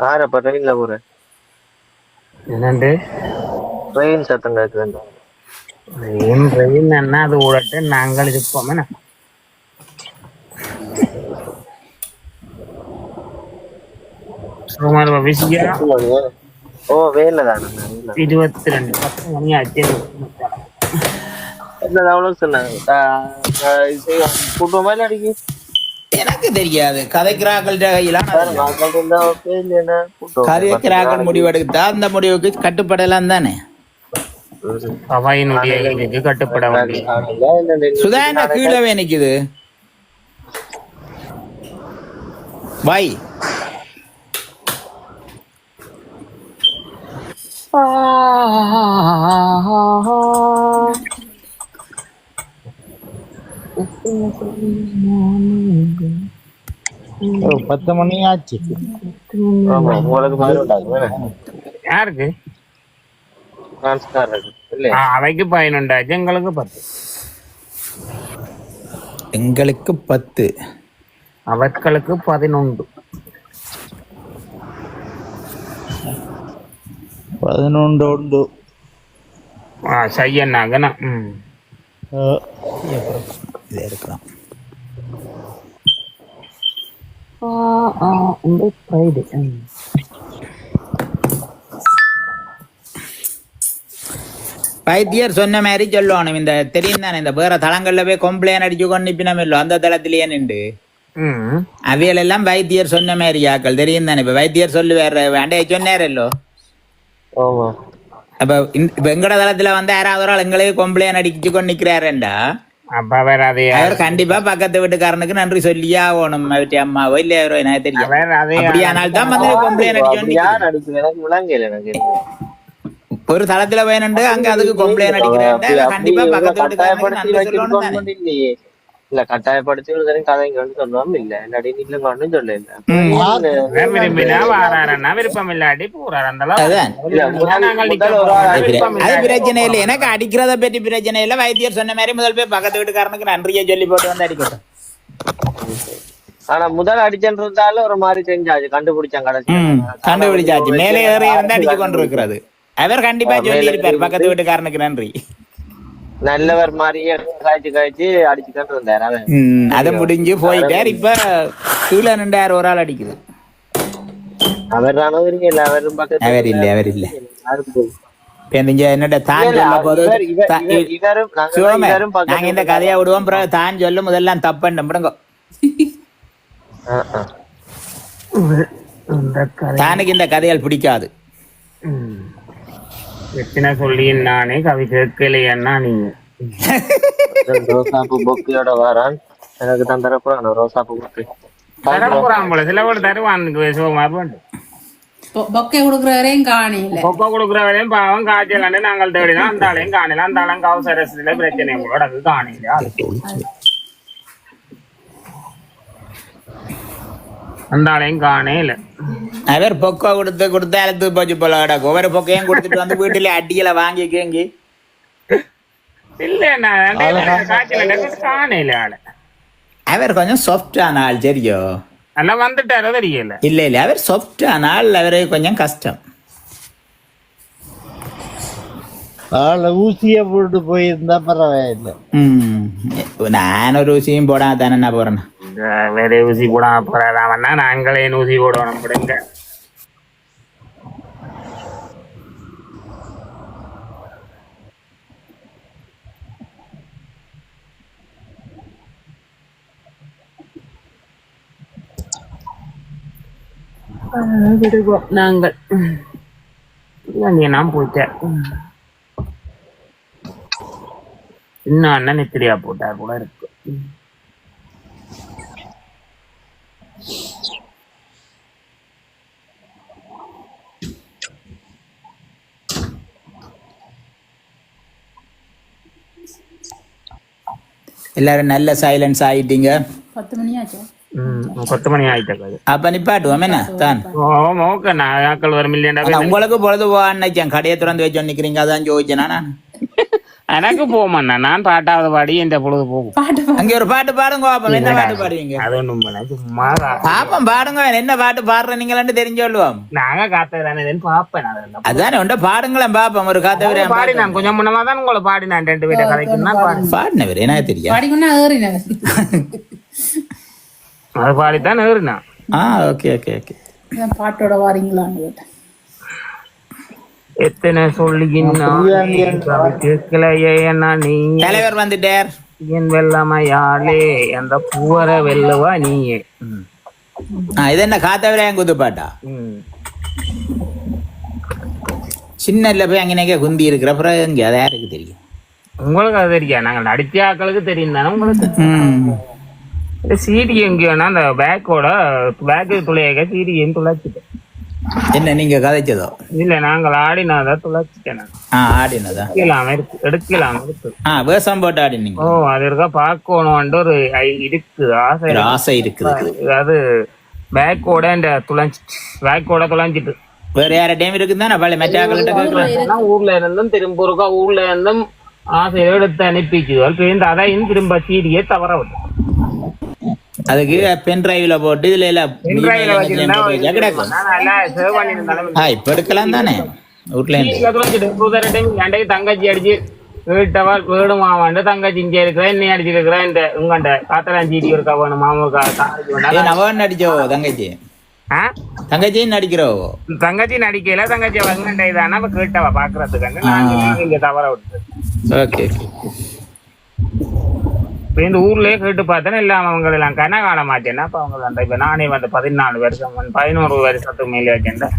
Speaker 7: ஆறப்ப ட்ரெயின்ல போறேன்.
Speaker 9: என்னண்டு
Speaker 7: ட்ரெயின் சத்தம் கேட்குது.
Speaker 9: ட்ரெயின் என்ன அது ஓடட்டு நாங்கள் இருப்போம். என்ன சுமார்
Speaker 7: ஓ வேலை தானே
Speaker 9: 22 10 மணி ஆச்சு.
Speaker 7: அவ்வளோ சொன்னாங்க கூட்டமா இல்லை அடிக்கி
Speaker 1: எனக்கு தெரியாது. கதைக்கிறார்கள்ட்ட கையில கதைக்கிறார்கள் முடிவெடுத்தா அந்த முடிவுக்கு கட்டுப்படலாம் தானே.
Speaker 9: அவையினுடைய இதுக்கு கட்டுப்பட
Speaker 1: சுதா என்ன கீழவே நிக்குது? வை
Speaker 2: ஓ, 10 மணி ஆச்சு.
Speaker 7: ஆமா உங்களுக்கு 11
Speaker 9: யாருக்கு
Speaker 7: பிரான்ஸ்காரருக்கு இல்லையா?
Speaker 9: அவைக்கு 11 எங்களுக்கு 10.
Speaker 1: எங்களுக்கு 10,
Speaker 9: அவர்களுக்கு 11.
Speaker 2: 11 உண்டு.
Speaker 9: செய்யனாங்கண்ணா.
Speaker 1: இதை இருக்கலாம். வைத்தியர் சொன்ன மாதிரி சொல்லணும். இந்த தெரியும் தானே, இந்த வேற தளங்கள்ல போய் கம்ப்ளைண்ட் அடிச்சு கொண்டு நிப்பினமில்லோ அந்த தளத்திலேயே நின்று அவியல் எல்லாம் வைத்தியர் சொன்ன மாதிரி ஆக்கள் தெரியும் தானே. இப்ப வைத்தியர் சொல்லுவார் வேண்டைய சொன்னாரல்லோ.
Speaker 7: ஆமா
Speaker 1: அப்ப இப்ப எங்கட தளத்துல வந்து யாராவது ஒரு ஆள் எங்களே கம்ப்ளைண்ட் அடிச்சு கொண்டு நிக்கிறாருண்டா
Speaker 9: அப்ப அவர்
Speaker 1: அவர் கண்டிப்பா பக்கத்து வீட்டுக்காரனுக்கு நன்றி சொல்லியே ஆகணும். அவருடைய அம்மாவோ இல்ல அவரோ எனக்கு தெரியும். அப்படியானால் தான் வந்து கம்ப்ளைண்ட் அடிச்சு
Speaker 7: யார் அடிச்சு எனக்கு விளங்கல. எனக்கு
Speaker 1: ஒரு தளத்துல வேணுண்டு அங்க அதுக்கு கம்ப்ளைண்ட் அடிக்கிறேன். கண்டிப்பா பக்கத்து வீட்டுக்காரனுக்கு நன்றி சொல்லணும் தானே.
Speaker 7: இல்ல கட்டாயப்படுத்தி ஒரு தரம் கதை இங்க சொன்னாலும் இல்ல இல்லாட்டி நீங்க கொண்டும் சொல்ல
Speaker 9: விரும்பினா வாராரன்னா விருப்பம் இல்லாட்டி போறாரு.
Speaker 1: அது பிரச்சனை இல்லை. எனக்கு அடிக்கிறத பற்றி பிரச்சனை இல்லை. வைத்தியர் சொன்ன மாதிரி முதல் போய் பக்கத்து வீட்டுக்காரனுக்கு நன்றியை சொல்லி போட்டு வந்து அடிக்கட்டும்.
Speaker 7: ஆனா முதல் அடிச்சுருந்தாலும் ஒரு மாதிரி செஞ்சாச்சு கண்டுபிடிச்சாங்க. கடைசி
Speaker 1: கண்டுபிடிச்சாச்சு. மேலே ஏறி இருந்தா அடிச்சு கொண்டு இருக்கிறது. அவர் கண்டிப்பா சொல்லி இருப்பார் பக்கத்து வீட்டுக்காரனுக்கு நன்றி.
Speaker 7: நல்லவர் மாதிரியே காய்ச்சி அடிச்சுக்கிட்டு இருந்தாரு.
Speaker 1: அதை முடிஞ்சு போயிட்டார். இப்ப கீழே நின்றார் ஒரு ஆள் அடிக்குது.
Speaker 7: அவர் தானவருங்க இல்ல அவரும் பக்கத்து
Speaker 1: அவர் இல்லை அவர் இல்லை. என்னோட தான் சொல்ல போது நாங்க இந்த கதையை விடுவோம். பிறகு தான் சொல்லும் முதல்லாம் தப்புன்னு விடுங்க. தானுக்கு இந்த கதையால் பிடிக்காது.
Speaker 9: எத்தனை சொல்லி நானே கவி கேட்கலையன்னா நீங்க
Speaker 7: ரோசாப்பு பொக்கையோட வரான் எனக்கு தான் தரப்போறான். ரோசாப்பு பொக்கை
Speaker 9: தரப்போறான் போல சில பேர் தருவான்.
Speaker 4: பொக்கை கொடுக்குறவரையும் காணல.
Speaker 9: பொக்கை கொடுக்குறவரையும் பாவம் காய்ச்சல் நாங்கள் தேடினா அந்த ஆளையும் காணல. அந்த ஆளும் அவசரத்துல பிரச்சனை உங்களோட அது காணல. அந்த ஆளையும் காணல.
Speaker 1: அவர் பொக்கை கொடுத்து அழுத்து போச்சு போல கிடக்கு. ஒவ்வொரு பொக்கையும் கொடுத்துட்டு வந்து வீட்டுல அடிக்கல வாங்கிக்கேங்கி
Speaker 9: இல்ல காணல ஆளு.
Speaker 1: அவர் கொஞ்சம் சாஃப்டான ஆள். சரியோ
Speaker 9: நல்லா வந்துட்டாரோ தெரியல.
Speaker 1: இல்ல இல்ல அவர் சாஃப்டான ஆள். அவரு கொஞ்சம் கஷ்டம்.
Speaker 2: ஊசிய போட்டு போயிருந்தா பரவாயில்லை.
Speaker 1: நான் ஒரு ஊசியும் போடாம தானே என்ன போறேன்.
Speaker 9: வேற ஊசி போடாம போறாதாமன்னா நாங்களே ஊசி போடணும் விடுங்க. விடுவோம் நாங்கள். நான் போயிட்டேன். இன்னும் அண்ணன் நெத்திரியா போட்டார் கூட இருக்கு.
Speaker 1: எல்லாரும் நல்ல சைலன்ஸ் ஆயிட்டீங்க.
Speaker 4: 10 மணி ஆச்சு.
Speaker 9: 10 மணி ஆயிட்டாங்க.
Speaker 1: அப்ப நிப்பாட்டுவோம் என்ன தான்.
Speaker 9: ஓகே நாக்கள் வரும் இல்லையா.
Speaker 1: உங்களுக்கு பொழுது போவான்னு கடையை திறந்து வச்சு நிக்கிறீங்க. அதான் ஜோதிச்சேனா நான்.
Speaker 9: எனக்கு போமாண்ணா நான் பாட்டாவது பாடி எந்த பொழுது போகும்.
Speaker 1: அங்க ஒரு பாட்டு பாடுங்க. என்ன பாட்டு பாடுவீங்க?
Speaker 9: அது ஒண்ணும் சும்மா
Speaker 1: பாப்பம் பாடுங்க. என்ன பாட்டு பாடுற நீங்களான்னு தெரிஞ்சு சொல்லுவோம்.
Speaker 9: நாங்க காத்தவரானு பாப்பேன்.
Speaker 1: அதானே உண்ட பாடுங்களேன் பாப்போம். ஒரு காத்தவரே
Speaker 9: பாடி நான் கொஞ்சம் முன்னமா தான் உங்களை பாடி நான் 2 வீட்டை கதைக்குன்னா
Speaker 1: பாடினவர் எனக்கு தெரியும்.
Speaker 9: அது பாடித்தான் ஏறினா.
Speaker 1: Okay okay okay.
Speaker 4: பாட்டோட வாரீங்களான்னு கேட்டேன்.
Speaker 9: எத்தனை தலைவர்
Speaker 1: வந்துட்டார்.
Speaker 9: என் வெள்ளமையாளே அந்த பூவர வெல்லவா நீயே.
Speaker 1: இது என்ன காத்தவரே குத்து பாட்டா? சின்ன போய் அங்கே குந்தி இருக்கிற அப்புறம் இங்க அதை யாருக்கு தெரியும்?
Speaker 9: உங்களுக்கு அது தெரியா? நாங்கள் அடித்த ஆக்களுக்கு தெரியும் தானே உங்களுக்கு. சீடி எங்கேயோனா அந்த பேக்கோட பேக்கு துளையாக சீடியும் துளைச்சிட்டேன்.
Speaker 1: என்ன நீங்க கதைச்சதோ?
Speaker 9: இல்ல நாங்கள் ஆடினாதான் துளைச்சிட்டேன்.
Speaker 1: ஆடினதா
Speaker 9: எடுக்கலாம் இருக்கு.
Speaker 1: வேஷம் போட்டு ஆடினீங்க?
Speaker 9: அது இருக்கா பார்க்கணும் ஒரு இருக்கு
Speaker 1: ஆசை இருக்குது.
Speaker 9: அது பேக்கோட துளைஞ்சிட்டு
Speaker 1: வேற யார டைம் இருக்குதானே பழைய மெட்டாக்கிட்ட கேட்கலாம்.
Speaker 9: ஊர்ல இருந்தும் திரும்ப ஒருக்கா ஊர்ல இருந்தும் ஆசை எடுத்து அனுப்பிச்சுது. அதையும் திரும்ப சீடியே தவற விட்டு
Speaker 1: அதுக்கு பென் டிரைவ்ல போட்டு இதுல எல்லாம் இப்ப எடுக்கலாம் தானே வீட்டுல
Speaker 9: இருந்து. தங்கச்சி அடிச்சு வீட்டவாள் வீடுமாவாண்டு தங்கச்சி இங்க இருக்கிறேன் என்னை அடிச்சிருக்கிறேன் இந்த உங்கண்ட காத்தலாம் சீடி இருக்கா வேணும் மாமூர்
Speaker 1: அடிச்சோ தங்கச்சி தங்கச்சி நடிக்கிறோ?
Speaker 9: தங்கச்சி நடிக்கல, தங்கச்சி வங்கண்டை தானே கேட்டவா பாக்குறதுக்கு இங்க தவற விட்டு.
Speaker 1: ஓகே
Speaker 9: இப்போ இந்த ஊர்லயே கேட்டு பார்த்தேன்னா எல்லாம் அவங்க எல்லாம் கனகால மாட்டேன்னா அப்ப அவங்க தான். இப்ப நானே வந்து 14 வருஷம் 11 வருஷத்துக்கு மேலே வச்சேன்.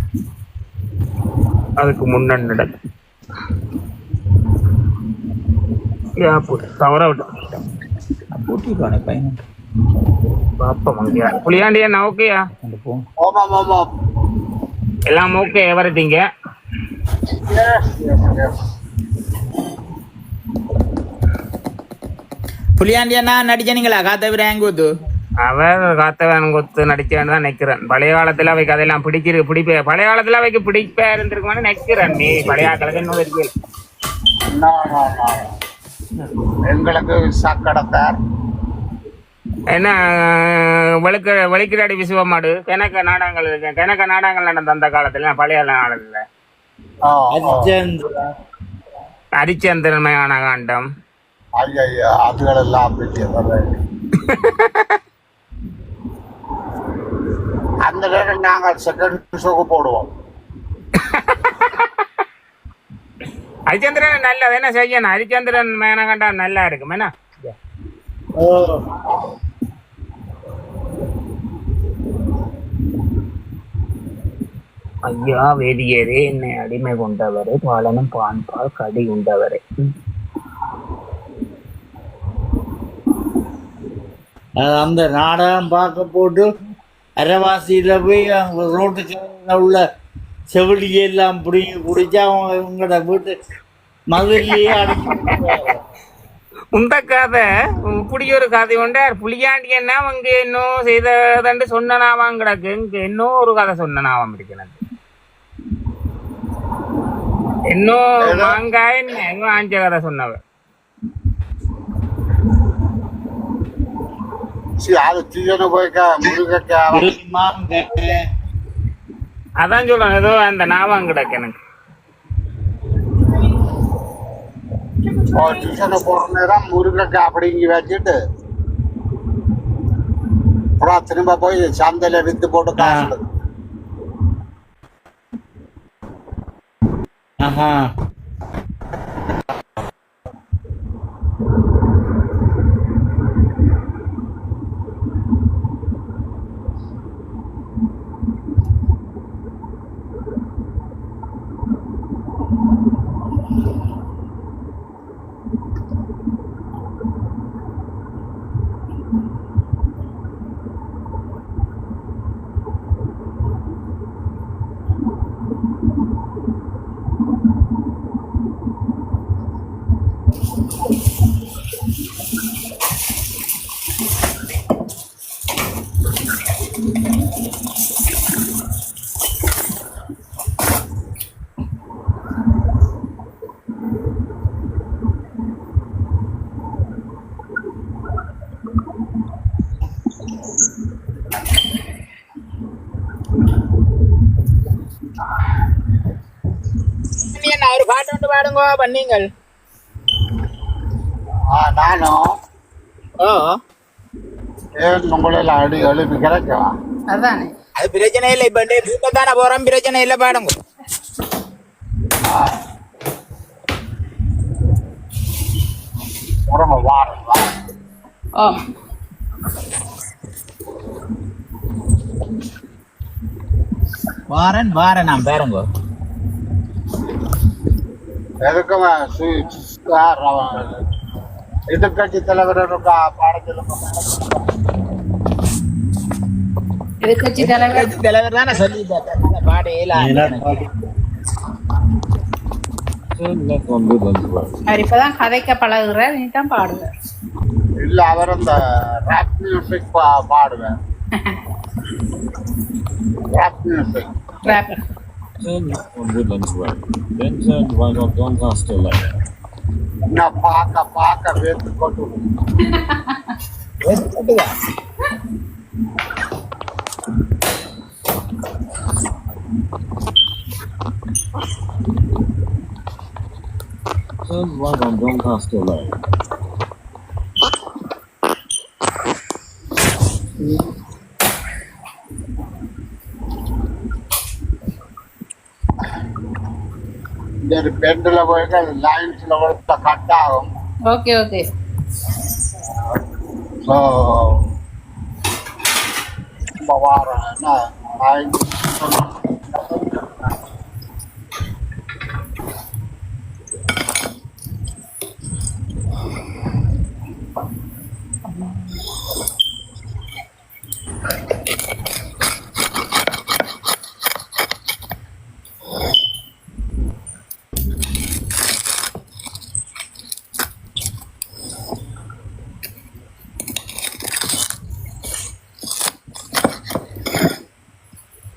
Speaker 9: அதுக்கு முன்னாடி தவற விட்டேன். புளியாண்டி என்ன ஓகேயா? எல்லாம் ஓகே எவரிதிங்க?
Speaker 1: புளியாண்டி அண்ணா நடிச்சீங்களா? காத்தவராங்கூத்து
Speaker 9: அவர் காத்தவராங்கூத்து நடிச்சேன்னு தான் நினைக்கிறேன். பழைய காலத்துல அவைக்கு அதெல்லாம் பிடிப்பே பழைய காலத்துல அவைக்கு பிடிப்பா இருந்திருக்குமான்னு நினைக்கிறேன். நீ பழைய காலத்துல இன்னும் இருக்கு
Speaker 6: எங்களுக்கு சாக்கடத்தார்
Speaker 9: என்ன வலிக்கிராடி விசுவமாடு கணக்க நாடகங்கள் இருக்கு. கணக்க நாடகங்கள் நடந்த அந்த காலத்துல பழைய நாடகத்துல ஹரிச்சந்திரன் காண்டம்
Speaker 6: அதுகளெல்லாம் அந்த நேரம் நாங்கள் செகண்ட் ஷோக்கு போடுவோம்.
Speaker 9: ஹரிச்சந்திரன் நல்லது என்ன செய்யணும்? ஹரிச்சந்திரன் மேனகண்டா நல்லா இருக்கும் என்ன? ஐயா வேதியரே என்னை அடிமை கொண்டவரே பாலனும் பான்பால் கடி உண்டவரே.
Speaker 2: அந்த நாடகம் பார்க்க போட்டு அரைவாசியில போய் அவங்க ரோட்டுக்கு உள்ள செவிலியெல்லாம் பிடிச்சா அவங்க இவங்களோட வீட்டு மதுரையே அடிக்க.
Speaker 9: உந்த கதை இப்படி ஒரு கதை உண்டு. புளியாண்டி என்ன அவங்க இன்னும் செய்ததண்டு சொன்னனாவான் கிடக்கு. இங்க இன்னும் ஒரு கதை சொன்னனாவான் இருக்கிறது. இன்னும் மாங்காய் என்ன ஆஞ்ச கதை சொன்னவ. அதான் சொல்றேன் ஏதோ அந்த நாவான் கிடக்கு எனக்கு.
Speaker 6: டியூஷனை போற நேரம் முருங்கைக்காய் அப்படிங்கி வச்சுட்டு அப்புறம் திரும்ப போய் சந்தையில வித்து போட்டு காசு.
Speaker 1: ஒரு பாட்டு வந்து பாடுங்க பண்ணீங்கள்.
Speaker 6: நானும் உங்களெல்லாம் எழுப்பி கிடைக்கும்.
Speaker 4: அதானே
Speaker 1: அது பிரச்சனை இல்லை. இப்ப தானே போறோம், பிரச்சனை இல்லை, பாடுங்க. வாரன் வாரன் நான் பாருங்க.
Speaker 6: எதிர்கட்சி தலைவர் பாடத்தில்
Speaker 4: எதிர்கட்சி தலைவர்
Speaker 1: தலைவர் தானே சொல்லிட்டாரு பாட இயலாது.
Speaker 4: அவர் இப்பதான் கதைக்க பழகுறார், நீதான் பாடுவார்.
Speaker 6: இல்ல அவர் அந்த ராப் மியூசிக் பாடுவேன். Rap music.
Speaker 4: Rap.
Speaker 3: Turn left on Woodlands Road, then turn right on Doncaster Lane.
Speaker 6: நான் பார்க்க வேத்து கொண்டு
Speaker 3: Turn right on Doncaster Lane.
Speaker 6: இந்த பெண்டில் போயிட்டு லைன்ஸ்ல கொடுத்த கட் ஆகும்.
Speaker 4: Okay okay.
Speaker 6: ஸோ ரொம்ப வாரம் என்ன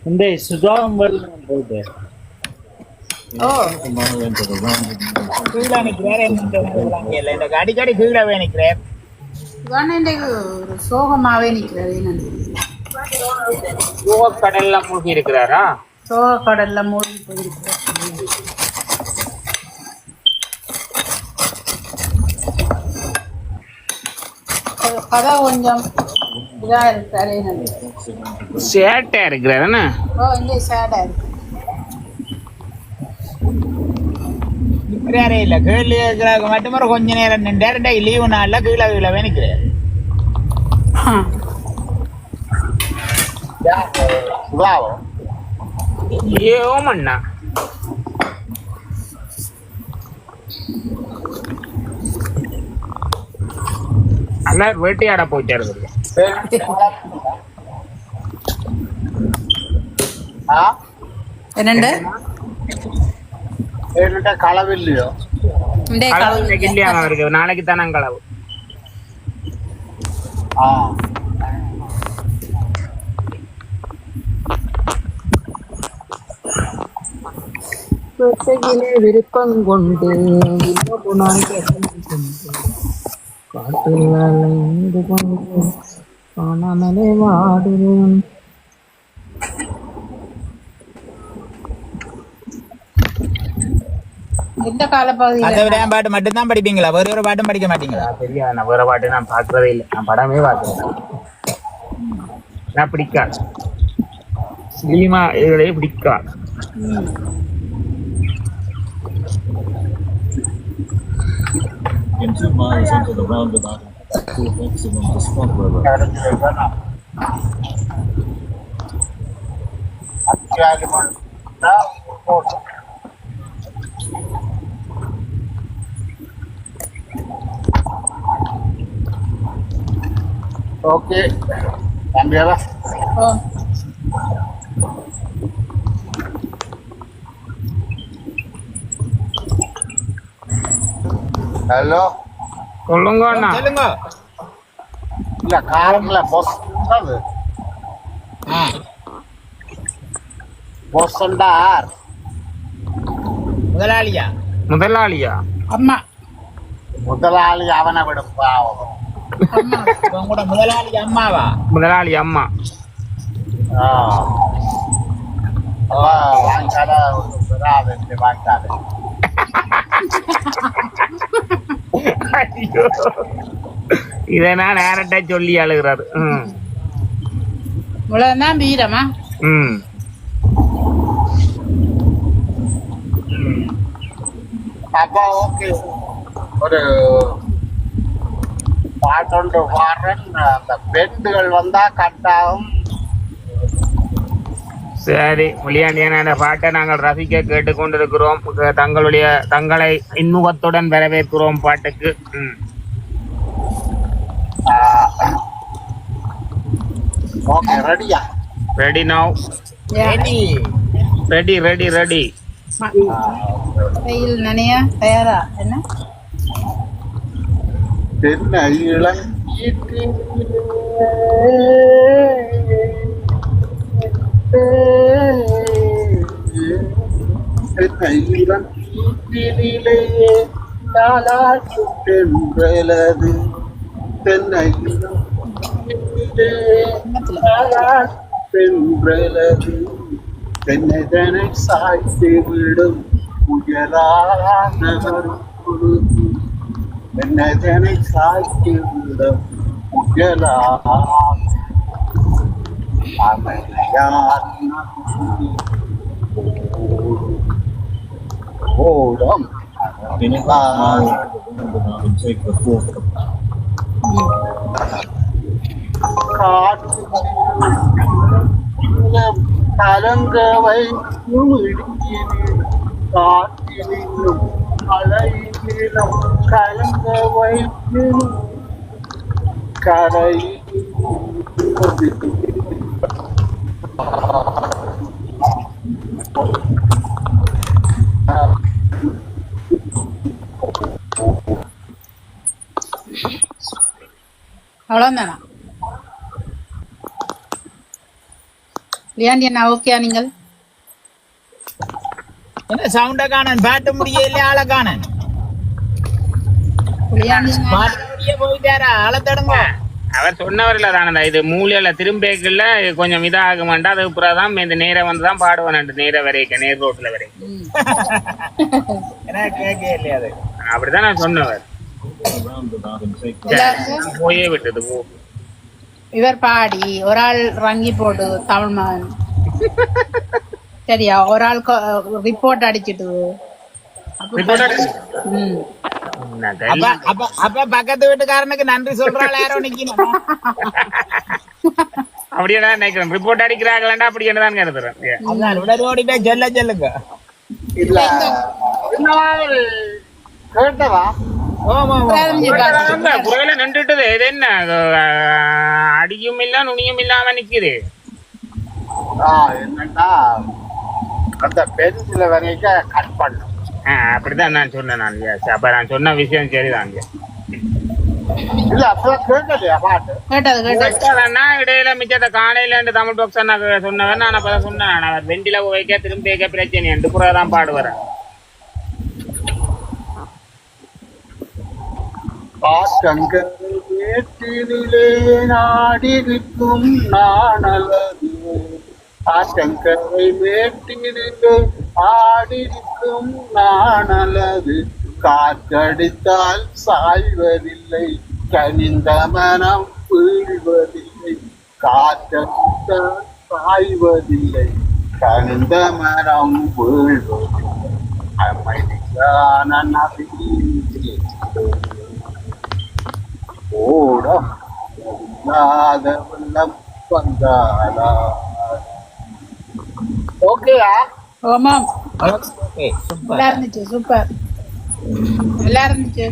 Speaker 2: இந்த சுதாகம் போகுது.
Speaker 4: ஓ
Speaker 1: கீழே நிற்கிறார். இந்த அடிக்கடி கீழே நிற்கிறார்.
Speaker 4: ஒரு சோகமாவே நிக்கிறாரு.
Speaker 9: கடல்ல மூழ்கி இருக்கிறாரா?
Speaker 4: சோக கடல்ல மூழ்கி போயிருக்கிறார். கதை கொஞ்சம் இதா இருக்காரு.
Speaker 9: சேட்டா இருக்கிறாரு.
Speaker 4: ஓ இங்கே சேடா இருக்கு.
Speaker 1: நிற்கிறாரே இல்ல கீழே இருக்கிறாங்க மட்டும் கொஞ்ச நேரம் நின்றார். லீவு நாள்ல கீழே நிற்கிறார்.
Speaker 6: சுதாவும்
Speaker 9: ஏமண்ணா அண்ணா வேட்டையாட போயிட்டாரு.
Speaker 4: என்னண்டு
Speaker 6: களவு இல்லையோ?
Speaker 9: இல்லையா அவருக்கு நாளைக்கு தானே களவு.
Speaker 4: விருப்பம் கொண்டு காணாமலே வாடுவேன். எந்த காலப்பகுதியில்
Speaker 1: பாட்டு மட்டும் தான் படிப்பீங்களா? வேற ஒரு பாட்டும் படிக்க மாட்டீங்களா?
Speaker 9: சரியா, நான் வேற பாட்டு நான் பார்க்கறதே இல்லை. நான் படமே பார்க்கிறேன். நான் பிடிக்காது சினிமா இதுகளே பிடிக்காது.
Speaker 3: In 2 miles into the roundabout, to maximum to Spot River.
Speaker 6: Okay தம்பியாரா. ஹலோ
Speaker 9: சொல்லுங்க அண்ணா.
Speaker 1: சொல்லுங்க.
Speaker 6: இல்ல காரங்கள பொஸ் பொஸ்டார்
Speaker 1: முதலாளியா?
Speaker 9: முதலாளியா?
Speaker 4: அம்மா
Speaker 6: முதலாளி அவனை விடுப்பா.
Speaker 1: கூட முதலாளி அம்மாவா?
Speaker 9: முதலாளி அம்மா.
Speaker 6: வாங்காத வாங்காத.
Speaker 9: இதை நான் நேரட்டா சொல்லி அழுகிறாரு.
Speaker 4: இவ்வளவுதான் வீரமா?
Speaker 6: அப்பா ஓகே. ஒரு பாட்டொன்று பாடுறேன். அந்த பெண்டுகள் வந்தா கட்டாகும்.
Speaker 9: சரி முலியாண்டியான பாட்டை நாங்கள் ரசிக்க கேட்டுக்கொண்டிருக்கிறோம். தங்களை இன்முகத்துடன் வரவேற்கிறோம் பாட்டுக்கு.
Speaker 6: ஓகே ரெடியா?
Speaker 9: Ready now. Ready ready ready.
Speaker 4: வெயில் நனைய தயாரா என்ன?
Speaker 6: தென்னை இளங்கீற்றினிலே தென்னை இளங்கீற்றினிலே தாலாட்டும் தென்றலது தென்னை இளங்கீற்றினிலே தாலாட்டும் தென்றலது தென்னை சாய்த்து விடும் புயலான பொழுது என்னதனை சாய்த்து விடும் புயலான ஓடம்
Speaker 3: Take the fourth.
Speaker 6: கலங்க வைக்கும் இடுக்கினில் காற்றிலும் அலையிலும் கலங்க வைக்கும் கரை
Speaker 4: அவ்வளோதானா? லியாண்டி அண்ணா ஓகேயா நீங்கள்?
Speaker 1: என்ன சவுண்ட காணன், பாட்டு முடியல, ஆள காணன்.
Speaker 4: லியாண்டி அண்ணா
Speaker 1: பாட்டு முடிய போயிட்டாரா, ஆள தடுங்க.
Speaker 9: அவர் சொன்னவர்ல தானே இது மூலையில திரும்பிக்கல கொஞ்சம் இதாக மாட்டா, அதுக்கு பிறகுதான் இந்த நேரம் வந்துதான் பாடுவான் நேர வரைக்கும், நேர் ரோட்ல வரைக்கும்.
Speaker 1: கேட்க இல்லையா அது?
Speaker 9: அப்படிதான் நான் சொன்னவர். போயே விட்டது போ.
Speaker 4: இவர் பாடி ஒரு ஆள் ரங்கி போட்டு தமிழ் மகன் சரியா, ஒரு ஆள் ரிப்போர்ட் அடிச்சிட்டு
Speaker 1: அப்ப பக்கத்து வீட்டுக்காரனுக்கு நன்றி சொல்றாள் யாரோ நிக்கணும்.
Speaker 9: அப்படியே நினைக்கிறேன், ரிப்போர்ட் அடிக்கிறாங்களா அப்படி என்னதான் கருதுறேன்.
Speaker 1: ஓடிட்டே சொல்ல சொல்லுங்க.
Speaker 6: இல்ல கேட்டவா
Speaker 9: குறையில நின்றுட்டது. இது என்ன அடியும் இல்ல நுனியும் இல்லாம நிக்குது.
Speaker 6: என்னன்னா அந்த பென்சில வரைக்கும் கட் பண்ணும்.
Speaker 9: அப்படிதான் நான் சொன்னேன். நான் அப்ப நான் சொன்ன விஷயம் சரிதான்.
Speaker 6: இல்ல அப்பதான் கேட்டலையா பாட்டு?
Speaker 9: கேட்டதுன்னா இடையில மிச்சத்தை காணையில தமிழ் பாக்ஸ் சொன்னவன் நான் அப்பதான் சொன்னேன். அவர் வெண்டில வைக்க திரும்பி வைக்க பிரச்சனை என்று புறதான் பாடுவார்.
Speaker 6: ஆற்றங்கரையிலே நாடிருக்கும் நாணலது ஆற்றங்கரை மேட்டிலே ஆடிருக்கும் நாணலது காற்றடித்தால் சாய்வதில்லை கனிந்த மனம் வீழ்வதில்லை காற்றடித்தால் சாய்வதில்லை கனிந்த மனம் வீழ்வதில்லை அமைதியான நதி ஓடம் வெள்ளம் வந்தாலா. ஓகேயா?
Speaker 4: ஆமாம், நல்லா இருந்துச்சு, சூப்பர், நல்லா இருந்துச்சு.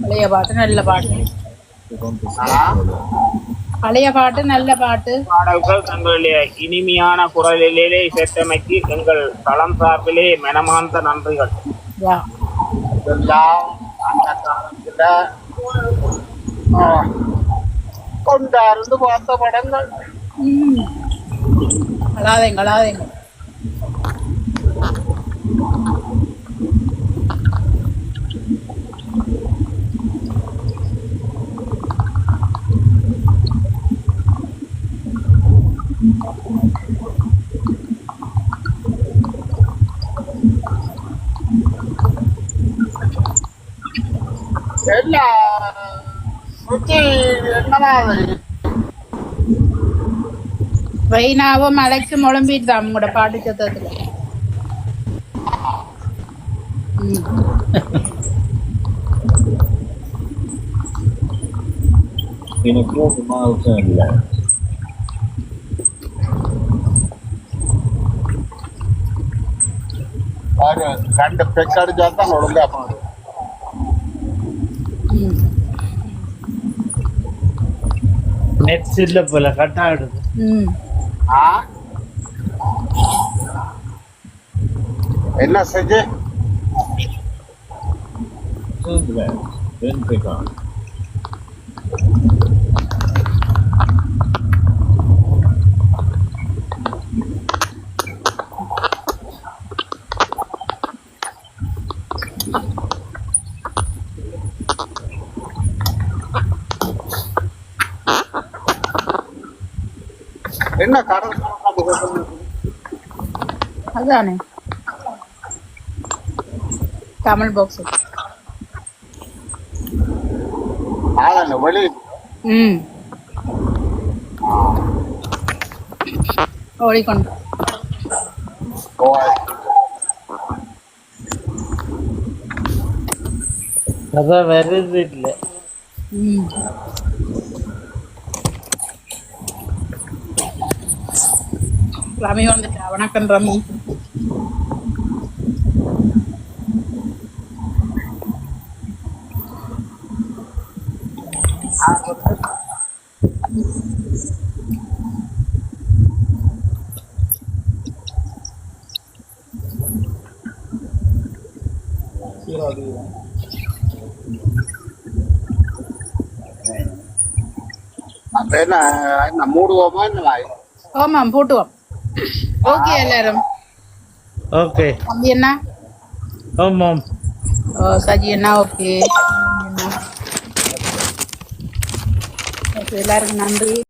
Speaker 4: பழைய பாட்டு நல்ல பாட்டு, பழைய பாட்டு நல்ல பாட்டு.
Speaker 9: பாடல்கள் தங்களுடைய இனிமையான குரலிலே சேர்த்தமைக்கு எங்கள் தளம் சார்பிலே மனமார்ந்த நன்றிகள்.
Speaker 6: இதெல்லாம் அந்த காலத்துல கொண்டாருந்து பார்த்த படங்கள்.
Speaker 4: அழாதேங்க அழாதேங்க. வைனாவும் அழைச்சு முழம்பிட்டு உங்களோட பாட்டு சத்தத்துல.
Speaker 3: In a quarter mile turn left.
Speaker 6: ரெண்டு பெக்கடிச்சா தான் ஒழுங்கா பாடு.
Speaker 2: நெட்ஸ் இல்ல போல கட் ஆடுது.
Speaker 4: ம்
Speaker 6: ஆ என்ன செஞ்சு
Speaker 3: Turn left, then pick up.
Speaker 6: என்ன கடல்
Speaker 4: அதானே தமிழ் பாக்ஸ்.
Speaker 6: ஆளன வெளி
Speaker 4: ம் ஓடிக்கொண்டு
Speaker 2: அதான் வருது இல்ல.
Speaker 4: ம் ரமி வந்துட்டா. வணக்கம் ரமி.
Speaker 6: அப்ப என்ன மூடுவோமா என்ன
Speaker 4: ஆமாம் போட்டுவோம். ஓகே எல்லாரும்.
Speaker 2: ஓகே.
Speaker 4: தம்பி என்ன?
Speaker 2: ஆமாம்.
Speaker 4: ஓ சஜி என்ன? ஓகே. எல்லாருக்கும் நன்றி.